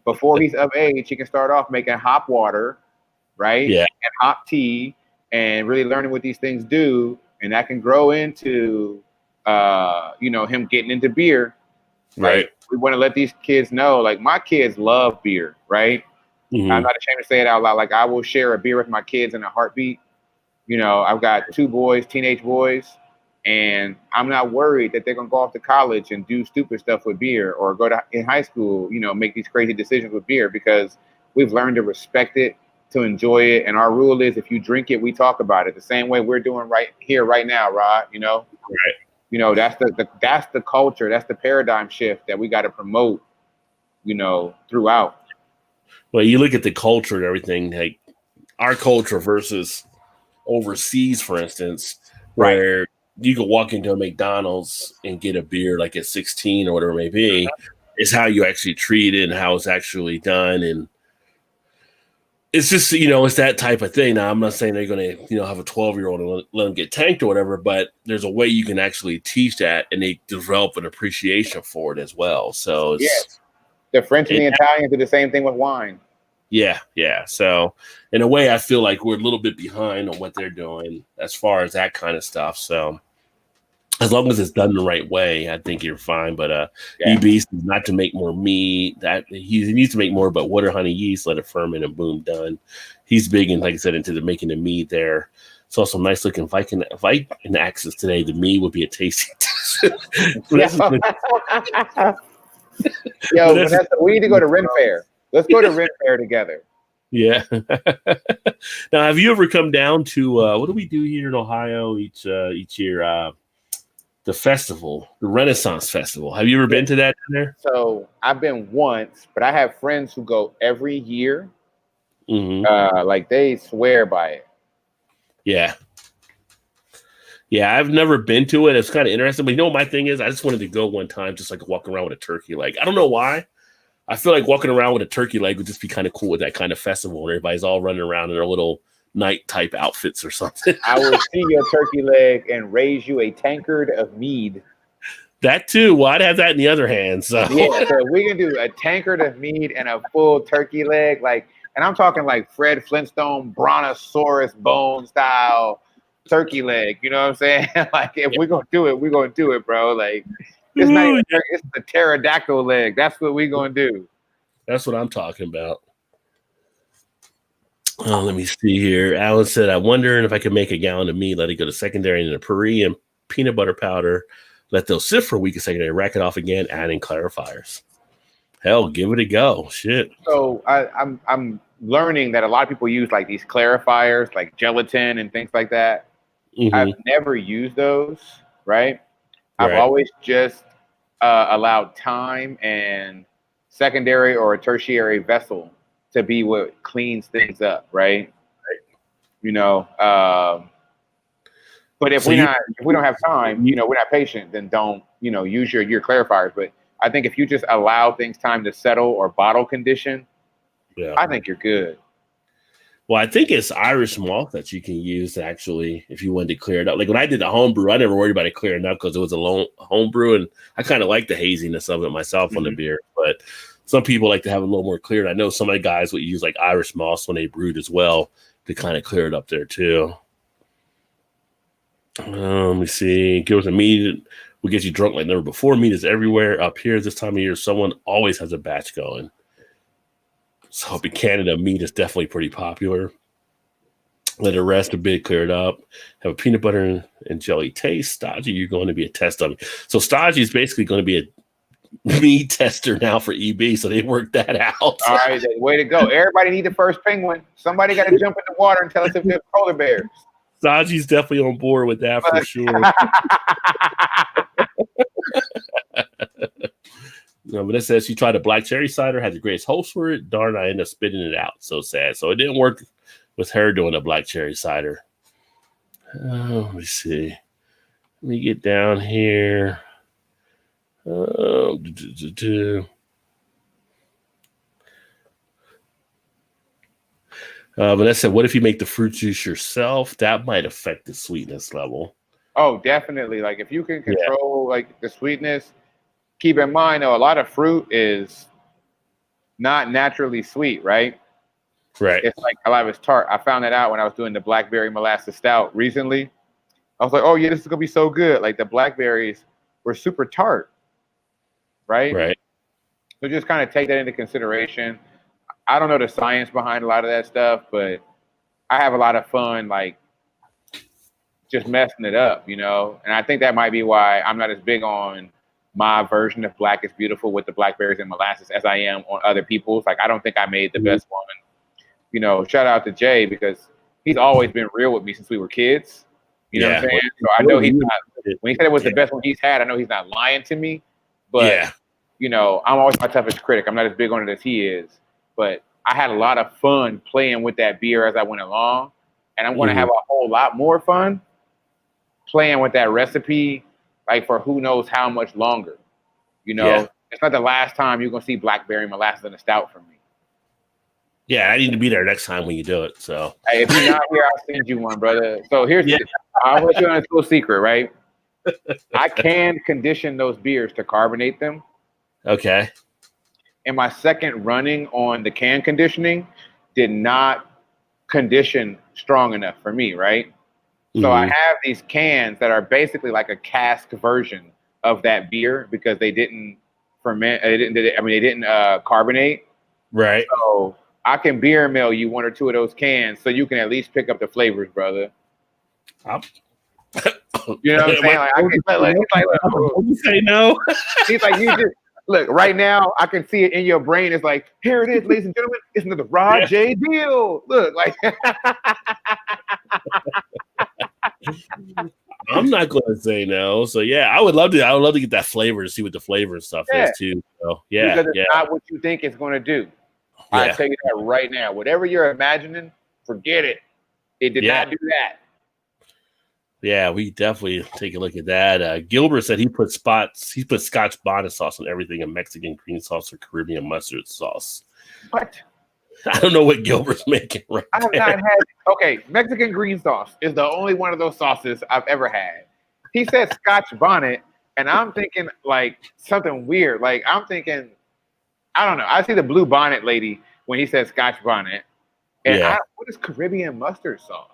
before he's of age. He can start off making hop water, right? Yeah, and hop tea, and really learning what these things do, and that can grow into, him getting into beer. Right. We want to let these kids know, like my kids love beer, right? Mm-hmm. I'm not ashamed to say it out loud. Like I will share a beer with my kids in a heartbeat. You know, I've got 2 boys, teenage boys, And I'm not worried that they're gonna go off to college and do stupid stuff with beer, or go to in high school, make these crazy decisions with beer, because we've learned to respect it, to enjoy it. And our rule is, if you drink it, we talk about it the same way we're doing right here, right now, Rod. Right. That's the culture, that's the paradigm shift that we got to promote, throughout. Well, you look at the culture and everything, like our culture versus overseas, for instance, where you can walk into a McDonald's and get a beer like at 16 or whatever it may be, is how you actually treat it and how it's actually done. And it's just, it's that type of thing. Now, I'm not saying they're going to, have a 12-year-old and let them get tanked or whatever, but there's a way you can actually teach that, and they develop an appreciation for it as well. So it's, the French and the Italians do the same thing with wine. Yeah. So in a way, I feel like we're a little bit behind on what they're doing as far as that kind of stuff. So as long as it's done the right way, I think you're fine. But EB is not to make more meat. That he needs to make more, but water, honey, yeast, let it ferment, and boom, done. He's big, and like I said, into the making the mead there. Saw some nice looking Viking axes today. The mead would be a tasty. Yo, Vanessa, we need to go to Ren Fair. Let's go to Ren Fair together. Yeah. Now, have you ever come down to what do we do here in Ohio each year? The festival, the Renaissance Festival. Have you ever been to that in there? So I've been once, but I have friends who go every year. Mm-hmm. Like they swear by it. Yeah. I've never been to it. It's kind of interesting, but what my thing is? I just wanted to go one time, just like walking around with a turkey leg. I don't know why. I feel like walking around with a turkey leg would just be kind of cool with that kind of festival, where everybody's all running around in their little night type outfits or something. I will see your turkey leg and raise you a tankard of mead. That too. Well, I'd have that in the other hand. So so we can do a tankard of mead and a full turkey leg, and I'm talking like Fred Flintstone Brontosaurus bone style turkey leg. You know what I'm saying? Like, if we're gonna do it, we're gonna do it, bro. Like, it's not even it's the pterodactyl leg. That's what we're gonna do. That's what I'm talking about. Oh, let me see here. Alan said, I'm wondering if I could make a gallon of meat, let it go to secondary in a Puree and peanut butter powder, let those sit for a week in secondary, rack it off again, adding clarifiers. Hell, give it a go. Shit. So I'm learning that a lot of people use like these clarifiers, like gelatin and things like that. Mm-hmm. I've never used those, right? I've always just allowed time and secondary or a tertiary vessel to be what cleans things up, right? But if we don't have time, we're not patient, then don't, use your clarifiers. But I think if you just allow things time to settle or bottle condition, I think you're good. Well, I think it's Irish malt that you can use actually if you wanted to clear it up. Like when I did the homebrew, I never worried about it clearing up because it was a homebrew, and I kind of like the haziness of it myself on the beer. But some people like to have a little more cleared. I know some of the guys would use like Irish malts when they brewed as well to kind of clear it up there too. Let me see. Give us a meat. Will get you drunk like never before. Meat is everywhere. Up here this time of year, someone always has a batch going. So up in Canada, meat is definitely pretty popular. Let it rest a bit, clear it up. Have a peanut butter and jelly taste. Stodgy, you're going to be a test dummy. So Stodgy is basically going to be a meat tester now for EB, so they worked that out. All right, way to go. Everybody need the first penguin. Somebody got to jump in the water and tell us if they're polar bears. Stodgy's definitely on board with that for sure. No, but it says she tried a black cherry cider, had the greatest hopes for it. Darn, I ended up spitting it out. So sad. So it didn't work with her doing a black cherry cider. Let me see. Let me get down here. But I said, what if you make the fruit juice yourself? That might affect the sweetness level. Oh, definitely. Like if you can control like the sweetness. Keep in mind, though, a lot of fruit is not naturally sweet, right? Right. It's like a lot of it's tart. I found that out when I was doing the Blackberry Molasses Stout recently. I was like, oh, yeah, this is going to be so good. Like the blackberries were super tart, right? Right. So just kind of take that into consideration. I don't know the science behind a lot of that stuff, but I have a lot of fun, like, just messing it up, you know. And I think that might be why I'm not as big on my version of Black is Beautiful with the blackberries and molasses as I am on other people's. Like, I don't think I made the best one. You know, shout out to Jay because he's always been real with me since we were kids. You know what I'm saying? So I know he's not, when he said it was the best one he's had, I know he's not lying to me. But, you know, I'm always my toughest critic. I'm not as big on it as he is. But I had a lot of fun playing with that beer as I went along. And I'm going to have a whole lot more fun playing with that recipe, like for who knows how much longer. You know, it's not the last time you're going to see blackberry molasses in a stout from me. Yeah, I need to be there next time when you do it. So, hey, if you're not here, I'll send you one, brother. So here's I'll let you on a little secret, right? I can condition those beers to carbonate them. Okay. And my second running on the can conditioning did not condition strong enough for me, right? So I have these cans that are basically like a cask version of that beer because they didn't ferment. They didn't carbonate. Right. So I can beer mill you one or two of those cans so you can at least pick up the flavors, brother. You know what I'm saying? Like, I can say no. He's like, you just look right now. I can see it in your brain. It's like, here it is, ladies and gentlemen. It's another Rod J deal. Look, like. I'm not going to say no. So yeah, I would love to. I would love to get that flavor to see what the flavor and stuff is too. So because it's not what you think it's going to do. I tell you that right now. Whatever you're imagining, forget it. It did not do that. Yeah, we definitely take a look at that. Gilbert said he put Scotch bonnet sauce on everything, and Mexican green sauce or Caribbean mustard sauce. What? I don't know what Gilbert's making right I have not had. Okay, Mexican green sauce is the only one of those sauces I've ever had. He said Scotch bonnet, and I'm thinking like something weird. Like I'm thinking, I don't know. I see the blue bonnet lady when he said Scotch bonnet, and what is Caribbean mustard sauce?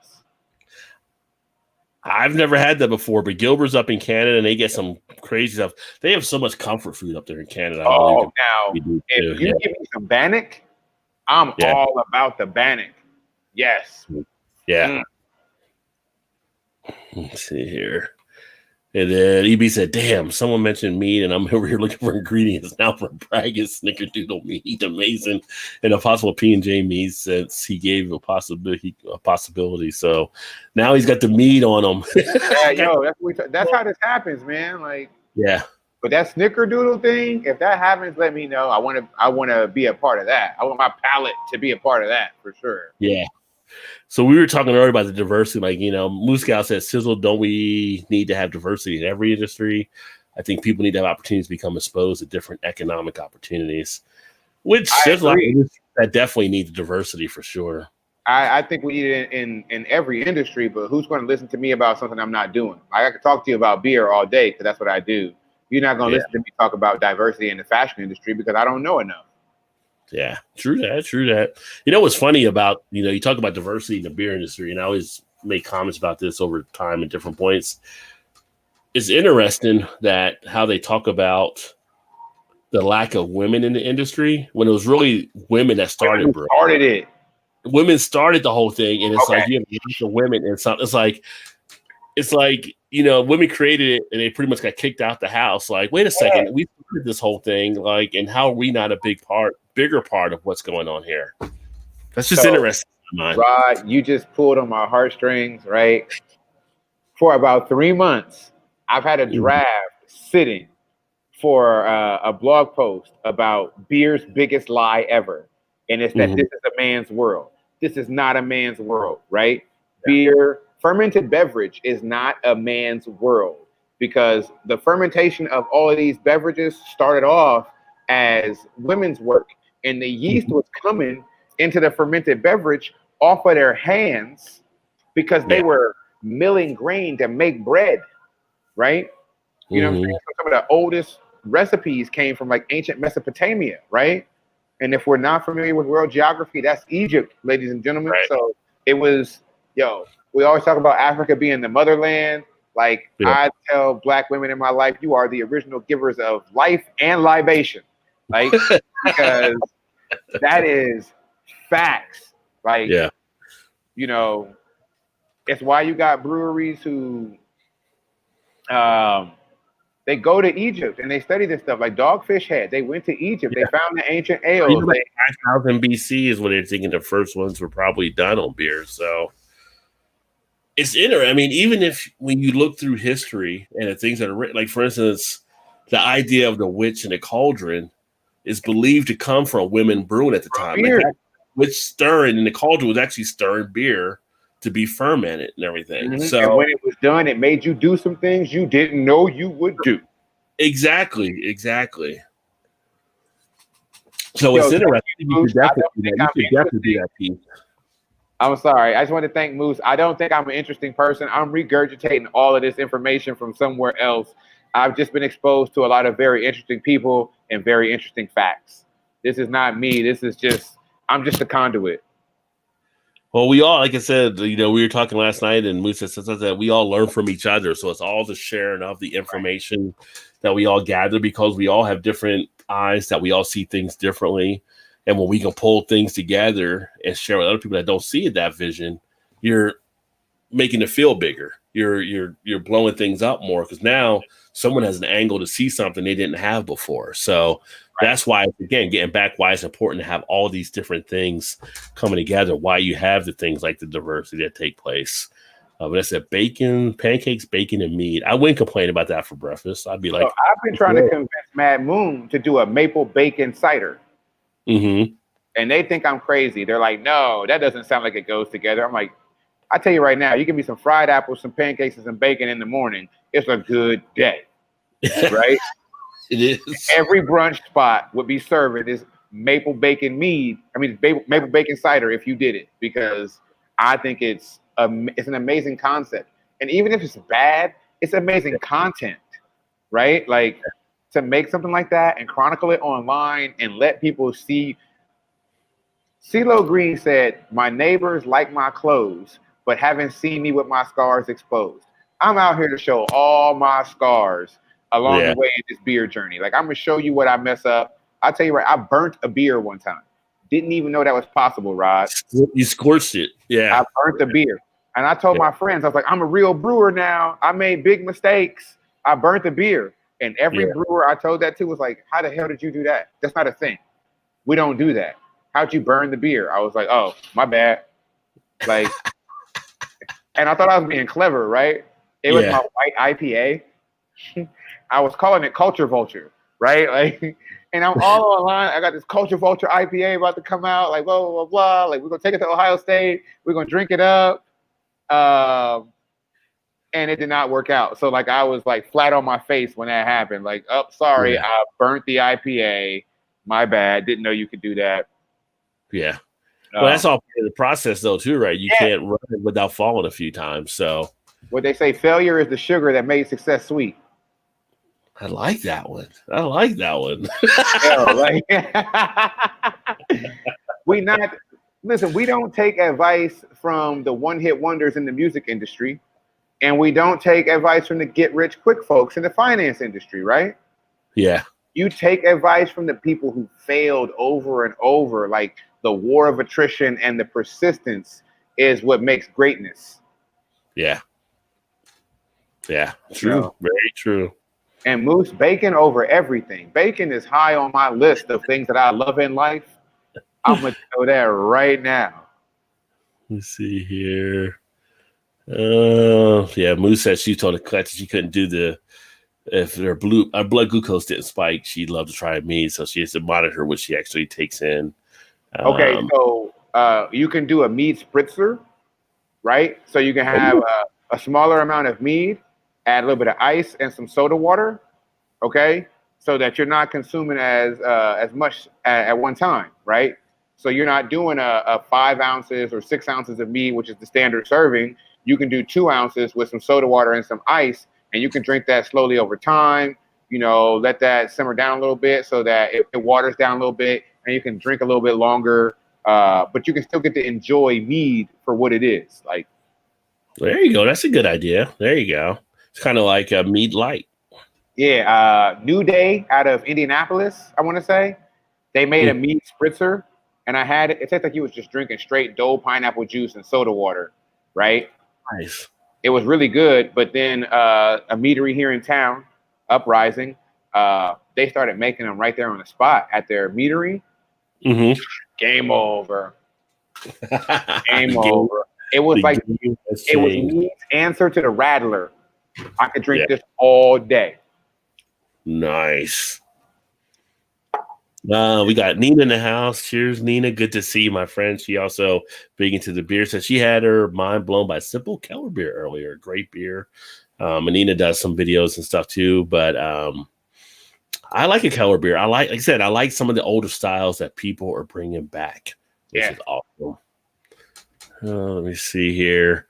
I've never had that before, but Gilbert's up in Canada, and they get some crazy stuff. They have so much comfort food up there in Canada. Oh, now if you give me some Bannock, I'm all about the Bannock. Yes. Yeah. Let's see here. And then EB said, damn, someone mentioned meat, and I'm over here looking for ingredients now for Bragg's snickerdoodle meat. Amazing. And a possible P&J meat since he gave a possibility. So now he's got the meat on him. That's how this happens, man. Like, but that snickerdoodle thing, if that happens, let me know. I want to be a part of that. I want my palate to be a part of that for sure. Yeah. So we were talking earlier about the diversity. Like, Moose Gal said, Sizzle, don't we need to have diversity in every industry? I think people need to have opportunities to become exposed to different economic opportunities, which there's a lot of industries that definitely need the diversity for sure. I think we need it in every industry, but who's going to listen to me about something I'm not doing? I could talk to you about beer all day because that's what I do. You're not going to listen to me talk about diversity in the fashion industry because I don't know enough. Yeah, true that. You know what's funny about, you talk about diversity in the beer industry, and I always make comments about this over time at different points. It's interesting that how they talk about the lack of women in the industry when it was really women that started it. Women started the whole thing, and it's like you have a bunch of women, and it's like women created it, and they pretty much got kicked out the house. Like, wait a second, we started this whole thing, like, and how are we not a bigger part of what's going on here? That's just interesting. Rod, you just pulled on my heartstrings, right? For about 3 months, I've had a draft sitting for a blog post about beer's biggest lie ever, and it's that this is a man's world. This is not a man's world, right? Beer, fermented beverage is not a man's world because the fermentation of all of these beverages started off as women's work, and the yeast was coming into the fermented beverage off of their hands because they were milling grain to make bread, right? You know what I'm saying? So some of the oldest recipes came from like ancient Mesopotamia, right? And if we're not familiar with world geography, that's Egypt, ladies and gentlemen. Right. So it was, we always talk about Africa being the motherland. Like, I tell Black women in my life, you are the original givers of life and libation. Like, because that is facts. Like, It's why you got breweries who they go to Egypt and they study this stuff. Like Dogfish Head, they went to Egypt. Yeah. They found the ancient You ales. know, like 5,000 BC is when they're thinking the first ones were probably done on beer. So it's interesting. I mean, even if when you look through history and the things that are written, like for instance, the idea of the witch and the cauldron is believed to come from women brewing at the time. Like that witch stirring and the cauldron was actually stirring beer to be fermented and everything. Mm-hmm. So and when it was done, it made you do some things you didn't know you would do. Exactly. So it's interesting. You should definitely do that piece. I'm sorry. I just want to thank Moose. I don't think I'm an interesting person. I'm regurgitating all of this information from somewhere else. I've just been exposed to a lot of very interesting people and very interesting facts. This is not me. I'm just a conduit. Well, we all, like I said, we were talking last night, and Moose said that we all learn from each other. So it's all the sharing of the information that we all gather because we all have different eyes, that we all see things differently. And when we can pull things together and share with other people that don't see that vision, you're making it feel bigger. You're blowing things up more because now someone has an angle to see something they didn't have before. So that's why, again, getting back, why it's important to have all these different things coming together. Why you have the things like the diversity that take place. But I said bacon, pancakes, bacon, and meat. I wouldn't complain about that for breakfast. I'd be like, I've been trying to convince Mad Moon to do a maple bacon cider. Mm-hmm. And they think I'm crazy. They're like, no, that doesn't sound like it goes together. I'm like, I tell you right now, you give me some fried apples, some pancakes, and some bacon in the morning. It's a good day, right? It is. Every brunch spot would be serving this maple bacon mead. I mean, maple bacon cider if you did it, because I think it's an amazing concept. And even if it's bad, it's amazing content, right? Like to make something like that and chronicle it online and let people see. CeeLo Green said, "My neighbors like my clothes, but haven't seen me with my scars exposed." I'm out here to show all my scars along the way in this beer journey. Like, I'm going to show you what I mess up. I'll tell you right, I burnt a beer one time. Didn't even know that was possible, Rod. You scorched it. Yeah. I burnt the beer. And I told my friends, I was like, I'm a real brewer now. I made big mistakes. I burnt the beer. And every brewer I told that to was like, how the hell did you do that? That's not a thing. We don't do that. How'd you burn the beer? I was like, oh, my bad. Like, and I thought I was being clever, right? It was my white IPA. I was calling it Culture Vulture, right? Like, and I'm all online. I got this Culture Vulture IPA about to come out, like blah, blah, blah, blah. Like, we're going to take it to Ohio State. We're going to drink it up. And it did not work out. So, like, I was, like, flat on my face when that happened. Like, oh, sorry, I burnt the IPA. My bad. Didn't know you could do that. Yeah. Well, that's all part of the process, though, too, right? You can't run it without falling a few times. So, what they say, failure is the sugar that made success sweet. I like that one. Listen, we don't take advice from the one-hit wonders in the music industry, and we don't take advice from the get-rich-quick folks in the finance industry, right? Yeah. You take advice from the people who failed over and over. Like, the war of attrition and the persistence is what makes greatness. Yeah. Yeah. True. Very true. And Moose, bacon over everything. Bacon is high on my list of things that I love in life. I'm going to go there right now. Let's see here. Moose said she told the cut that she couldn't do if her blood glucose didn't spike, she'd love to try mead. So she has to monitor what she actually takes in. Okay, so you can do a mead spritzer, right? So you can have a smaller amount of mead, add a little bit of ice and some soda water, okay? So that you're not consuming as much at one time, right? So you're not doing a 5 ounces or 6 ounces of mead, which is the standard serving. You can do 2 ounces with some soda water and some ice, and you can drink that slowly over time. You know, let that simmer down a little bit so that it waters down a little bit, and you can drink a little bit longer. But you can still get to enjoy mead for what it is. Like, there you go. That's a good idea. There you go. It's kind of like a mead light. Yeah, New Day out of Indianapolis, I want to say. They made a mead spritzer, and I had it. It tastes like you was just drinking straight Dole pineapple juice and soda water, right? Nice. It was really good, but then a meadery here in town, Uprising, they started making them right there on the spot at their meadery. Mm-hmm. Game over. Game over. It was like it was me's answer to the Rattler. I could drink this all day. Nice. We got Nina in the house. Cheers, Nina. Good to see you, my friend. She also big into the beer. So she had her mind blown by Simple Keller beer earlier. Great beer. And Nina does some videos and stuff too. But I like a Keller beer. Like I said, I like some of the older styles that people are bringing back. Which is awesome. Let me see here.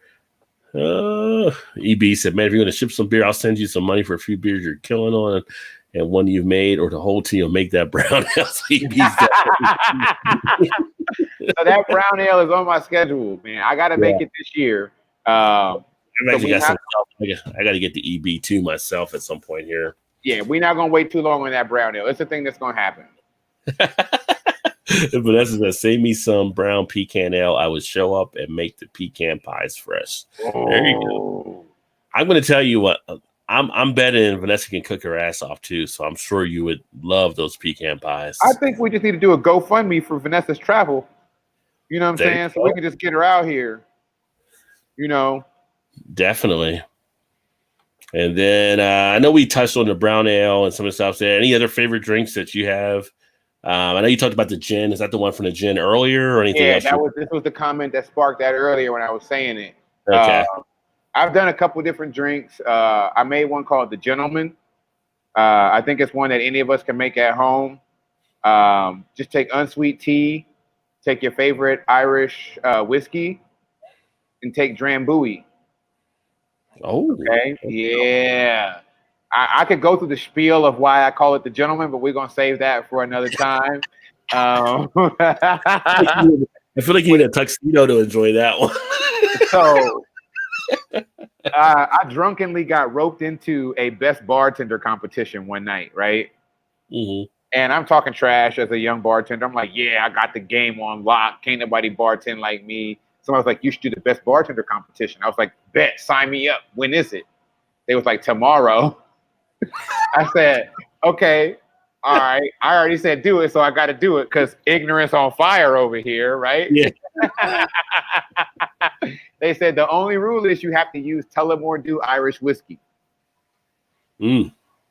EB said, man, if you're going to ship some beer, I'll send you some money for a few beers you're killing on and one you've made, or the whole team will make that brown ale. So that brown ale is on my schedule, man. I got to make it this year. I got to get the EB too myself at some point here. Yeah, we're not going to wait too long on that brown ale. It's a thing that's going to happen. Vanessa says, save me some brown pecan ale. I would show up and make the pecan pies fresh. Oh. There you go. I'm going to tell you what, I'm betting Vanessa can cook her ass off too, so I'm sure you would love those pecan pies. I think we just need to do a GoFundMe for Vanessa's travel. You know what I'm saying? So we can just get her out here. You know? Definitely. And then I know we touched on the brown ale and some of the stuff there. Any other favorite drinks that you have? I know you talked about the gin. Is that the one from the gin earlier or anything else? Yeah, this was the comment that sparked that earlier when I was saying it. Okay. I've done a couple different drinks. I made one called the Gentleman. I think it's one that any of us can make at home. Just take unsweet tea, take your favorite Irish whiskey, and take Drambuie. Oh, okay. Yeah. I could go through the spiel of why I call it the Gentleman, but we're going to save that for another time. I feel like you need a tuxedo to enjoy that one. So I drunkenly got roped into a best bartender competition one night, right? Mm-hmm. And I'm talking trash as a young bartender. I'm like, yeah, I got the game on lock. Can't nobody bartend like me. Someone was like, you should do the best bartender competition. I was like, bet, sign me up. When is it? They was like, tomorrow. I said, okay, all right. I already said do it, so I got to do it because ignorance on fire over here, right? Yeah. They said the only rule is you have to use Tullamore Dew Irish whiskey.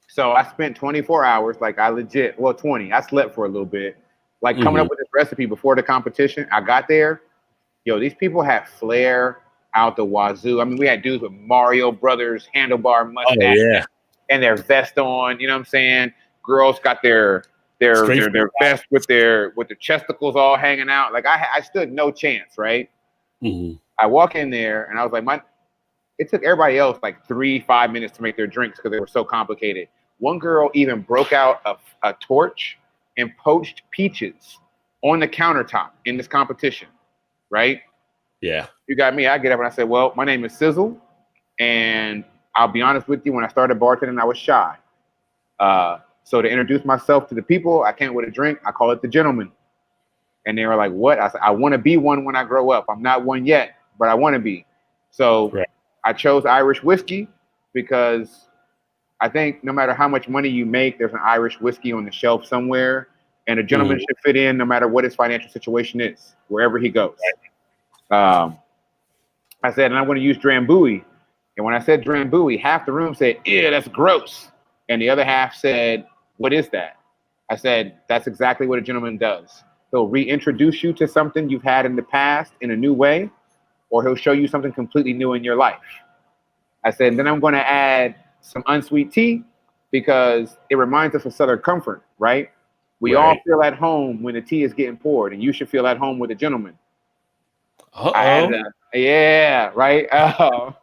So I spent 24 hours, like 20. I slept for a little bit, like coming up with this recipe before the competition. I got there. Yo, these people had flair out the wazoo. I mean, we had dudes with Mario Brothers handlebar mustache and their vest on. You know what I'm saying? Girls got their vest with their chesticles all hanging out. Like I stood no chance, right? Mm-hmm. I walk in there and I was like, it took everybody else like 3-5 minutes to make their drinks because they were so complicated. One girl even broke out a torch and poached peaches on the countertop in this competition, right? Yeah. You got me. I get up and I said, well, my name is Sizzle. And I'll be honest with you, when I started bartending, I was shy. So to introduce myself to the people, I came with a drink. I call it the Gentleman. And they were like, what? I said, I want to be one when I grow up. I'm not one yet, but I want to be. So I chose Irish whiskey because I think no matter how much money you make, there's an Irish whiskey on the shelf somewhere. And a gentleman should fit in no matter what his financial situation is, wherever he goes. I said, and I want to use Drambuie. And when I said Drambuie, half the room said, ew, that's gross. And the other half said, what is that? I said, that's exactly what a gentleman does. He'll reintroduce you to something you've had in the past in a new way, or he'll show you something completely new in your life. I said, then I'm going to add some unsweet tea because it reminds us of Southern comfort, right? We all feel at home when the tea is getting poured, and you should feel at home with a gentleman. Yeah, right. I'm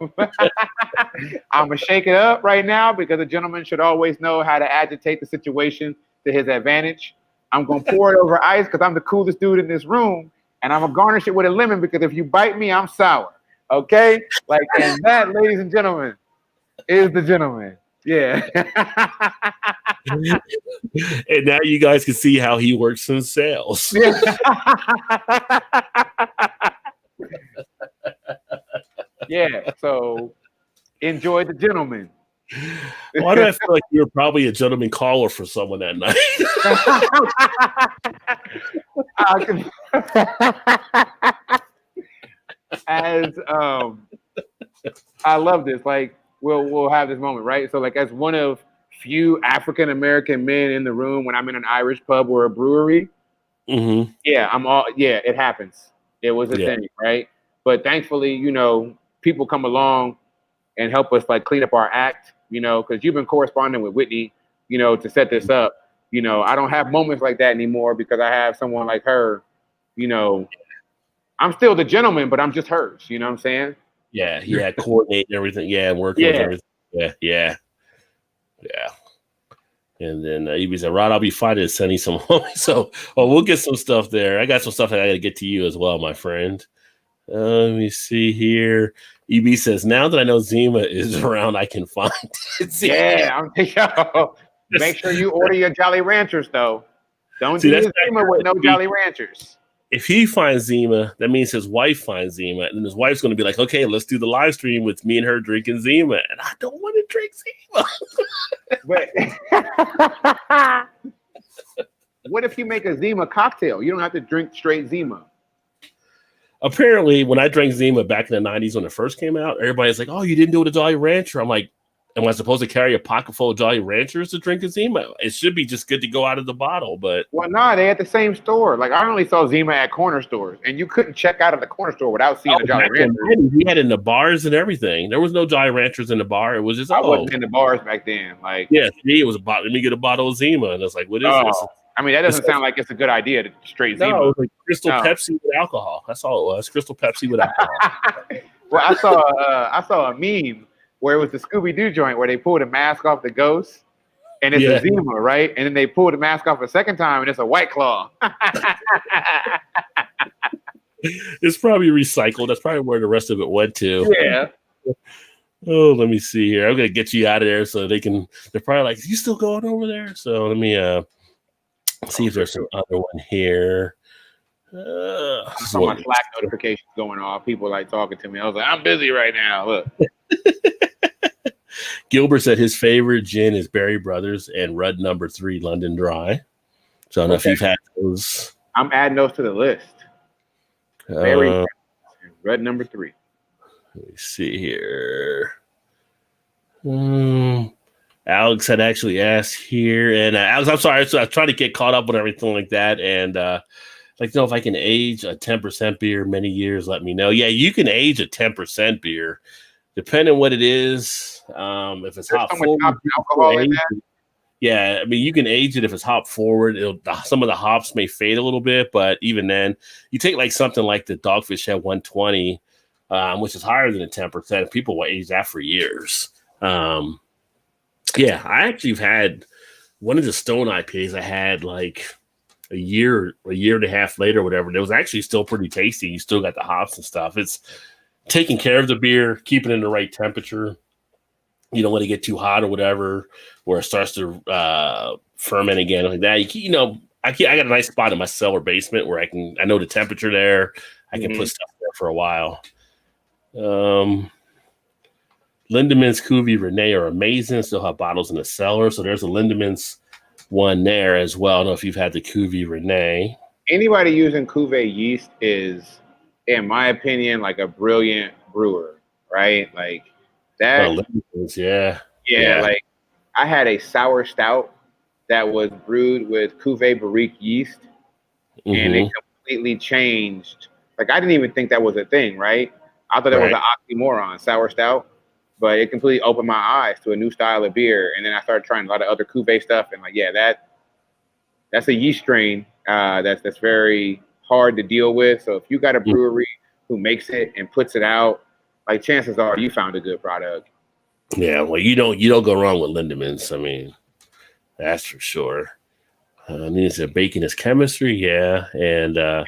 going to shake it up right now because a gentleman should always know how to agitate the situation to his advantage. I'm going to pour it over ice because I'm the coolest dude in this room, and I'm going to garnish it with a lemon because if you bite me, I'm sour. Okay? Like, and that, ladies and gentlemen, is the Gentleman. Yeah. And now you guys can see how he works in sales. Yeah. So enjoy the gentleman. Why do I feel like you were probably a gentleman caller for someone that night? As I love this. Like we'll have this moment, right? So like as one of few African American men in the room when I'm in an Irish pub or a brewery, Mm-hmm. yeah, it happens. It was a thing, right? But thankfully, people come along and help us like clean up our act, because you've been corresponding with Whitney, to set this up. I don't have moments like that anymore because I have someone like her, I'm still the gentleman, but I'm just hers. You know what I'm saying? Yeah, coordinating everything. Yeah, working with everything. Yeah. And then Evie said, Rod, I'll be fine to send you some home. So, we'll get some stuff there. I got some stuff that I got to get to you as well, my friend. Let me see here. EB says, now that I know Zima is around, I can find it. Yeah, make sure you order your Jolly Ranchers, though. Don't do Zima with no Jolly Ranchers. If he finds Zima, that means his wife finds Zima, and his wife's going to be like, okay, let's do the live stream with me and her drinking Zima. And I don't want to drink Zima. What if you make a Zima cocktail? You don't have to drink straight Zima. Apparently, when I drank Zima back in the 90s when it first came out, everybody's like, oh, you didn't do it with a Jolly Rancher. I'm like, am I supposed to carry a pocket full of Jolly Ranchers to drink a Zima? It should be just good to go out of the bottle, but... Well, no, they at the same store. Like, I only saw Zima at corner stores, and you couldn't check out of the corner store without seeing a Jolly Rancher. He had it in the bars and everything. There was no Jolly Ranchers in the bar. It was just, I wasn't in the bars back then. Like, yeah, it was a bottle. Let me get a bottle of Zima. And it's like, what is this? I mean, that doesn't sound like it's a good idea to straight Zima. No, it was like Crystal Pepsi with alcohol. That's all it was. Crystal Pepsi with alcohol. Well, I saw a meme where it was the Scooby-Doo joint where they pulled a mask off the ghost, and it's a Zima, right? And then they pulled the mask off a second time, and it's a White Claw. It's probably recycled. That's probably where the rest of it went to. Yeah. Oh, let me see here. I'm going to get you out of there so they're probably like, you still going over there? So let me see if there's some other one here. I saw my Slack notifications going off. People like talking to me. I was like, I'm busy right now. Look. Gilbert said his favorite gin is Berry Brothers and Rudd No. 3 London Dry. So I don't know if you've had those. I'm adding those to the list. Berry Brothers and Rudd No. 3. Let me see here. Alex had actually asked here, and Alex, I'm sorry, so I was trying to get caught up with everything like that, and like to know if I can age a 10% beer many years. Let me know. Yeah, you can age a 10% beer, depending on what it is. If it's hop forward, alcohol in that. Yeah, I mean, you can age it if it's hop forward. Some of the hops may fade a little bit, but even then, you take like something like the Dogfish Head 120, which is higher than the 10%. People will age that for years. Yeah, I actually have had one of the Stone IPAs I had like a year and a half later, whatever. It was actually still pretty tasty. You still got the hops and stuff. It's taking care of the beer, keeping it in the right temperature. You don't want to get too hot or whatever, where it starts to ferment again like that. I got a nice spot in my cellar basement where I know the temperature there. I can put stuff there for a while. Lindemans, Cuvée, Renee are amazing. Still have bottles in the cellar. So there's a Lindemans one there as well. I don't know if you've had the Cuvée Renee. Anybody using Cuvée yeast is, in my opinion, like a brilliant brewer, right? Like that. Yeah. Like I had a sour stout that was brewed with Cuvée Barrique yeast, and it completely changed. Like I didn't even think that was a thing, right? I thought it was an oxymoron, sour stout. But it completely opened my eyes to a new style of beer. And then I started trying a lot of other Cuvée stuff. And like, yeah, that's a yeast strain that's very hard to deal with. So if you got a brewery who makes it and puts it out, like chances are you found a good product. Yeah, well, you don't go wrong with Lindemans. I mean, that's for sure. Nina said bacon is chemistry, yeah. And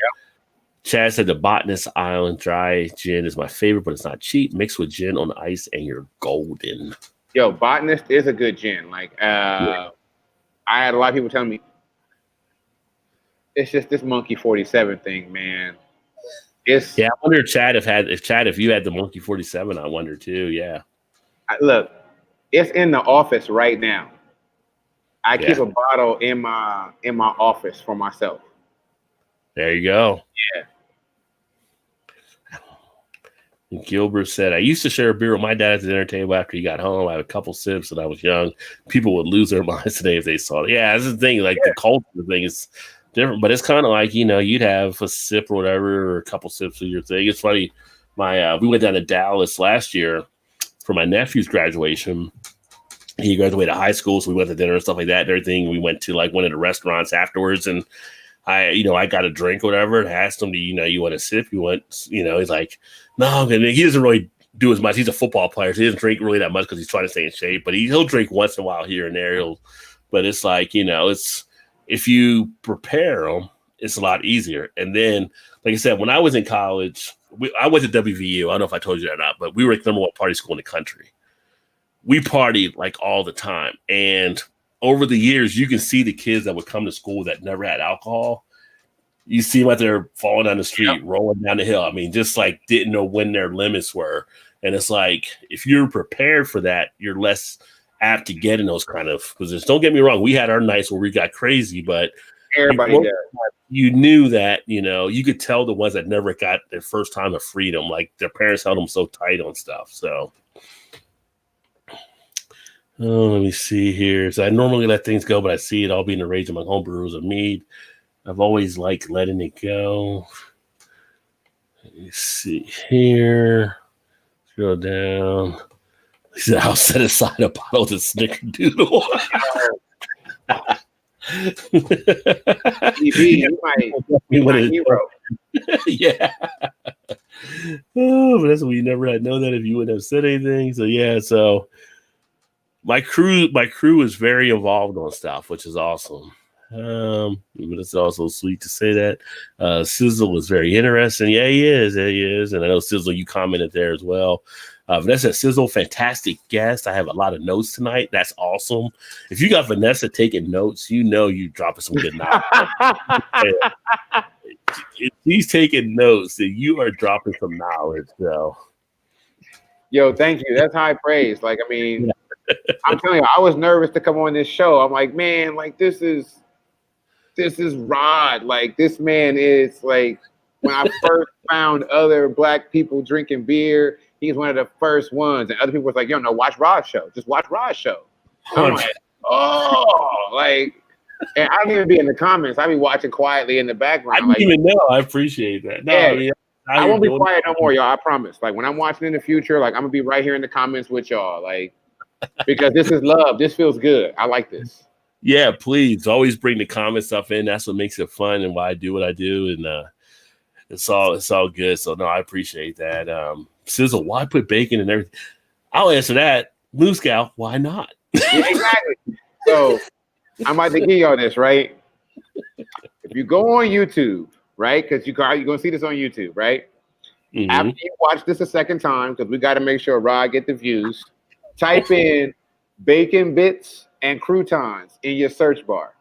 Chad said the Botanist Island Dry Gin is my favorite, but it's not cheap. Mixed with gin on ice and you're golden. Yo, Botanist is a good gin. Like, I had a lot of people telling me, it's just this Monkey 47 thing, man. It's I wonder if you had the Monkey 47. I wonder too. Yeah. Look, it's in the office right now. I Yeah. keep a bottle in my office for myself. There you go. Yeah. And Gilbert said, I used to share a beer with my dad at the dinner table after he got home. I had a couple sips when I was young. People would lose their minds today if they saw it. Yeah, that's the thing. Like the culture thing is different, but it's kind of like, you'd have a sip or whatever, or a couple sips of your thing. It's funny. We went down to Dallas last year for my nephew's graduation. He graduated high school, so we went to dinner and stuff like that and everything. We went to like one of the restaurants afterwards, and I got a drink or whatever and asked him, you want a sip? You want, he's like, no, and he doesn't really do as much. He's a football player, so he doesn't drink really that much because he's trying to stay in shape, but he'll drink once in a while here and there. But it's like, it's, if you prepare them, it's a lot easier. And then, like I said, when I was in college, I went to WVU. I don't know if I told you that or not, but we were the number one party school in the country. We partied like all the time. And over the years, you can see the kids that would come to school that never had alcohol. You see them out there falling down the street, rolling down the hill. I mean, just like didn't know when their limits were. And it's like, if you're prepared for that, you're less apt to get in those kind of positions. Don't get me wrong. We had our nights where we got crazy, but everybody does. You knew that, you could tell the ones that never got their first time of freedom, like their parents held them so tight on stuff. So, let me see here. So I normally let things go, but I see it all being a rage among homebrewers of mead. I've always liked letting it go. Let me see here. Scroll down. He said, I'll set aside a bottle of Snickerdoodle. You might be my hero. Yeah. Oh, but that's what you never had known that if you wouldn't have said anything. So yeah, so my crew is very involved on stuff, which is awesome. But it's also sweet to say that. Sizzle is very interesting. Yeah, he is. And I know Sizzle, you commented there as well. Vanessa Sizzle, fantastic guest. I have a lot of notes tonight. That's awesome. If you got Vanessa taking notes, you're dropping some good knowledge. If he's taking notes, then you are dropping some knowledge. So, yo, thank you. That's high praise. Like, I mean, I'm telling you, I was nervous to come on this show. I'm like, man, like this is Rod. Like, this man is like, when I first found other Black people drinking beer, he's one of the first ones. And other people was like, yo, no, watch Rod's show. Just watch Rod's show. I'm like, and I don't even be in the comments. I be watching quietly in the background. I didn't even know. I appreciate that. No, yeah, I won't be quiet no more, y'all. I promise. Like, when I'm watching in the future, like, I'm gonna be right here in the comments with y'all, like, because this is love. This feels good. I like this. Yeah, please always bring the comment stuff in. That's what makes it fun and why I do what I do, and it's all good. So no, I appreciate that. Sizzle, why put bacon and everything? I'll answer that. Moose Gal, why not? Yeah, exactly. So I'm about to give y'all this, right? If you go on YouTube, right? Because you're gonna see this on YouTube, right? Mm-hmm. After you watch this a second time, because we got to make sure Rod get the views. Type in bacon bits and croutons in your search bar.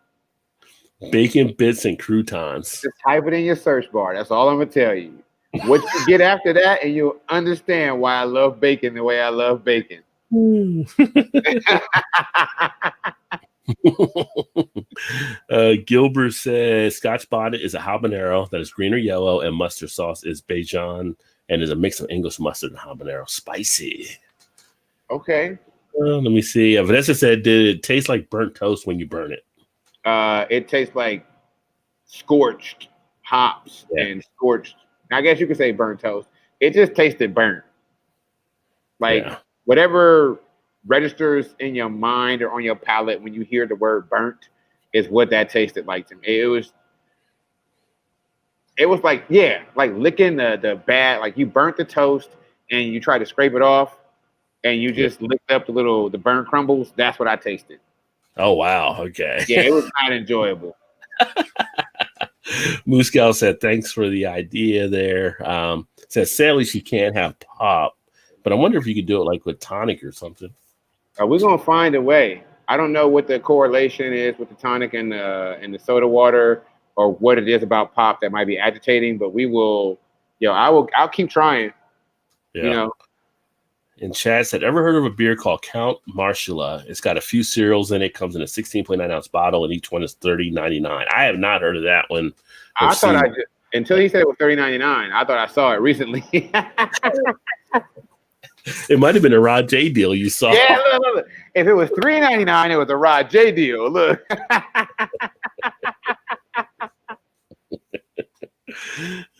Bacon bits and croutons. Just type it in your search bar. That's all I'm gonna tell you. What you get after that, and you'll understand why I love bacon the way I love bacon. Gilbert says Scotch bonnet is a habanero that is green or yellow, and mustard sauce is Bajan and is a mix of English mustard and habanero. Spicy. Okay. Let me see. Vanessa said, did it taste like burnt toast when you burn it? It tastes like scorched hops and scorched. I guess you could say burnt toast. It just tasted burnt. Like whatever registers in your mind or on your palate when you hear the word burnt is what that tasted like to me. It was like, like licking the bad, like you burnt the toast and you try to scrape it off and you just licked up the burnt crumbles. That's what I tasted. Oh, wow. Okay. Yeah, it was not enjoyable. Moose Gal said, thanks for the idea there. Says, sadly, she can't have pop, but I wonder if you could do it like with tonic or something. We're going to find a way. I don't know what the correlation is with the tonic and the soda water or what it is about pop that might be agitating, but we will Yo, I'll keep trying. Yeah. You know. And Chad said, ever heard of a beer called Count Marshalla? It's got a few cereals in it, comes in a 16.9 ounce bottle, and each one is $30.99. I have not heard of that one. I thought I did, until he said it was $30.99. I thought I saw it recently. It might have been a Rod J deal you saw. Yeah, look. If it was $3.99, it was a Rod J deal. Look.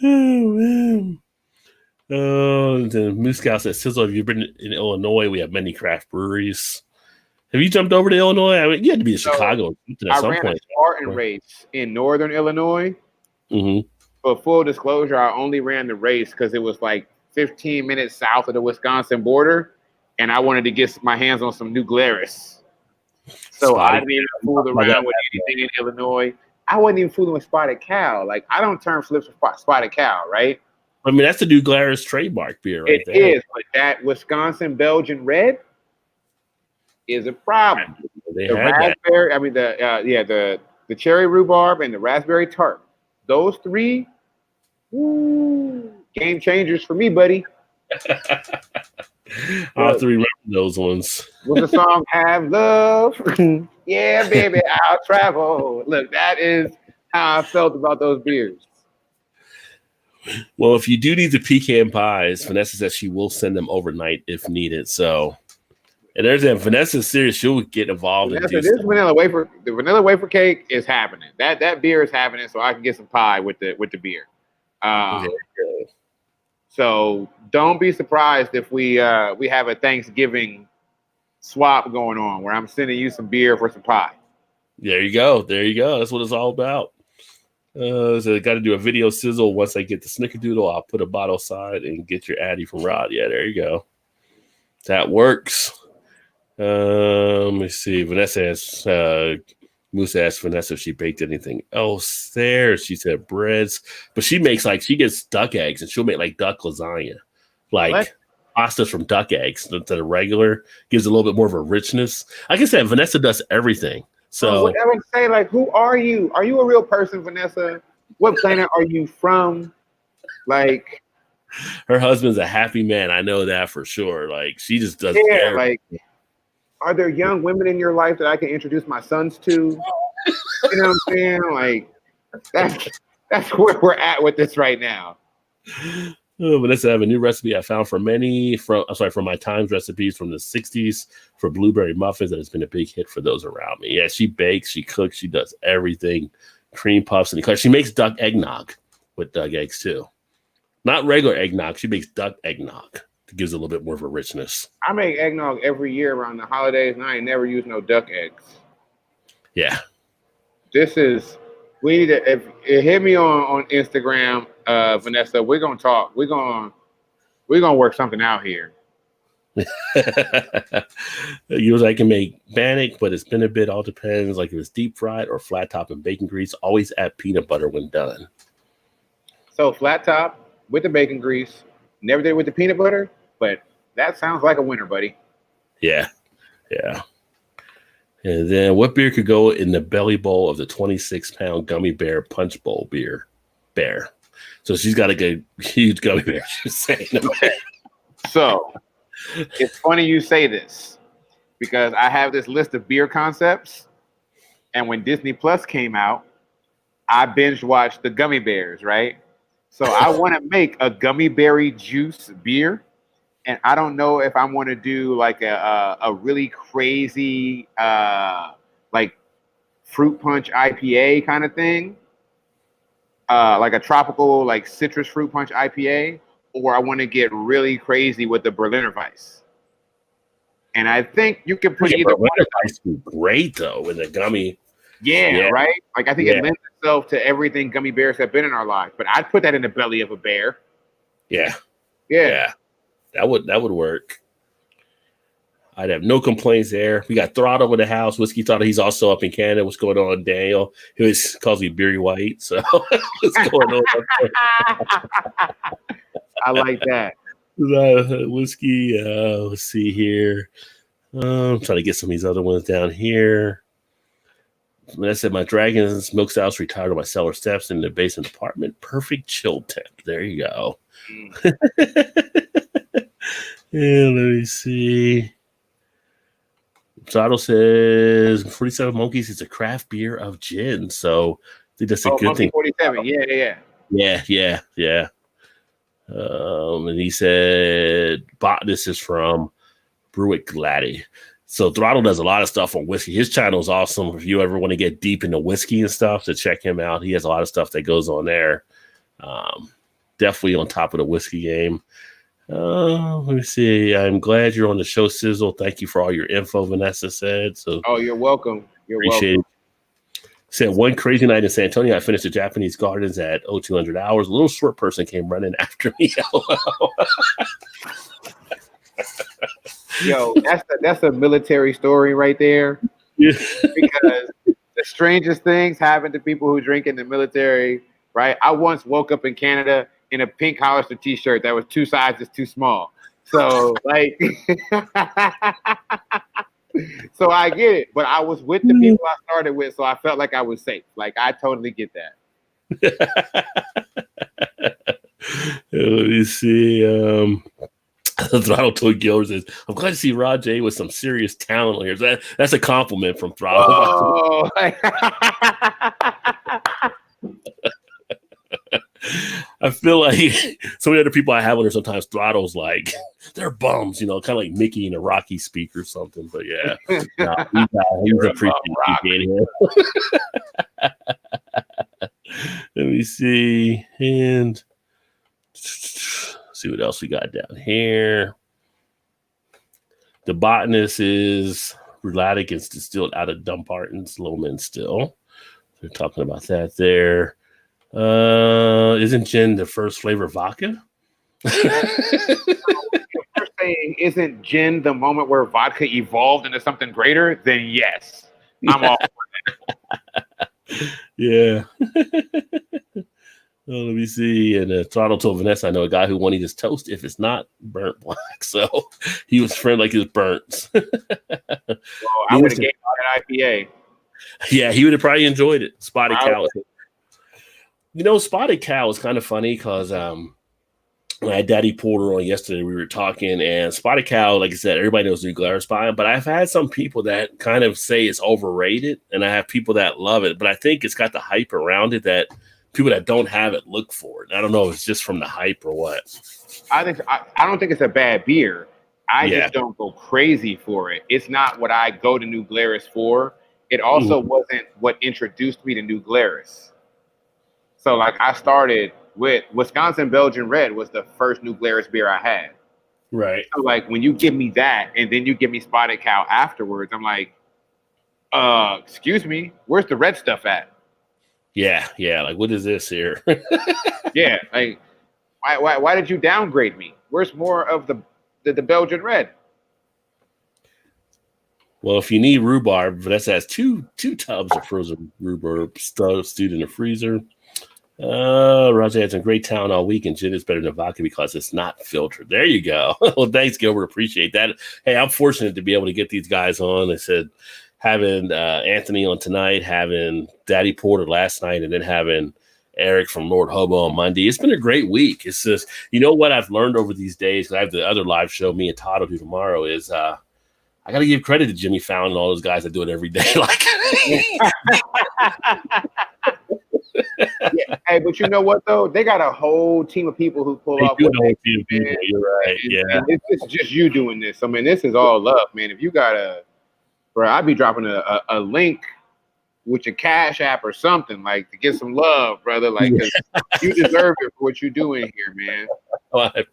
Oh, man. The Moose Cow says, Sizzle, have you been in Illinois? We have many craft breweries. Have you jumped over to Illinois? I mean, you had to be in Chicago at some point. I ran a Spartan race in northern Illinois. Mm-hmm. For full disclosure, I only ran the race because it was like 15 minutes south of the Wisconsin border, and I wanted to get my hands on some New Glarus. So I didn't fool around with anything in Illinois. I wasn't even fooling with Spotted Cow. Like, I don't turn flips with Spotted Cow, right? I mean, that's the New Glarus trademark beer right there. It is, but that Wisconsin Belgian red is a problem. The raspberry, that. The cherry rhubarb and the raspberry tart. Those three, game changers for me, buddy. I'll have to remember those ones. What's the song? Have love. Yeah, baby, I'll travel. Look, that is how I felt about those beers. Well, if you do need the pecan pies, Vanessa says she will send them overnight if needed. So, and there's that Vanessa's serious. She'll get involved. The vanilla wafer cake is happening. That beer is happening, so I can get some pie with the beer. So don't be surprised if we have a Thanksgiving swap going on where I'm sending you some beer for some pie. There you go. That's what it's all about. So I got to do a video sizzle. Once I get the snickerdoodle, I'll put a bottle aside and get your Addy from Rod. Yeah, there you go. That works. Let me see. Vanessa asked, Moose asked Vanessa if she baked anything else there. She said breads, but she gets duck eggs and she'll make like duck lasagna, like pastas from duck eggs instead of regular. Gives a little bit more of a richness. Like I said, Vanessa does everything. So I would say, like, who are you? Are you a real person, Vanessa? What planet are you from? Like, her husband's a happy man. I know that for sure. Like, she just does. Yeah, like, are there young women in your life that I can introduce my sons to? You know what I'm saying? Like, that's where we're at with this right now. Oh, but let's have a new recipe I found from my Times recipes from the 60s for blueberry muffins that has been a big hit for those around me. Yeah, she bakes, she cooks, she does everything. Cream puffs, and she makes duck eggnog with duck eggs too. Not regular eggnog, she makes duck eggnog. It gives a little bit more of a richness. I make eggnog every year around the holidays, and I ain't never used no duck eggs. Yeah. We need to, if hit me on Instagram, Vanessa. We're gonna talk. We're gonna work something out here. Usually I can make bannock, but it's been a bit. All depends. Like if it's deep fried or flat top in bacon grease. Always add peanut butter when done. So flat top with the bacon grease. Never did it with the peanut butter, but that sounds like a winner, buddy. Yeah. And then what beer could go in the belly bowl of the 26-pound gummy bear punch bowl beer? Bear. So she's got a good huge gummy bear. She's saying. So it's funny you say this because I have this list of beer concepts, and when Disney Plus came out, I binge watched the gummy bears, right? So I want to make a gummy berry juice beer. And I don't know if I want to do like a really crazy like fruit punch IPA kind of thing, like a tropical like citrus fruit punch IPA, or I want to get really crazy with the Berliner Weiss. And I think you can put either one. Weiss would be great though with the gummy. Yeah, right. Like I think it lends itself to everything gummy bears have been in our lives. But I'd put that in the belly of a bear. Yeah. That would work. I'd have no complaints there. We got Throttle in the house. Whiskey Throttle. He's also up in Canada. What's going on, Daniel? He calls me Beery White. So what's going on? I like that. Whiskey. Let's see here. I'm trying to get some of these other ones down here. I said, my Dragon's Milk Stout's retired on my cellar steps in the basement apartment. Perfect chill temp. There you go. Yeah, let me see. Saddle says 47 Monkeys is a craft beer of gin. So I think that's a good thing. 47. Yeah. And he said Botanist is from Brewick Gladdy. So Throttle does a lot of stuff on whiskey. His channel is awesome. If you ever want to get deep into whiskey and stuff, to check him out. He has a lot of stuff that goes on there. Definitely on top of the whiskey game. Let me see. I'm glad you're on the show, Sizzle. Thank you for all your info, Vanessa said. So, you're welcome. Appreciate it. Said one crazy night in San Antonio, I finished the Japanese Gardens at 0200 hours. A little short person came running after me. Yo, that's a military story right there. Yeah. Because the strangest things happen to people who drink in the military, right? I once woke up in Canada in a pink Hollister t-shirt that was 2 sizes too small. So like, so I get it, but I was with the people I started with, so I felt like I was safe. Like, I totally get that. Let me see. Throttle told Gilbert says, I'm glad to see Rod J with some serious talent here. That's a compliment from Throttle. Oh. I feel like some of the other people I have on there sometimes Throttle's like, they're bums, kind of like Mickey in a Rocky speak or something. But yeah, he was appreciating you being here. Let me see. And see what else we got down here. The Botanist is Relatic and distilled out of Dumbarton's Lowman still. They're talking about that there. Isn't gin the first flavor of vodka? If you're saying isn't gin the moment where vodka evolved into something greater, then yes. I'm all for that. Yeah. Well, let me see. And Throttle told Vanessa, I know a guy who won't eat his toast if it's not burnt black. So he was friend like his burnt. I would have gave out an IPA. Yeah, he would have probably enjoyed it. Spotted Cow. Spotted Cow is kind of funny because when I had Daddy Porter on yesterday, we were talking, and Spotted Cow, like I said, everybody knows New Glarus by, but I've had some people that kind of say it's overrated, and I have people that love it, but I think it's got the hype around it that people that don't have it look for it. I don't know if it's just from the hype or what. I don't think it's a bad beer. I just don't go crazy for it. It's not what I go to New Glarus for. It also wasn't what introduced me to New Glarus. So, like, I started with Wisconsin Belgian Red was the first New Glarus beer I had. Right. So, like, when you give me that and then you give me Spotted Cow afterwards, I'm like, excuse me, where's the red stuff at? Yeah. Like, what is this here? Yeah. Like, why did you downgrade me? Where's more of the Belgian Red? Well, if you need rhubarb, Vanessa has two tubs of frozen rhubarb stewed in the freezer. Roger had some great talent all week, and gin is better than vodka because it's not filtered. There you go. Well, thanks, Gilbert. Appreciate that. Hey, I'm fortunate to be able to get these guys on. I said having Anthony on tonight, having Daddy Porter last night, and then having Eric from Lord Hobo on Monday. It's been a great week. It's just, what I've learned over these days, because I have the other live show me and Todd will do tomorrow, is I got to give credit to Jimmy Fallon and all those guys that do it every day. Yeah. Hey, but you know what though? They got a whole team of people who pull off. You're right. And it's just you doing this. I mean, this is all love, man. If you got I'd be dropping a link with your Cash App or something, like, to get some love, brother. Like, 'cause you deserve it for what you're doing here, man. Well, I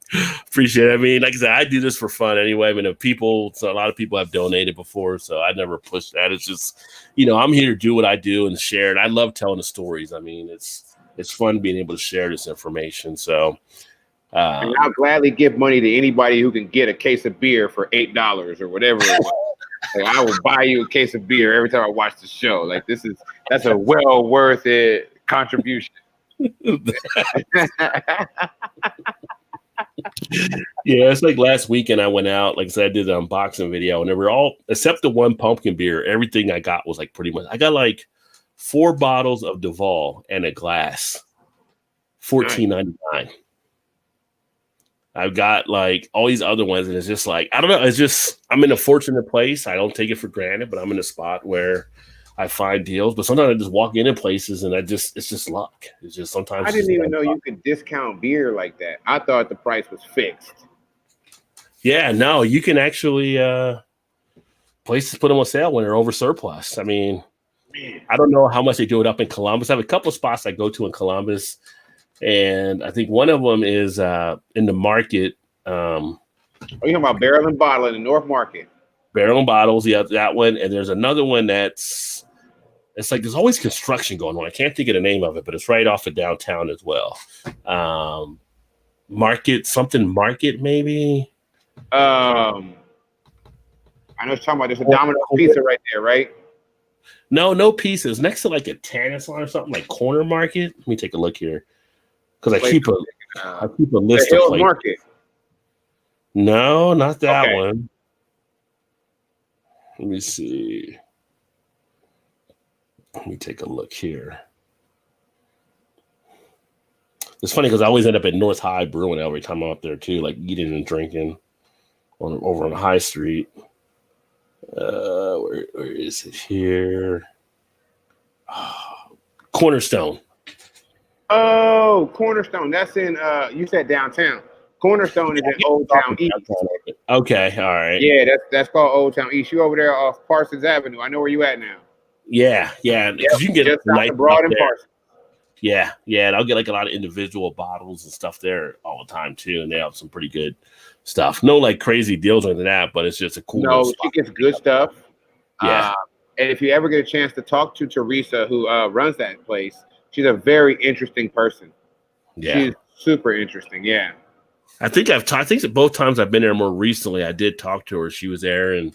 appreciate it. I mean, like I said, I do this for fun anyway. I mean, a lot of people have donated before, so I never push that. It's just, I'm here to do what I do and share it. I love telling the stories. I mean, it's fun being able to share this information. So, and I'll gladly give money to anybody who can get a case of beer for $8 or whatever it was. Like, I will buy you a case of beer every time I watch the show. Like, that's a well worth it contribution. Yeah, it's like last weekend I went out, like I said, I did an unboxing video, and they were all, except the one pumpkin beer, everything I got was like pretty much, I got like 4 bottles of Duval and a glass, $14.99. I've got like all these other ones, and it's just like, I don't know. It's just, I'm in a fortunate place. I don't take it for granted, but I'm in a spot where I find deals. But sometimes I just walk in places, and it's just luck. It's just sometimes. I didn't even know you could discount beer like that. I thought the price was fixed. Yeah, no, you can actually places put them on sale when they're over surplus. I mean, I don't know how much they do it up in Columbus. I have a couple of spots I go to in Columbus. And I think one of them is in the market. Oh, you're talking about Barrel and Bottle in the North Market. Barrel and Bottles, yeah, that one. And there's another one it's like there's always construction going on. I can't think of the name of it, but it's right off of downtown as well. Market maybe. I know what you're talking about. There's a Domino's Pizza right there, right? No pieces. Next to like a tennis salon or something, like Corner Market. Let me take a look here. Because I keep a list of places. Market. No, not that one. Let me see. Let me take a look here. It's funny because I always end up at North High Brewing every time I'm up there too, like eating and drinking over on High Street. Where is it here? Cornerstone. Oh, Cornerstone. That's in you said downtown. Cornerstone is in Old Town East. Okay, all right. Yeah, that's called Old Town East. You over there off Parsons Avenue. I know where you at now. Yeah. Because you can get just nice Broad and Parsons. Yeah, and I'll get like a lot of individual bottles and stuff there all the time too, and they have some pretty good stuff. No like crazy deals or anything like that, but it's just a cool. No, she gets good stuff. Yeah. And if you ever get a chance to talk to Teresa, who runs that place, she's a very interesting person. Yeah. She's super interesting. Yeah. I think both times I've been there more recently, I did talk to her. She was there and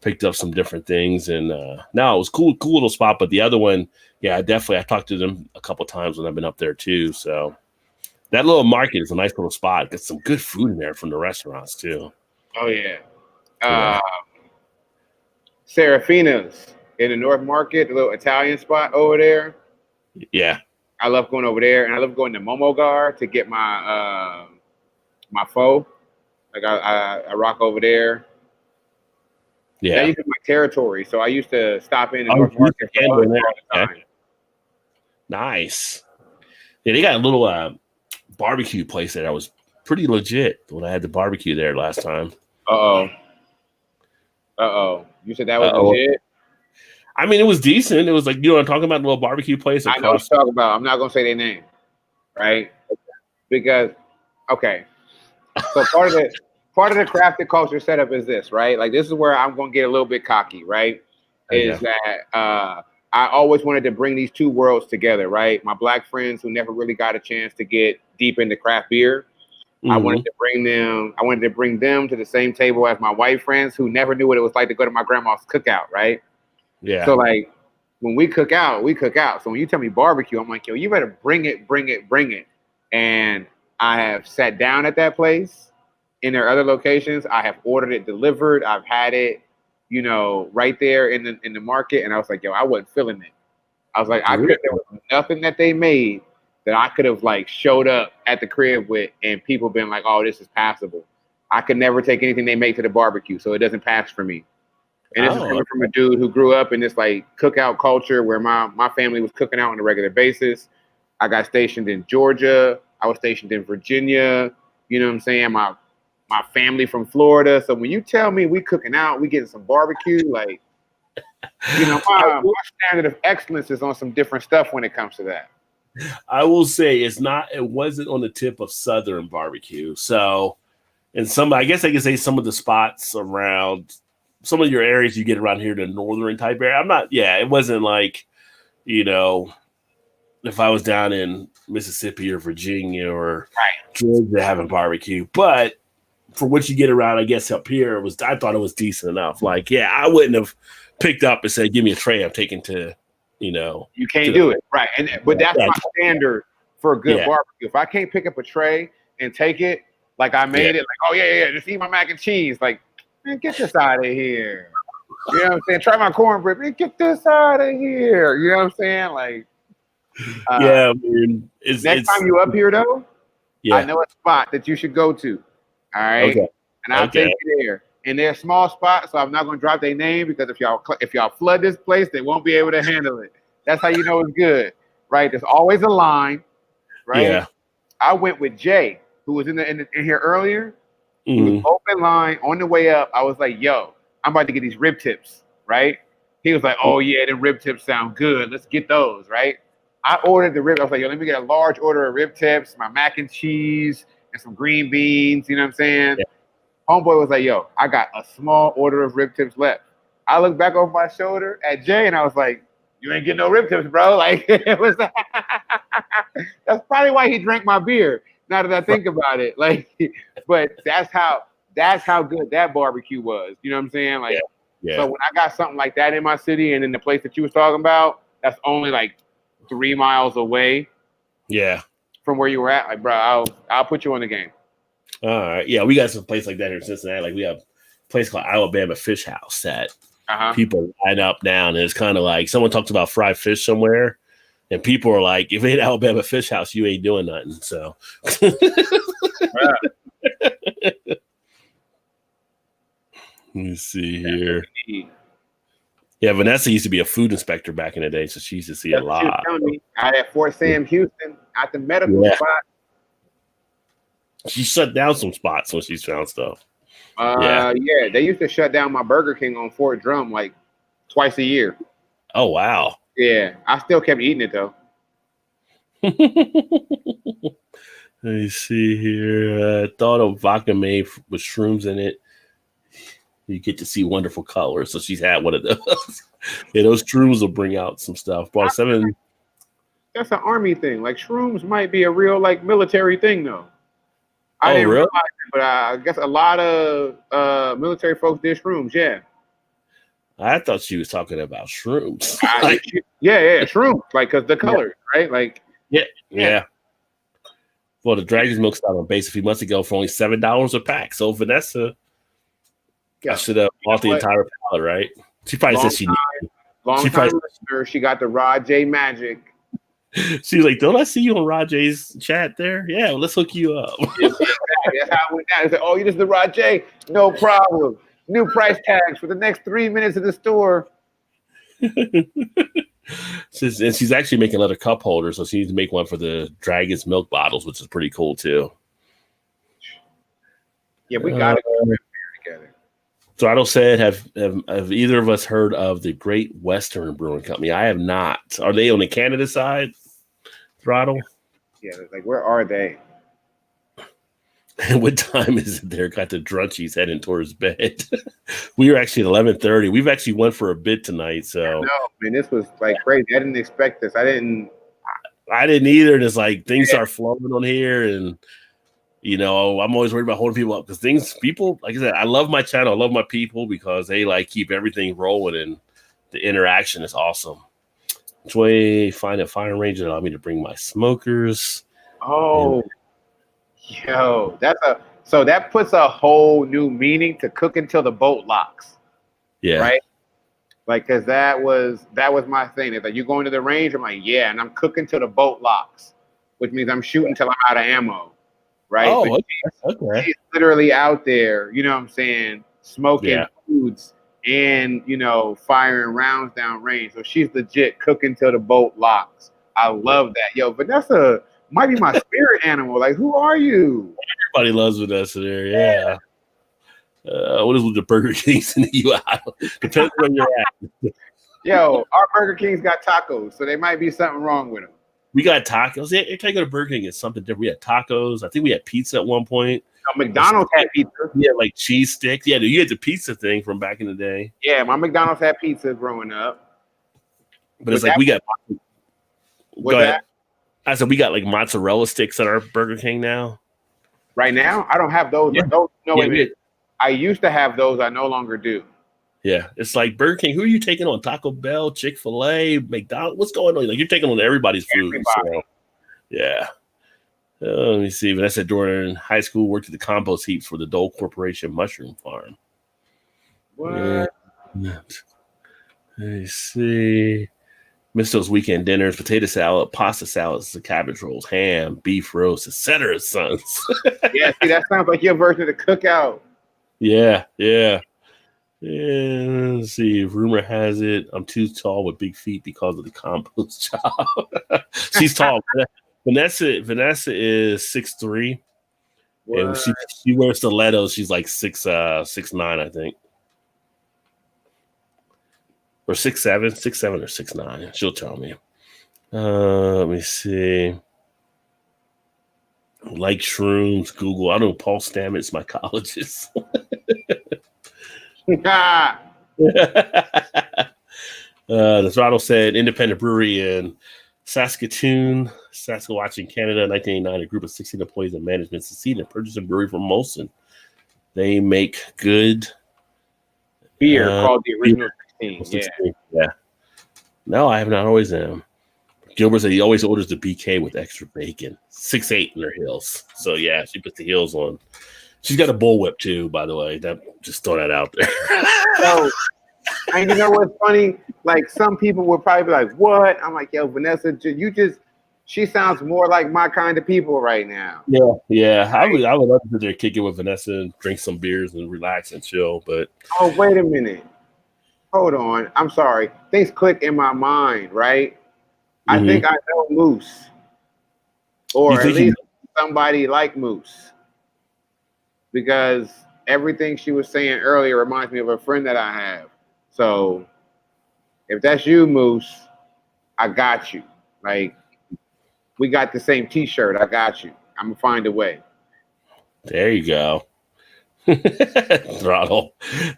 picked up some different things. And no, it was cool little spot. But the other one, yeah, I talked to them a couple times when I've been up there too. So that little market is a nice little spot. Got some good food in there from the restaurants too. Oh, yeah. Serafina's in the North Market, the little Italian spot over there. Yeah. I love going over there, and I love going to Momogar to get my my pho. Like I rock over there. Yeah. That used to be my territory, so I used to stop in the North Market all the time. Okay. Nice. Yeah, they got a little barbecue place there that was pretty legit when I had the barbecue there last time. You said that was legit? I mean, it was decent. It was like, you know what I'm talking about, a little barbecue place. I know what you're talking about. I'm not going to say their name, right? Because, so part of the crafted culture setup is this, right? Like, this is where I'm going to get a little bit cocky, right? Is that I always wanted to bring these two worlds together, right? My Black friends who never really got a chance to get deep into craft beer. Mm-hmm. I wanted to bring them to the same table as my white friends who never knew what it was like to go to my grandma's cookout, right? Yeah. So like when we cook out, we cook out. So when you tell me barbecue, I'm like, yo, you better bring it. And I have sat down at that place in their other locations. I have ordered it delivered. I've had it, right there in the market. And I was like, yo, I wasn't feeling it. I was like, there was nothing that they made that I could have like showed up at the crib with and people been like, oh, this is passable. I could never take anything they make to the barbecue, so it doesn't pass for me. And this is coming from a dude who grew up in this like cookout culture where my family was cooking out on a regular basis. I got stationed in Georgia. I was stationed in Virginia. You know what I'm saying? My family from Florida. So when you tell me we cooking out, we getting some barbecue, like, my standard of excellence is on some different stuff when it comes to that. I will say it wasn't on the tip of Southern barbecue. So, and I guess I can say some of the spots around some of your areas you get around here, the northern type area. It wasn't like, if I was down in Mississippi or Virginia or Georgia having barbecue, but for what you get around, I guess up here I thought it was decent enough. Like, I wouldn't have picked up and said, give me a tray. I'm taking to, you can't do it. Right. But that's my standard for a good barbecue. If I can't pick up a tray and take it, like I made it, like, oh yeah, just eat my mac and cheese. Like, man, get this out of here. You know what I'm saying? Try my cornbread. Man, get this out of here. You know what I'm saying? Like, yeah, man. Next time you up here though, yeah. I know a spot that you should go to. All right. Okay. And I'll take you there. And they're a small spot, so I'm not gonna drop their name because if y'all flood this place, they won't be able to handle it. That's how you know it's good, right? There's always a line, right? Yeah. I went with Jay, who was in here earlier. Mm-hmm. He was open line on the way up. I was like, "Yo, I'm about to get these rib tips," right? He was like, "Oh yeah, them rib tips sound good. Let's get those," right? I ordered the rib. I was like, "Yo, let me get a large order of rib tips, my mac and cheese, and some green beans." You know what I'm saying? Yeah. Homeboy was like, "Yo, I got a small order of rib tips left." I looked back over my shoulder at Jay and I was like, "You ain't getting no rib tips, bro." Like it was. That's probably why he drank my beer. Now that I think about it, like, but that's how good that barbecue was. You know what I'm saying? Like, yeah. So when I got something like that in my city, and in the place that you was talking about, that's only like 3 miles away. Yeah. From where you were at, like, bro, I'll put you on the game. All right. Yeah, we got some place like that here in Cincinnati. Like we have a place called Alabama Fish House that people line up down, and it's kind of like someone talks about fried fish somewhere, and people are like, "If it ain't Alabama Fish House, you ain't doing nothing." So, let me see here. Yeah, Vanessa used to be a food inspector back in the day, so she used to see a lot. She was telling me out at Fort Sam, Houston, at the medical spot. She shut down some spots when she's found stuff. Yeah, they used to shut down my Burger King on Fort Drum like twice a year. Oh, wow. Yeah, I still kept eating it, though. Let me see here. Thought of vodka made with shrooms in it. You get to see wonderful colors. So she's had one of those. Yeah, those shrooms will bring out some stuff. Brought 7. That's an army thing. Like shrooms might be a real like military thing, though. I didn't realize it, but I guess a lot of military folks did shrooms. Yeah. I thought she was talking about shrooms. Yeah, shrooms. Like, cause the color, right? Like, yeah. Well, the Dragon's Milk Stout on base a few months ago for only $7 a pack. So Vanessa, I should have bought the entire pallet, right? She probably said she needed. Long time listener. She got the Rod J magic. She was like, "Don't I see you on Rod J's chat there? Yeah, well, let's hook you up." That's how it went down. It's like, "Oh, you just the Rod J? No problem. New price tags for the next 3 minutes of the store." And she's actually making another cup holder, so she needs to make one for the Dragon's Milk bottles, which is pretty cool too. Yeah, we got to go together. Throttle said, have either of us heard of the Great Western Brewing Company? I have not. Are they on the Canada side? Throttle? Yeah, like where are they? And what time is it there? Got the drunchies heading towards bed. We were actually at 11:30. We've actually went for a bit tonight. So no, man, this was like crazy. I didn't expect this. I didn't either. And it's like things are flowing on here, and I'm always worried about holding people up because people, like I said, I love my channel. I love my people because they like keep everything rolling, and the interaction is awesome. Which way find a fire range that allow me to bring my smokers? Oh. Yo, so that puts a whole new meaning to cooking till the boat locks. Yeah. Right? Like, cause that was my thing. It's like, you going to the range? I'm like, yeah, and I'm cooking till the boat locks, which means I'm shooting till I'm out of ammo. Right? Oh, okay. She's literally out there, you know what I'm saying, smoking foods and firing rounds down range. So she's legit cooking till the boat locks. I love that. Yo, Vanessa might be my spirit animal. Like, who are you? Everybody loves Vanessa there, yeah. What is with the Burger Kings in the U.S.? Depends where you're at. Yo, our Burger King's got tacos, so there might be something wrong with them. We got tacos. Every time you go to Burger King, it's something different. We had tacos. I think we had pizza at one point. McDonald's had pizza. Yeah, like cheese sticks. Yeah, you had the pizza thing from back in the day. Yeah, my McDonald's had pizza growing up. But it's like we got. Go ahead. I said we got like mozzarella sticks at our Burger King now. Right now, I don't have those. I used to have those. I no longer do. Yeah, it's like Burger King. Who are you taking on? Taco Bell, Chick-fil-A, McDonald's? What's going on? Like you're taking on everybody's food. So, yeah. Let me see. Vanessa during high school worked at the compost heaps for the Dole Corporation mushroom farm. What? Let me see. Miss those weekend dinners, potato salad, pasta salads, cabbage rolls, ham, beef roast, etc. Sons. Yeah, see, that sounds like your version of the cookout. Yeah. And let's see. Rumor has it I'm too tall with big feet because of the compost job. She's tall. Vanessa is 6'3", and she wears stilettos. She's like 6'9", I think, or 6'7", 6'7" or 6'9". She'll tell me. Let me see. Like shrooms, Google. I don't know. Paul Stamets, mycologist. Throttle said independent brewery in Saskatoon, Saskatchewan, Canada, 1989. A group of 16 employees and management succeeded in purchasing a brewery from Molson. They make good beer called the Original 16. Yeah. No, I have not always am. Gilbert said he always orders the BK with extra bacon. 6'8" in her heels. So yeah, she puts the heels on. She's got a bullwhip too, by the way. Just throw that out there. So, and you know what's funny? Like some people would probably be like, "What?" I'm like, "Yo, Vanessa, she sounds more like my kind of people right now." Yeah. I would love to sit there, kick it with Vanessa, and drink some beers and relax and chill. But wait a minute, hold on. I'm sorry. Things click in my mind, right? I think I know Moose, or at least somebody like Moose, because everything she was saying earlier reminds me of a friend that I have. So if that's you, Moose, I got you. Like, we got the same T-shirt. I got you. I'm gonna find a way. There you go. Throttle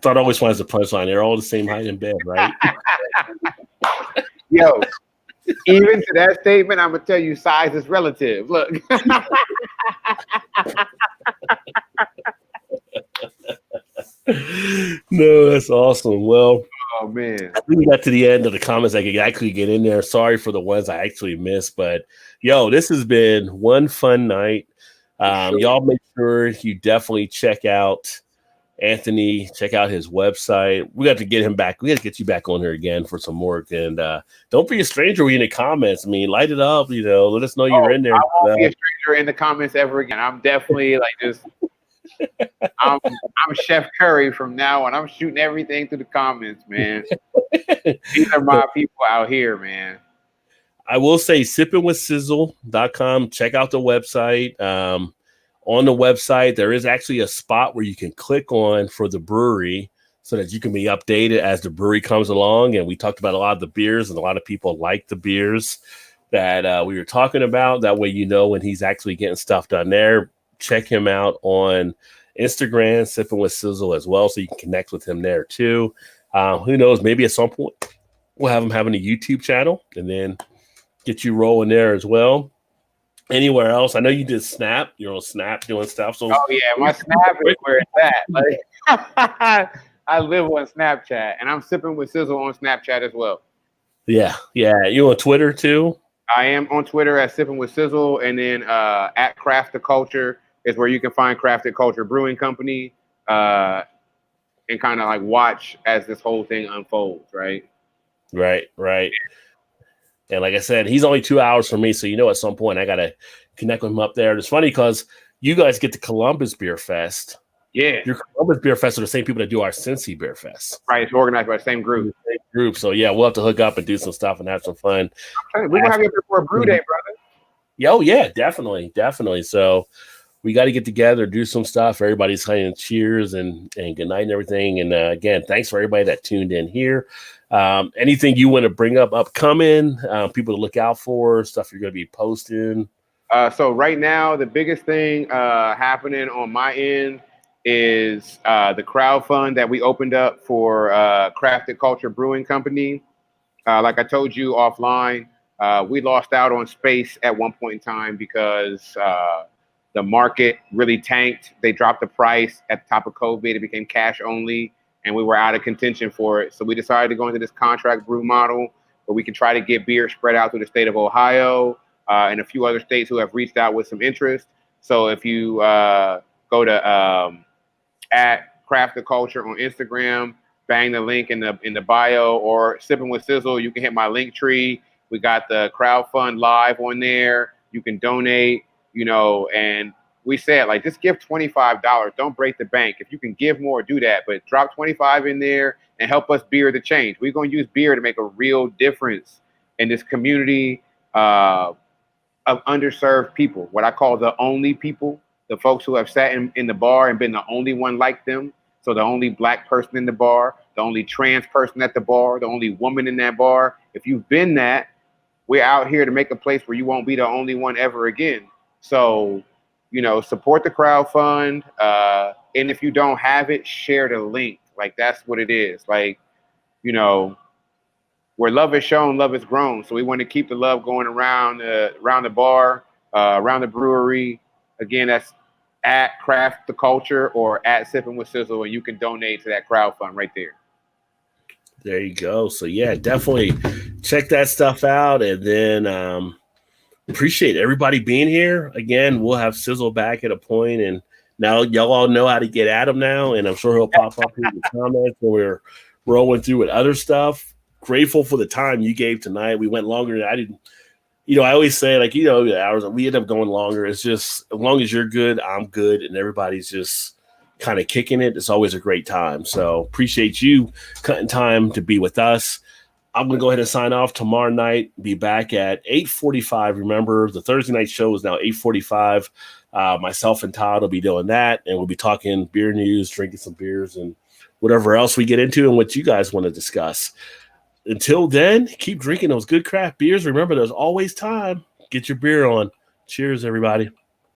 always finds the punchline. They're all the same height in bed, right? Yo, even to that statement, I'm gonna tell you, size is relative. Look. No, that's awesome. Well, oh man, I think we got to the end of the comments I could actually get in there. Sorry for the ones I actually missed, but yo, this has been one fun night. Sure. Y'all make sure you definitely check out Anthony, check out his website. We got to get him back. We got to get you back on here again for some work. And don't be a stranger in the comments. I mean, light it up, let us know you're in there. I won't be a stranger in the comments ever again. I'm definitely I'm Chef Curry from now on. I'm shooting everything through the comments, man. These are my people out here, man. I will say sippingwithsizzle.com. Check out the website. On the website, there is actually a spot where you can click on for the brewery so that you can be updated as the brewery comes along. And we talked about a lot of the beers, and a lot of people like the beers that we were talking about. That way, when he's actually getting stuff done there. Check him out on Instagram, Sipping with Sizzle as well, so you can connect with him there too. Who knows? Maybe at some point we'll have him having a YouTube channel and then get you rolling there as well. Anywhere else? I know you did Snap. You're on Snap doing stuff. So my Snap is where it's at. I live on Snapchat, and I'm Sipping with Sizzle on Snapchat as well. Yeah. You on Twitter too? I am on Twitter at Sipping with Sizzle, and then at Crafted Culture is where you can find Crafted Culture Brewing Company, and kind of watch as this whole thing unfolds. Right. And like I said, he's only 2 hours from me. So, at some point I got to connect with him up there. It's funny because you guys get the Columbus Beer Fest. Yeah. Your Columbus Beer Fest are the same people that do our Cincy Beer Fest. Right. It's organized by the same group. So, yeah, we'll have to hook up and do some stuff and have some fun. We're going to have you up there for a brew day, brother. Oh, yeah, definitely. So we got to get together, do some stuff. Everybody's saying cheers and good night and everything. And again, thanks for everybody that tuned in here. Anything you want to bring up upcoming, people to look out for, stuff you're going to be posting? So right now, the biggest thing happening on my end is the crowdfund that we opened up for Crafted Culture Brewing Company. Like I told you offline, we lost out on space at one point in time because the market really tanked. They dropped the price at the top of COVID. It became cash only, and we were out of contention for it. So we decided to go into this contract brew model where we can try to get beer spread out through the state of Ohio and a few other states who have reached out with some interest. So if you go to at Crafted Culture on Instagram, bang the link in the bio, or Sipping with Sizzle. You can hit my link tree. We got the crowdfund live on there. You can donate, and we said, like, just give $25. Don't break the bank. If you can give more, do that. But drop 25 in there and help us beer the change. We're going to use beer to make a real difference in this community of underserved people, what I call the only people, the folks who have sat in the bar and been the only one like them. So the only black person in the bar, the only trans person at the bar, the only woman in that bar. If you've been that, we're out here to make a place where you won't be the only one ever again. So, support the crowdfund. And if you don't have it, share the link. Like, that's what it is. Like, where love is shown, love is grown. So we want to keep the love going around the bar, around the brewery. Again, that's at Craft the Culture or at Sipping with Sizzle, and you can donate to that crowdfund right there. There you go. So yeah, definitely check that stuff out, and then appreciate everybody being here. Again, we'll have Sizzle back at a point, and now y'all all know how to get at him now, and I'm sure he'll pop up in the comments when we're rolling through with other stuff. Grateful for the time you gave tonight. We went longer than I didn't. I always say, like, hours, we end up going longer. It's just, as long as you're good, I'm good, and everybody's just kind of kicking it. It's always a great time. So appreciate you cutting time to be with us. I'm going to go ahead and sign off tomorrow night. Be back at 8:45. Remember, the Thursday night show is now 8:45. Myself and Todd will be doing that, and we'll be talking beer news, drinking some beers, and whatever else we get into and what you guys want to discuss. Until then, keep drinking those good craft beers. Remember, there's always time. Get your beer on. Cheers, everybody.